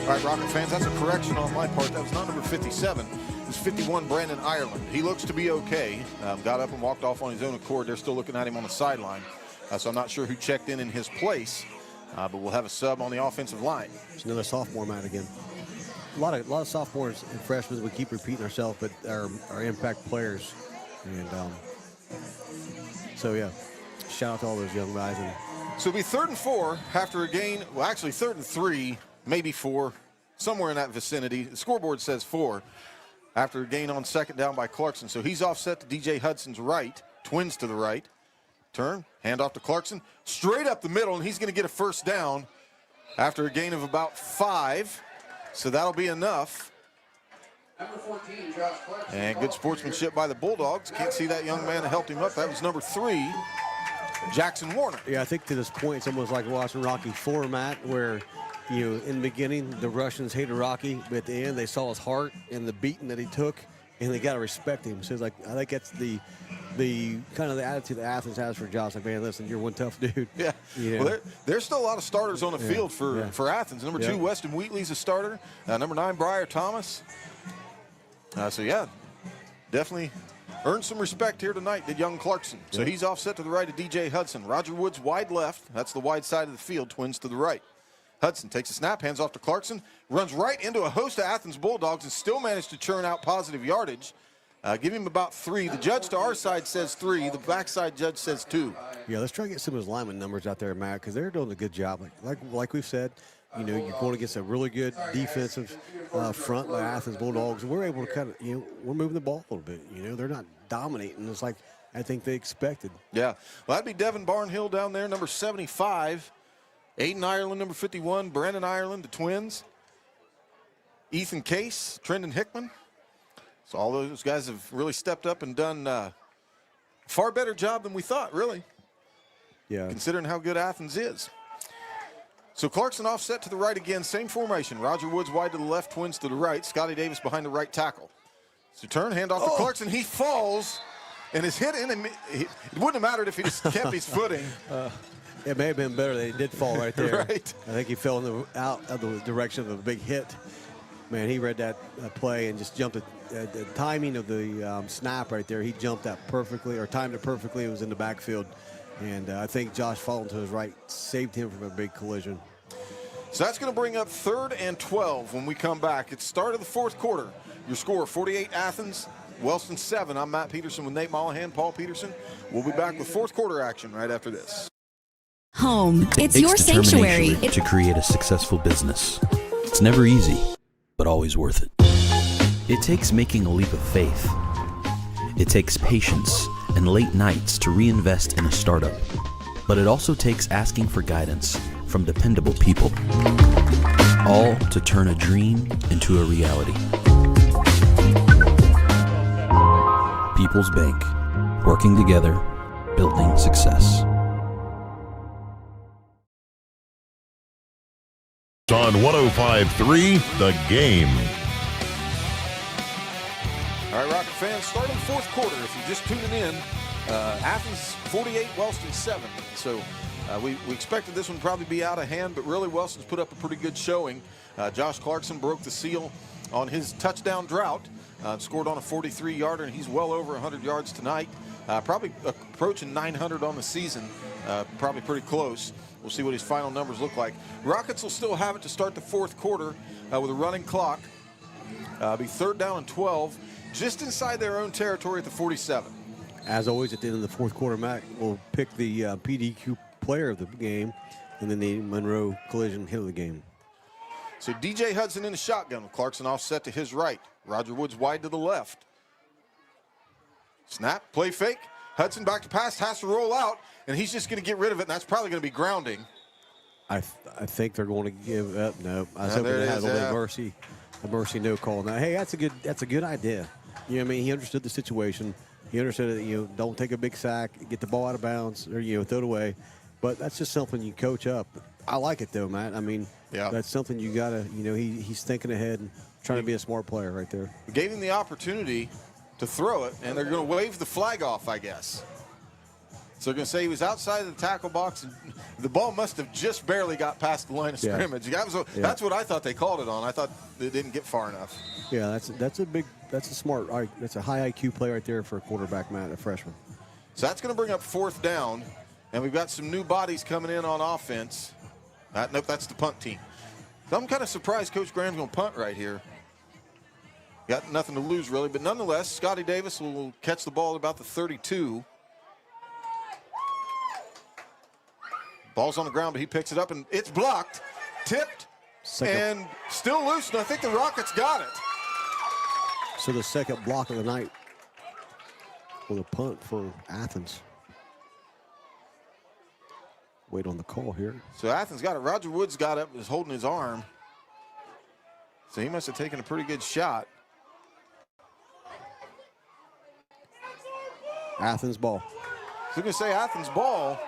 A: All right, Rocket fans, that's a correction on my part. That was not number 57. It was 51, Brandon Ireland. He looks to be okay. Got up and walked off on his own accord. They're still looking at him on the sideline. So I'm not sure who checked in his place, but we'll have a sub on the offensive line.
B: It's another sophomore, Matt, again. A lot of sophomores and freshmen, we keep repeating ourselves, but are impact players. And so, yeah, shout out to all those young guys. And
A: so it'll be 3rd and 4 after a gain. Well, actually 3rd and 3, maybe 4, somewhere in that vicinity. The scoreboard says 4 after a gain on 2nd down by Clarkson. So he's offset to DJ Hudson's right, Twins to the right. Turn, hand off to Clarkson, straight up the middle, and he's going to get a 1st down after a gain of about 5. So that'll be enough. And good sportsmanship by the Bulldogs. Can't see that young man that helped him up. That was number 3, Jackson Warner.
B: Yeah, I think to this point, it's almost like watching Rocky IV, Matt, where, you know, in the beginning, the Russians hated Rocky, but at the end, they saw his heart and the beating that he took, and they got to respect him. So it's like, I think that's the kind of the attitude that Athens has for Josh. Like, man, listen, you're one tough dude.
A: Yeah.
B: You know?
A: Well, there's still a lot of starters on the field for Athens. Number 2, Weston Wheatley's a starter. Number 9, Briar Thomas. So, yeah, definitely earned some respect here tonight, did young Clarkson. So he's offset to the right of DJ Hudson. Roger Woods wide left. That's the wide side of the field. Twins to the right. Hudson takes a snap, hands off to Clarkson, runs right into a host of Athens Bulldogs and still managed to churn out positive yardage. Give him about 3. The judge to our side says 3. The backside judge says 2.
B: Yeah, let's try to get some of his lineman numbers out there, Matt, because they're doing a good job. Like we've said, you know, you're going against a really good defensive front by Athens Bulldogs. We're able to kind of, you know, we're moving the ball a little bit. You know, they're not dominating. It's like I think they expected.
A: Yeah. Well, that'd be Devin Barnhill down there, number 75. Aiden Ireland, number 51. Brandon Ireland, the Twins. Ethan Case, Trendon Hickman. So all those guys have really stepped up and done a far better job than we thought, really.
B: Yeah.
A: Considering how good Athens is. So Clarkson offset to the right again, same formation. Roger Woods wide to the left, Twins to the right. Scotty Davis behind the right tackle. So turn, hand off to Clarkson. He falls and is hit in. It wouldn't have mattered if he just kept his footing.
B: It may have been better that he did fall right there.
A: Right.
B: I think he fell out of the direction of a big hit. Man, he read that play and just jumped at the timing of the snap right there. He jumped that perfectly, or timed it perfectly. It was in the backfield. And I think Josh falling to his right saved him from a big collision.
A: So that's going to bring up 3rd and 12 when we come back. It's start of the 4th quarter. Your score, 48 Athens, Wellston 7. I'm Matt Peterson with Nate Mollahan, Paul Peterson. We'll be back with 4th quarter action right after this.
H: Home, it's your sanctuary.
D: To create a successful business. It's never easy, but always worth it. It takes making a leap of faith. It takes patience and late nights to reinvest in a startup. But it also takes asking for guidance from dependable people. All to turn a dream into a reality. People's Bank. Working together, building success.
N: On 105.3, The Game.
A: All right, Rocket fans, start of the 4th quarter. If you're just tuning in, Athens 48, Wellston 7. So we expected this one to probably be out of hand, but really Wellston's put up a pretty good showing. Josh Clarkson broke the seal on his touchdown drought, scored on a 43-yarder, and he's well over 100 yards tonight. Probably approaching 900 on the season, probably pretty close. We'll see what his final numbers look like. Rockets will still have it to start the 4th quarter with a running clock. Be 3rd down and 12, just inside their own territory at the 47.
B: As always, at the end of the 4th quarter, Matt will pick the PDQ player of the game and then the Monroe collision hit of the game.
A: So DJ Hudson in the shotgun with Clarkson offset to his right. Roger Woods wide to the left. Snap, play fake. Hudson back to pass, has to roll out, and he's just going to get rid of it, and that's probably going to be grounding.
B: I think they're going to give up. No, I was hoping to have a little mercy no call. Now, hey, that's a good idea. You know what I mean? He understood the situation. He understood that, don't take a big sack, get the ball out of bounds, or, throw it away. But that's just something you coach up. I like it, though, Matt. I mean, that's something you got to, he's thinking ahead and trying to be a smart player right there.
A: We gave him the opportunity to throw it, and they're going to wave the flag off, I guess. So they're going to say he was outside of the tackle box, and the ball must have just barely got past the line of scrimmage. That's what I thought they called it on. I thought it didn't get far enough.
B: Yeah, that's a high IQ play right there for a quarterback, Matt, a freshman.
A: So that's going to bring up 4th down, and we've got some new bodies coming in on offense. Nope, that's the punt team. So I'm kind of surprised Coach Graham's going to punt right here. Got nothing to lose, really, but nonetheless, Scotty Davis will catch the ball at about the 32. Ball's on the ground, but he picks it up, and it's blocked, tipped, and still loose, and I think the Rockets got it.
B: So the second block of the night with a punt for Athens. Wait on the call here.
A: So Athens got it. Roger Woods got up, was holding his arm. So he must have taken a pretty good shot.
B: Athens ball.
A: So I'm going to say Athens ball.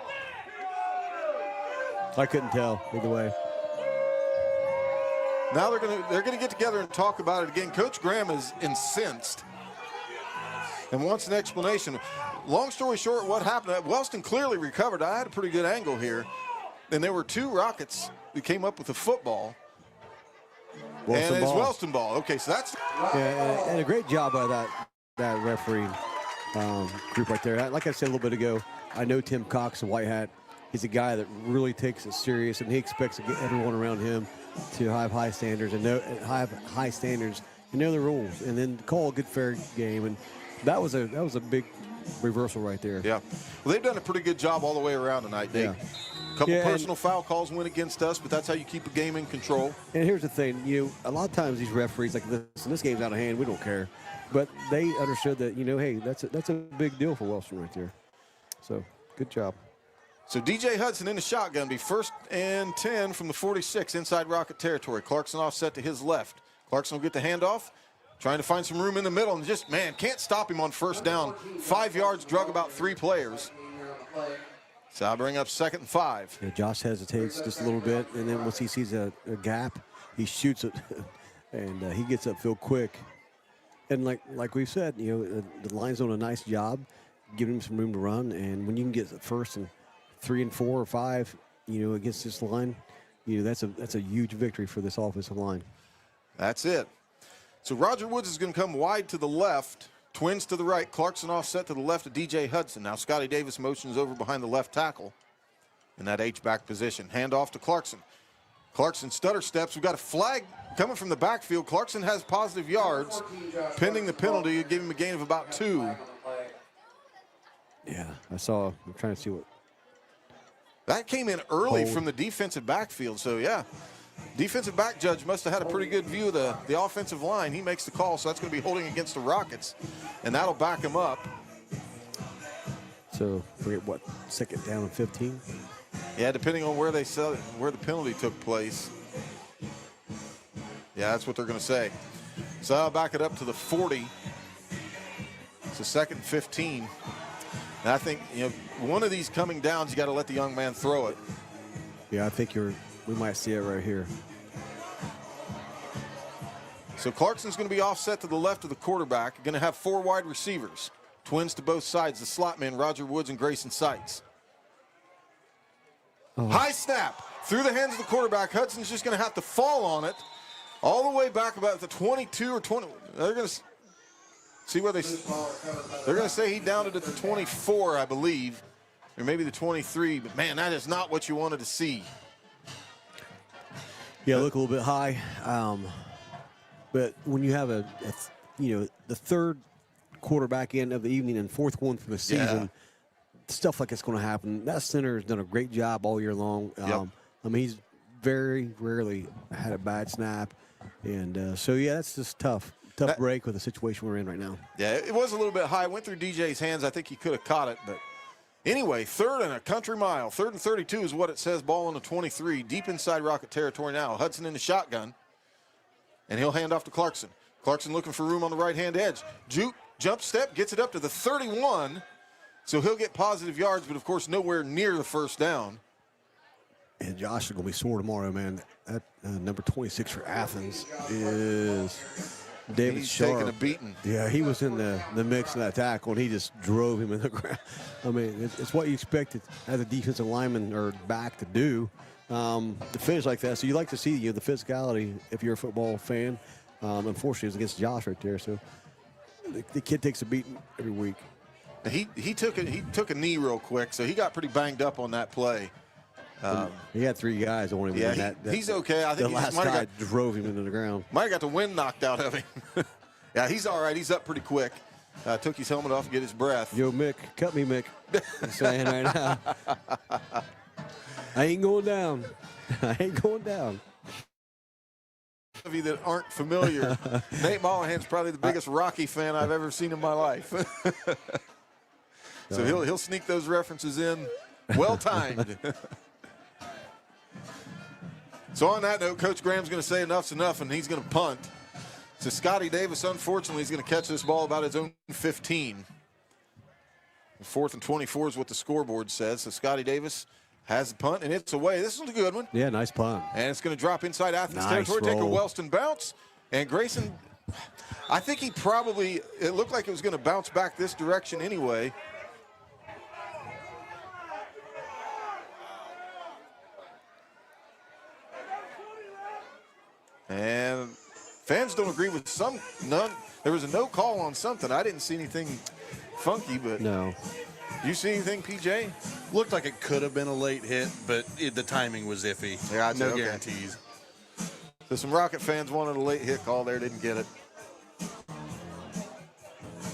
B: I couldn't tell either way.
A: Now they're gonna get together and talk about it again. Coach Graham is incensed and wants an explanation. Long story short, what happened? Wellston clearly recovered. I had a pretty good angle here, and there were 2 Rockets who came up with the football. And it's Wellston ball. Okay, so that's
B: and a great job by that referee group right there. Like I said a little bit ago, I know Tim Cox, the white hat. He's a guy that really takes it serious, and he expects everyone around him to have high standards and know the rules, and then call a good fair game. And that was a big reversal right there.
A: Yeah, well, they've done a pretty good job all the way around tonight, Dave. A couple personal foul calls went against us, but that's how you keep a game in control.
B: And here's the thing, a lot of times these referees like this game's out of hand, we don't care, but they understood that hey, that's a big deal for Wellston right there. So good job.
A: So DJ Hudson in the shotgun, be 1st and 10 from the 46 inside Rocket territory. Clarkson offset to his left. Clarkson will get the handoff, trying to find some room in the middle, and just, can't stop him on 1st down. 5 yards, drug about 3 players. So I'll bring up 2nd and 5.
B: Yeah, Josh hesitates just a little bit, and then once he sees a gap, he shoots it, and he gets upfield quick. And like we said, the line's doing a nice job, giving him some room to run, and when you can get 1st and 3 and 4 or 5, against this line, that's a huge victory for this offensive line.
A: That's it. So Roger Woods is going to come wide to the left, twins to the right, Clarkson offset to the left of DJ Hudson. Now Scotty Davis motions over behind the left tackle in that H-back position. Hand off to Clarkson. Clarkson stutter steps. We've got a flag coming from the backfield. Clarkson has positive yards. Pending the penalty, give him a gain of about 2.
B: Yeah, I'm trying to see what.
A: That came in early from the defensive backfield, so yeah. Defensive back judge must have had a pretty good view of the offensive line. He makes the call, so that's going to be holding against the Rockets, and that'll back him up.
B: So, forget what, 2nd down and 15?
A: Yeah, depending on where the penalty took place. Yeah, that's what they're going to say. So I'll back it up to the 40. It's a 2nd and 15. And I think, one of these coming downs, you got to let the young man throw it.
B: Yeah, I think we might see it right here.
A: So Clarkson's going to be offset to the left of the quarterback. Going to have 4 wide receivers. Twins to both sides, the slot men, Roger Woods and Grayson Seitz. High snap through the hands of the quarterback. Hudson's just going to have to fall on it all the way back about the 22 or 20. They're going to see where they're going to say he downed it at the 24, I believe, or maybe the 23. But man, that is not what you wanted to see.
B: Yeah, look a little bit high. But when you have the 3rd quarterback in of the evening and 4th one for the season, stuff like it's going to happen. That center has done a great job all year long. I mean, he's very rarely had a bad snap. And so, yeah, that's just tough break with the situation we're in right now.
A: Yeah, it was a little bit high. It went through DJ's hands. I think he could have caught it, but Anyway, 3rd and a country mile. 3rd and 32 is what it says. Ball on the 23. Deep inside Rocket territory now. Hudson in the shotgun. And he'll hand off to Clarkson. Clarkson looking for room on the right-hand edge. Juke, jump step, gets it up to the 31. So he'll get positive yards, but, of course, nowhere near the first down.
B: And Josh is going to be sore tomorrow, man. That number 26 for Athens is David
A: He's
B: Sharp.
A: taking a beating.
B: Yeah, he was in the mix of that tackle, and he just drove him in the ground. I mean, it's what you expected as a defensive lineman or back to do to finish like that. So you like to see the physicality if you're a football fan. Unfortunately, it was against Josh right there. So the kid takes a beating every week.
A: He took a knee real quick, so he got pretty banged up on that play.
B: He had 3 guys on him.
A: Yeah, he's okay. I think
B: the last guy drove him into the ground.
A: Might have got the wind knocked out of him. Yeah, he's all right. He's up pretty quick. Took his helmet off to get his breath.
B: Yo, Mick, cut me, Mick. I'm saying right now. I ain't going down. I ain't going down.
A: Of you that aren't familiar, Nate Mollahan's probably the biggest Rocky fan I've ever seen in my life. So he'll sneak those references in, well timed. So on that note, Coach Graham's going to say enough's enough, and he's going to punt. So Scotty Davis, unfortunately, is going to catch this ball about his own 15. 4th and 24 is what the scoreboard says. So Scotty Davis has the punt, and it's away. This is a good one.
B: Yeah, nice punt.
A: And it's going to drop inside Athens
B: Nice
A: territory, take a
B: roll.
A: Wellston bounce. And Grayson, I think it looked like it was going to bounce back this direction anyway. And fans don't agree with none. There was a no call on something. I didn't see anything funky, but
B: no.
A: You see anything, PJ?
I: Looked like it could have been a late hit, but the timing was iffy.
A: Yeah,
I: no
A: okay.
I: guarantees.
A: So some Rocket fans wanted a late hit call there, didn't get it.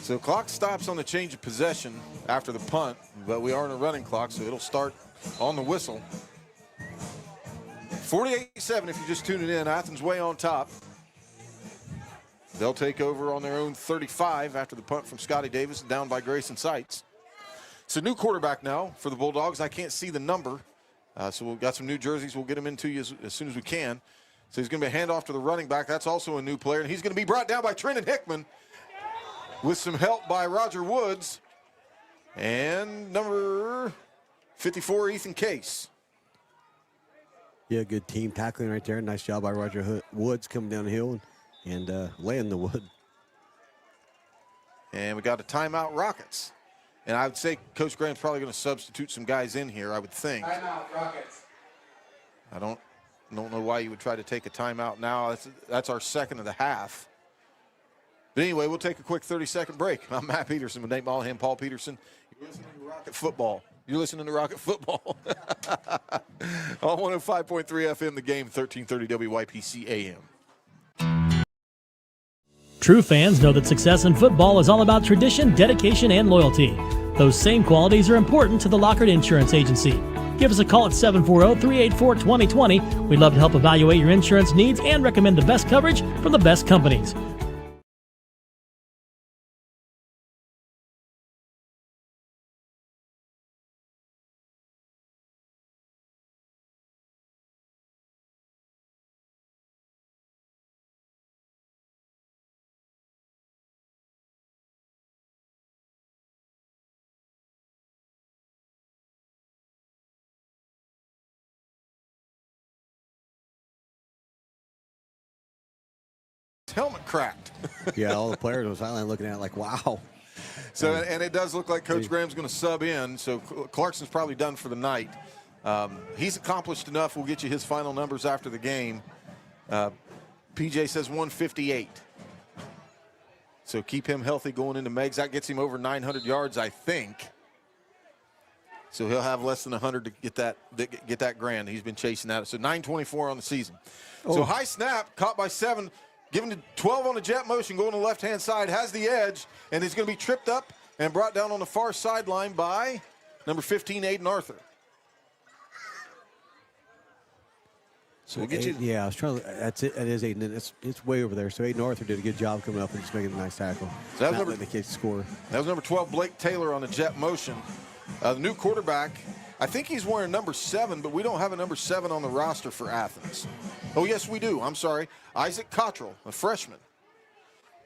A: So clock stops on the change of possession after the punt, but we are in a running clock, so it'll start on the whistle. 48-7 if you're just tuning in. Athens way on top. They'll take over on their own 35 after the punt from Scotty Davis, down by Grayson Seitz. So new quarterback now for the Bulldogs. I can't see the number, so we've got some new jerseys. We'll get them into you as soon as we can. So he's going to be a handoff to the running back. That's also a new player, and he's going to be brought down by Trenton Hickman with some help by Roger Woods and number 54, Ethan Case.
B: Yeah, good team tackling right there. Nice job by Roger Woods coming down the hill and laying the wood.
A: And we got a timeout, Rockets. And I would say Coach Graham's probably going to substitute some guys in here, I would think.
C: Timeout, Rockets.
A: I don't know why you would try to take a timeout now. That's our second of the half. But anyway, we'll take a quick 30-second break. I'm Matt Peterson with Nate Mollahan, Paul Peterson. You're listening to Rocket Football. On 105.3 FM, The Game, 1330 WYPC AM.
J: True fans know that success in football is all about tradition, dedication, and loyalty. Those same qualities are important to the Lockard Insurance Agency. Give us a call at 740-384-2020. We'd love to help evaluate your insurance needs and recommend the best coverage from the best companies.
A: Helmet cracked.
B: Yeah, all the players on the sideline looking at it like, wow.
A: So, and it does look like Coach Graham's going to sub in, so Clarkson's probably done for the night. He's accomplished enough. We'll get you his final numbers after the game. PJ says 158. So keep him healthy going into Meigs. That gets him over 900 yards, I think. So he'll have less than 100 to get that grand. He's been chasing that. So 924 on the season. So high snap, caught by 7. Given to 12 on the jet motion, going to the left-hand side, has the edge, and he's going to be tripped up and brought down on the far sideline by number 15, Aiden Arthur. So we'll get you.
B: Yeah, I was trying to. That's it. That is Aiden. It's way over there. So Aiden Arthur did a good job coming up and just making a nice tackle.
A: So that was
B: the case score.
A: That was number 12, Blake Taylor on the jet motion. The new quarterback, I think he's wearing number 7, but we don't have a number 7 on the roster for Athens. Oh, yes, we do. I'm sorry. Isaac Cottrell, a freshman.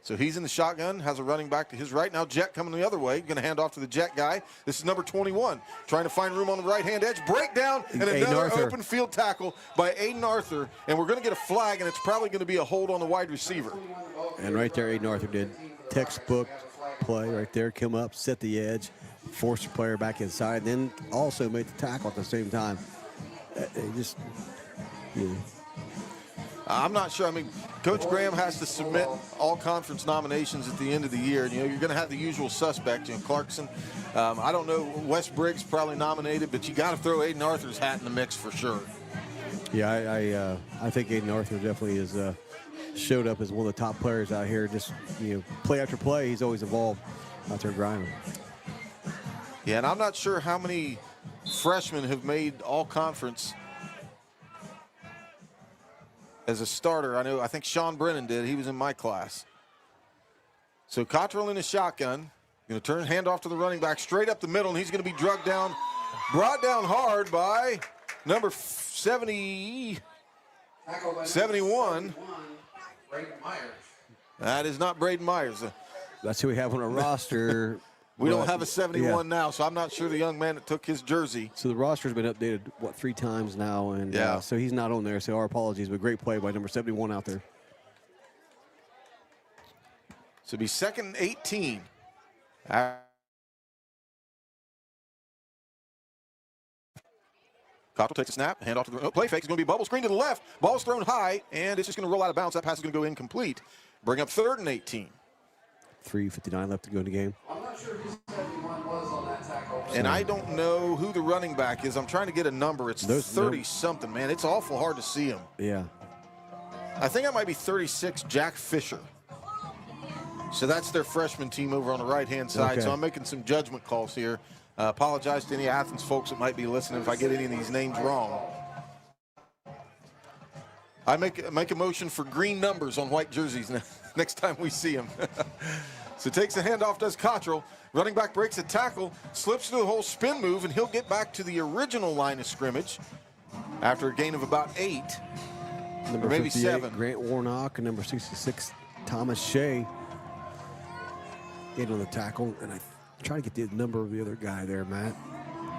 A: So he's in the shotgun, has a running back to his right. Now Jet coming the other way. Going to hand off to the Jet guy. This is number 21. Trying to find room on the right-hand edge. Breakdown and another open field tackle by Aiden Arthur. And we're going to get a flag, and it's probably going to be a hold on the wide receiver.
B: And right there, Aiden Arthur did textbook play right there. Come up, set the edge, force the player back inside, then also made the tackle at the same time. Just, you know.
A: I'm not sure. I mean, Coach Graham has to submit all conference nominations at the end of the year. You know, you're going to have the usual suspects. You know, Clarkson. I don't know. Wes Briggs probably nominated, but you got to throw Aiden Arthur's hat in the mix for sure.
B: Yeah, I think Aiden Arthur definitely is showed up as one of the top players out here. Just, you know, play after play, he's always involved out there grinding.
A: Yeah, and I'm not sure how many freshmen have made all conference as a starter. I think Sean Brennan did. He was in my class. So Cottrell in his shotgun. Going to turn handoff to the running back straight up the middle, and he's going to be brought down hard by number 71. That is not Braden Myers.
B: That's who we have on our roster.
A: We don't have a 71 now, so I'm not sure the young man that took his jersey.
B: So the roster's been updated, 3 times now, and so he's not on there, so our apologies, but great play by number 71 out there.
A: So it'll be 2nd and 18. Cottrell takes a snap, hand off to the play fake. It's going to be bubble screen to the left. Ball's thrown high, and it's just going to roll out of bounds. That pass is going to go incomplete. Bring up 3rd and 18.
B: 3:59 left to go in the game.
C: I'm not sure who 71 was on that tackle.
A: And I don't know who the running back is. I'm trying to get a number. It's 30-something, man. It's awful hard to see him.
B: Yeah.
A: I think that might be 36, Jack Fisher. So that's their freshman team over on the right-hand side.
B: Okay.
A: So I'm making some judgment calls here. Apologize to any Athens folks that might be listening if I get any of these names wrong. I make a motion for green numbers on white jerseys next time we see them. So takes the handoff, does Cottrell. Running back breaks a tackle, slips through the whole spin move, and he'll get back to the original line of scrimmage after a gain of about 8.
B: Number
A: or maybe 7.
B: Grant Warnock, and number 66, Thomas Shea. Get on the tackle, and I try to get the number of the other guy there, Matt.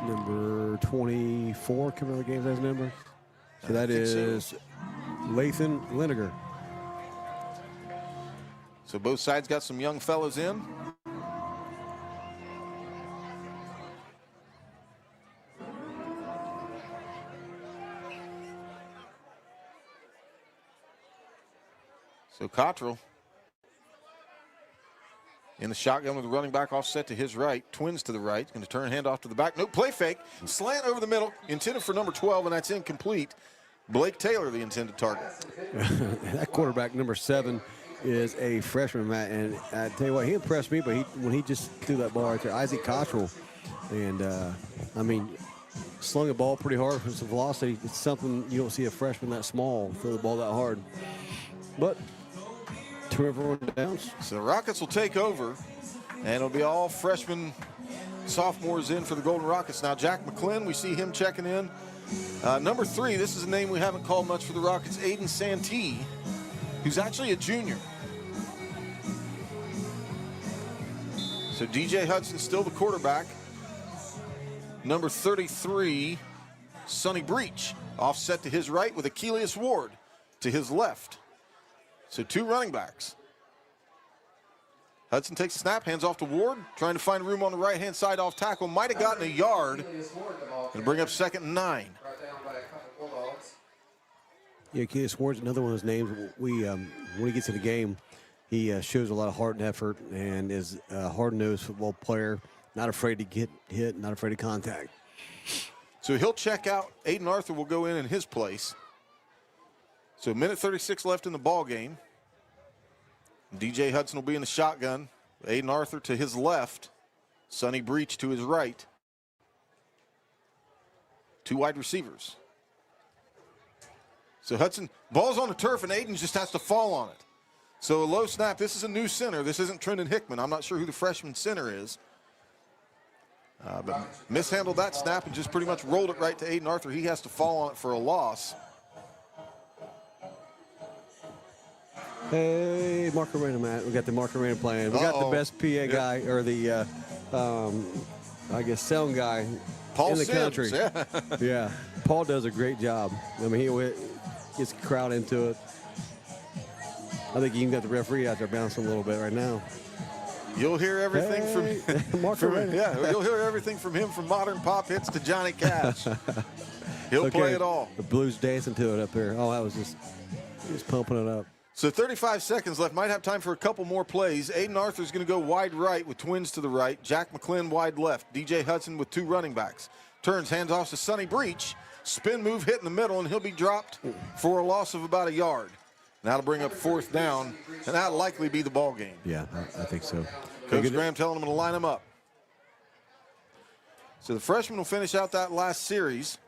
B: Number 24 coming out of the game as number. So that is Lathan Liniger.
A: So both sides got some young fellas in. So Cottrell in the shotgun with the running back offset to his right. Twins to the right. Going to turn handoff to the back. No, play fake. Slant over the middle. Intended for number 12, and that's incomplete. Blake Taylor, the intended target.
B: That quarterback, number 7, is a freshman, Matt. And I tell you what, he impressed me, but when he just threw that ball right there, Isaac Cottrell. And, I mean, slung the ball pretty hard for some velocity. It's something you don't see a freshman that small throw the ball that hard. But turnover downs.
A: So the Rockets will take over, and it'll be all freshmen, sophomores in for the Golden Rockets. Now Jack McClin, we see him checking in. Number 3, this is a name we haven't called much for the Rockets, Aiden Santee, who's actually a junior. So DJ Hudson still the quarterback. Number 33, Sonny Breach, offset to his right with Achilles Ward to his left. So 2 running backs. Hudson takes a snap, hands off to Ward, trying to find room on the right-hand side off tackle. Might have gotten a yard. And bring up 2nd and 9.
B: Yeah, Achilles Ward's another one of those names. When he gets in the game, he shows a lot of heart and effort and is a hard-nosed football player, not afraid to get hit, not afraid of contact.
A: So he'll check out. Aiden Arthur will go in his place. So 1:36 left in the ball game. DJ Hudson will be in the shotgun. Aiden Arthur to his left. Sonny Breach to his right. 2 wide receivers. So Hudson, ball's on the turf, and Aiden just has to fall on it. So a low snap. This is a new center. This isn't Trendon Hickman. I'm not sure who the freshman center is. But mishandled that snap and just pretty much rolled it right to Aiden Arthur. He has to fall on it for a loss.
B: Hey, Mark Arena, Matt. We got the Mark Arena playing. We got the best PA guy, or the, I guess, sound guy
A: Paul
B: in the
A: Sims,
B: country.
A: Yeah.
B: Yeah. Paul does a great job. I mean, he gets the crowd into it. I think you can get the referee out there bouncing a little bit right now.
A: You'll hear everything from
B: Mark Arena.
A: Yeah, you'll hear everything from him, from modern pop hits to Johnny Cash. He'll play it all.
B: The Blues dancing to it up there. Oh, that was just pumping it up.
A: So 35 seconds left. Might have time for a couple more plays. Aiden Arthur's going to go wide right with twins to the right. Jack McClin wide left. DJ Hudson with 2 running backs. Turns, hands off to Sonny Breach. Spin move hit in the middle, and he'll be dropped for a loss of about a yard. And that'll bring up 4th down, and that'll likely be the ball game.
B: Yeah, I think so.
A: Coach Graham telling them to line them up. So the freshman will finish out that last series,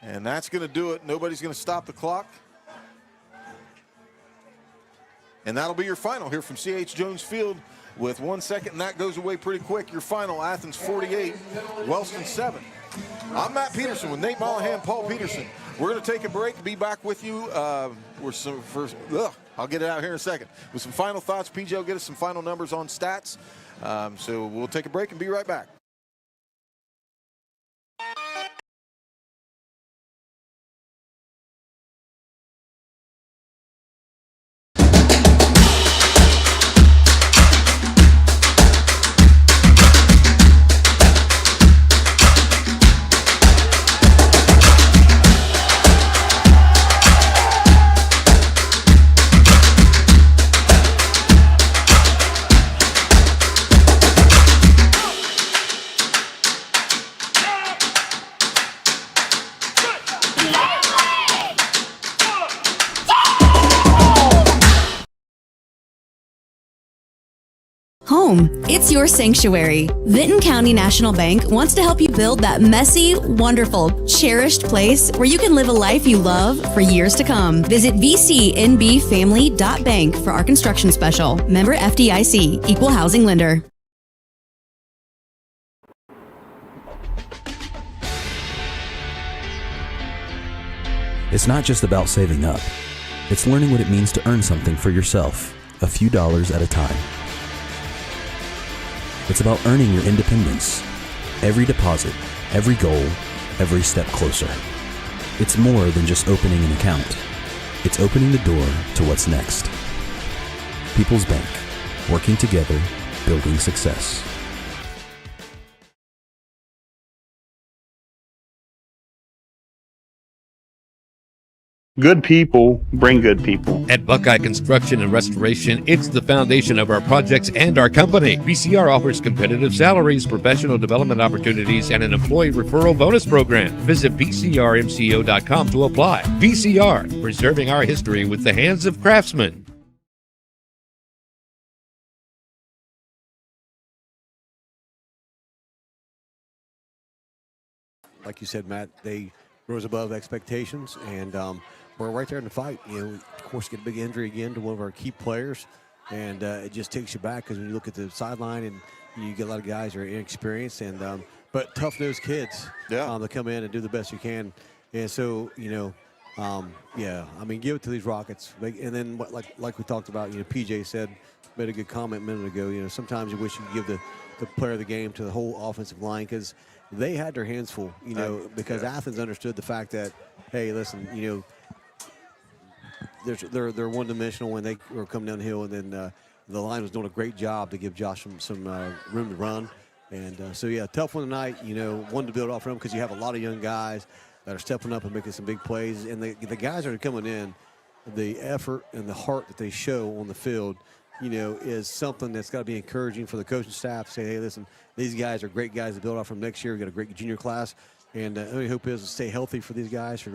A: and that's going to do it. Nobody's going to stop the clock. And that'll be your final here from C.H. Jones Field with 1 second, and that goes away pretty quick. Your final, Athens 48, Wellston 7. I'm Matt Peterson with Nate Mollahan, Paul Peterson. We're going to take a break, be back with you. I'll get it out here in a second. With some final thoughts, PJ will get us some final numbers on stats. So we'll take a break and be right back.
H: Home, it's your sanctuary. Vinton County National Bank wants to help you build that messy, wonderful, cherished place where you can live a life you love for years to come. Visit vcnbfamily.bank for our construction special. Member FDIC, Equal Housing Lender.
D: It's not just about saving up. It's learning what it means to earn something for yourself, a few dollars at a time. It's about earning your independence. Every deposit, every goal, every step closer. It's more than just opening an account. It's opening the door to what's next. People's Bank, working together, building success.
O: Good people bring good people.
P: At Buckeye Construction and Restoration, it's the foundation of our projects and our company. BCR offers competitive salaries, professional development opportunities, and an employee referral bonus program. Visit bcrmco.com to apply. BCR, preserving our history with the hands of craftsmen.
B: Like you said, Matt, they rose above expectations, and we're right there in the fight. You know, of course, get a big injury again to one of our key players, and it just takes you back because when you look at the sideline and you get a lot of guys who are inexperienced and but tough-nosed kids that come in and do the best you can. And so, you know, yeah, I mean, give it to these Rockets. And then, like we talked about, you know, PJ said, made a good comment a minute ago. You know, sometimes you wish you could give the player of the game to the whole offensive line because they had their hands full, you know, because Athens understood the fact that, hey, listen, you know, they're one-dimensional when they were coming downhill, and then the line was doing a great job to give Josh some room to run. And so, yeah, tough one tonight, you know, one to build off from because you have a lot of young guys that are stepping up and making some big plays. And the guys that are coming in, the effort and the heart that they show on the field, you know, is something that's got to be encouraging for the coaching staff to say, hey, listen, these guys are great guys to build off from next year. We've got a great junior class. And the only hope is to stay healthy for these guys for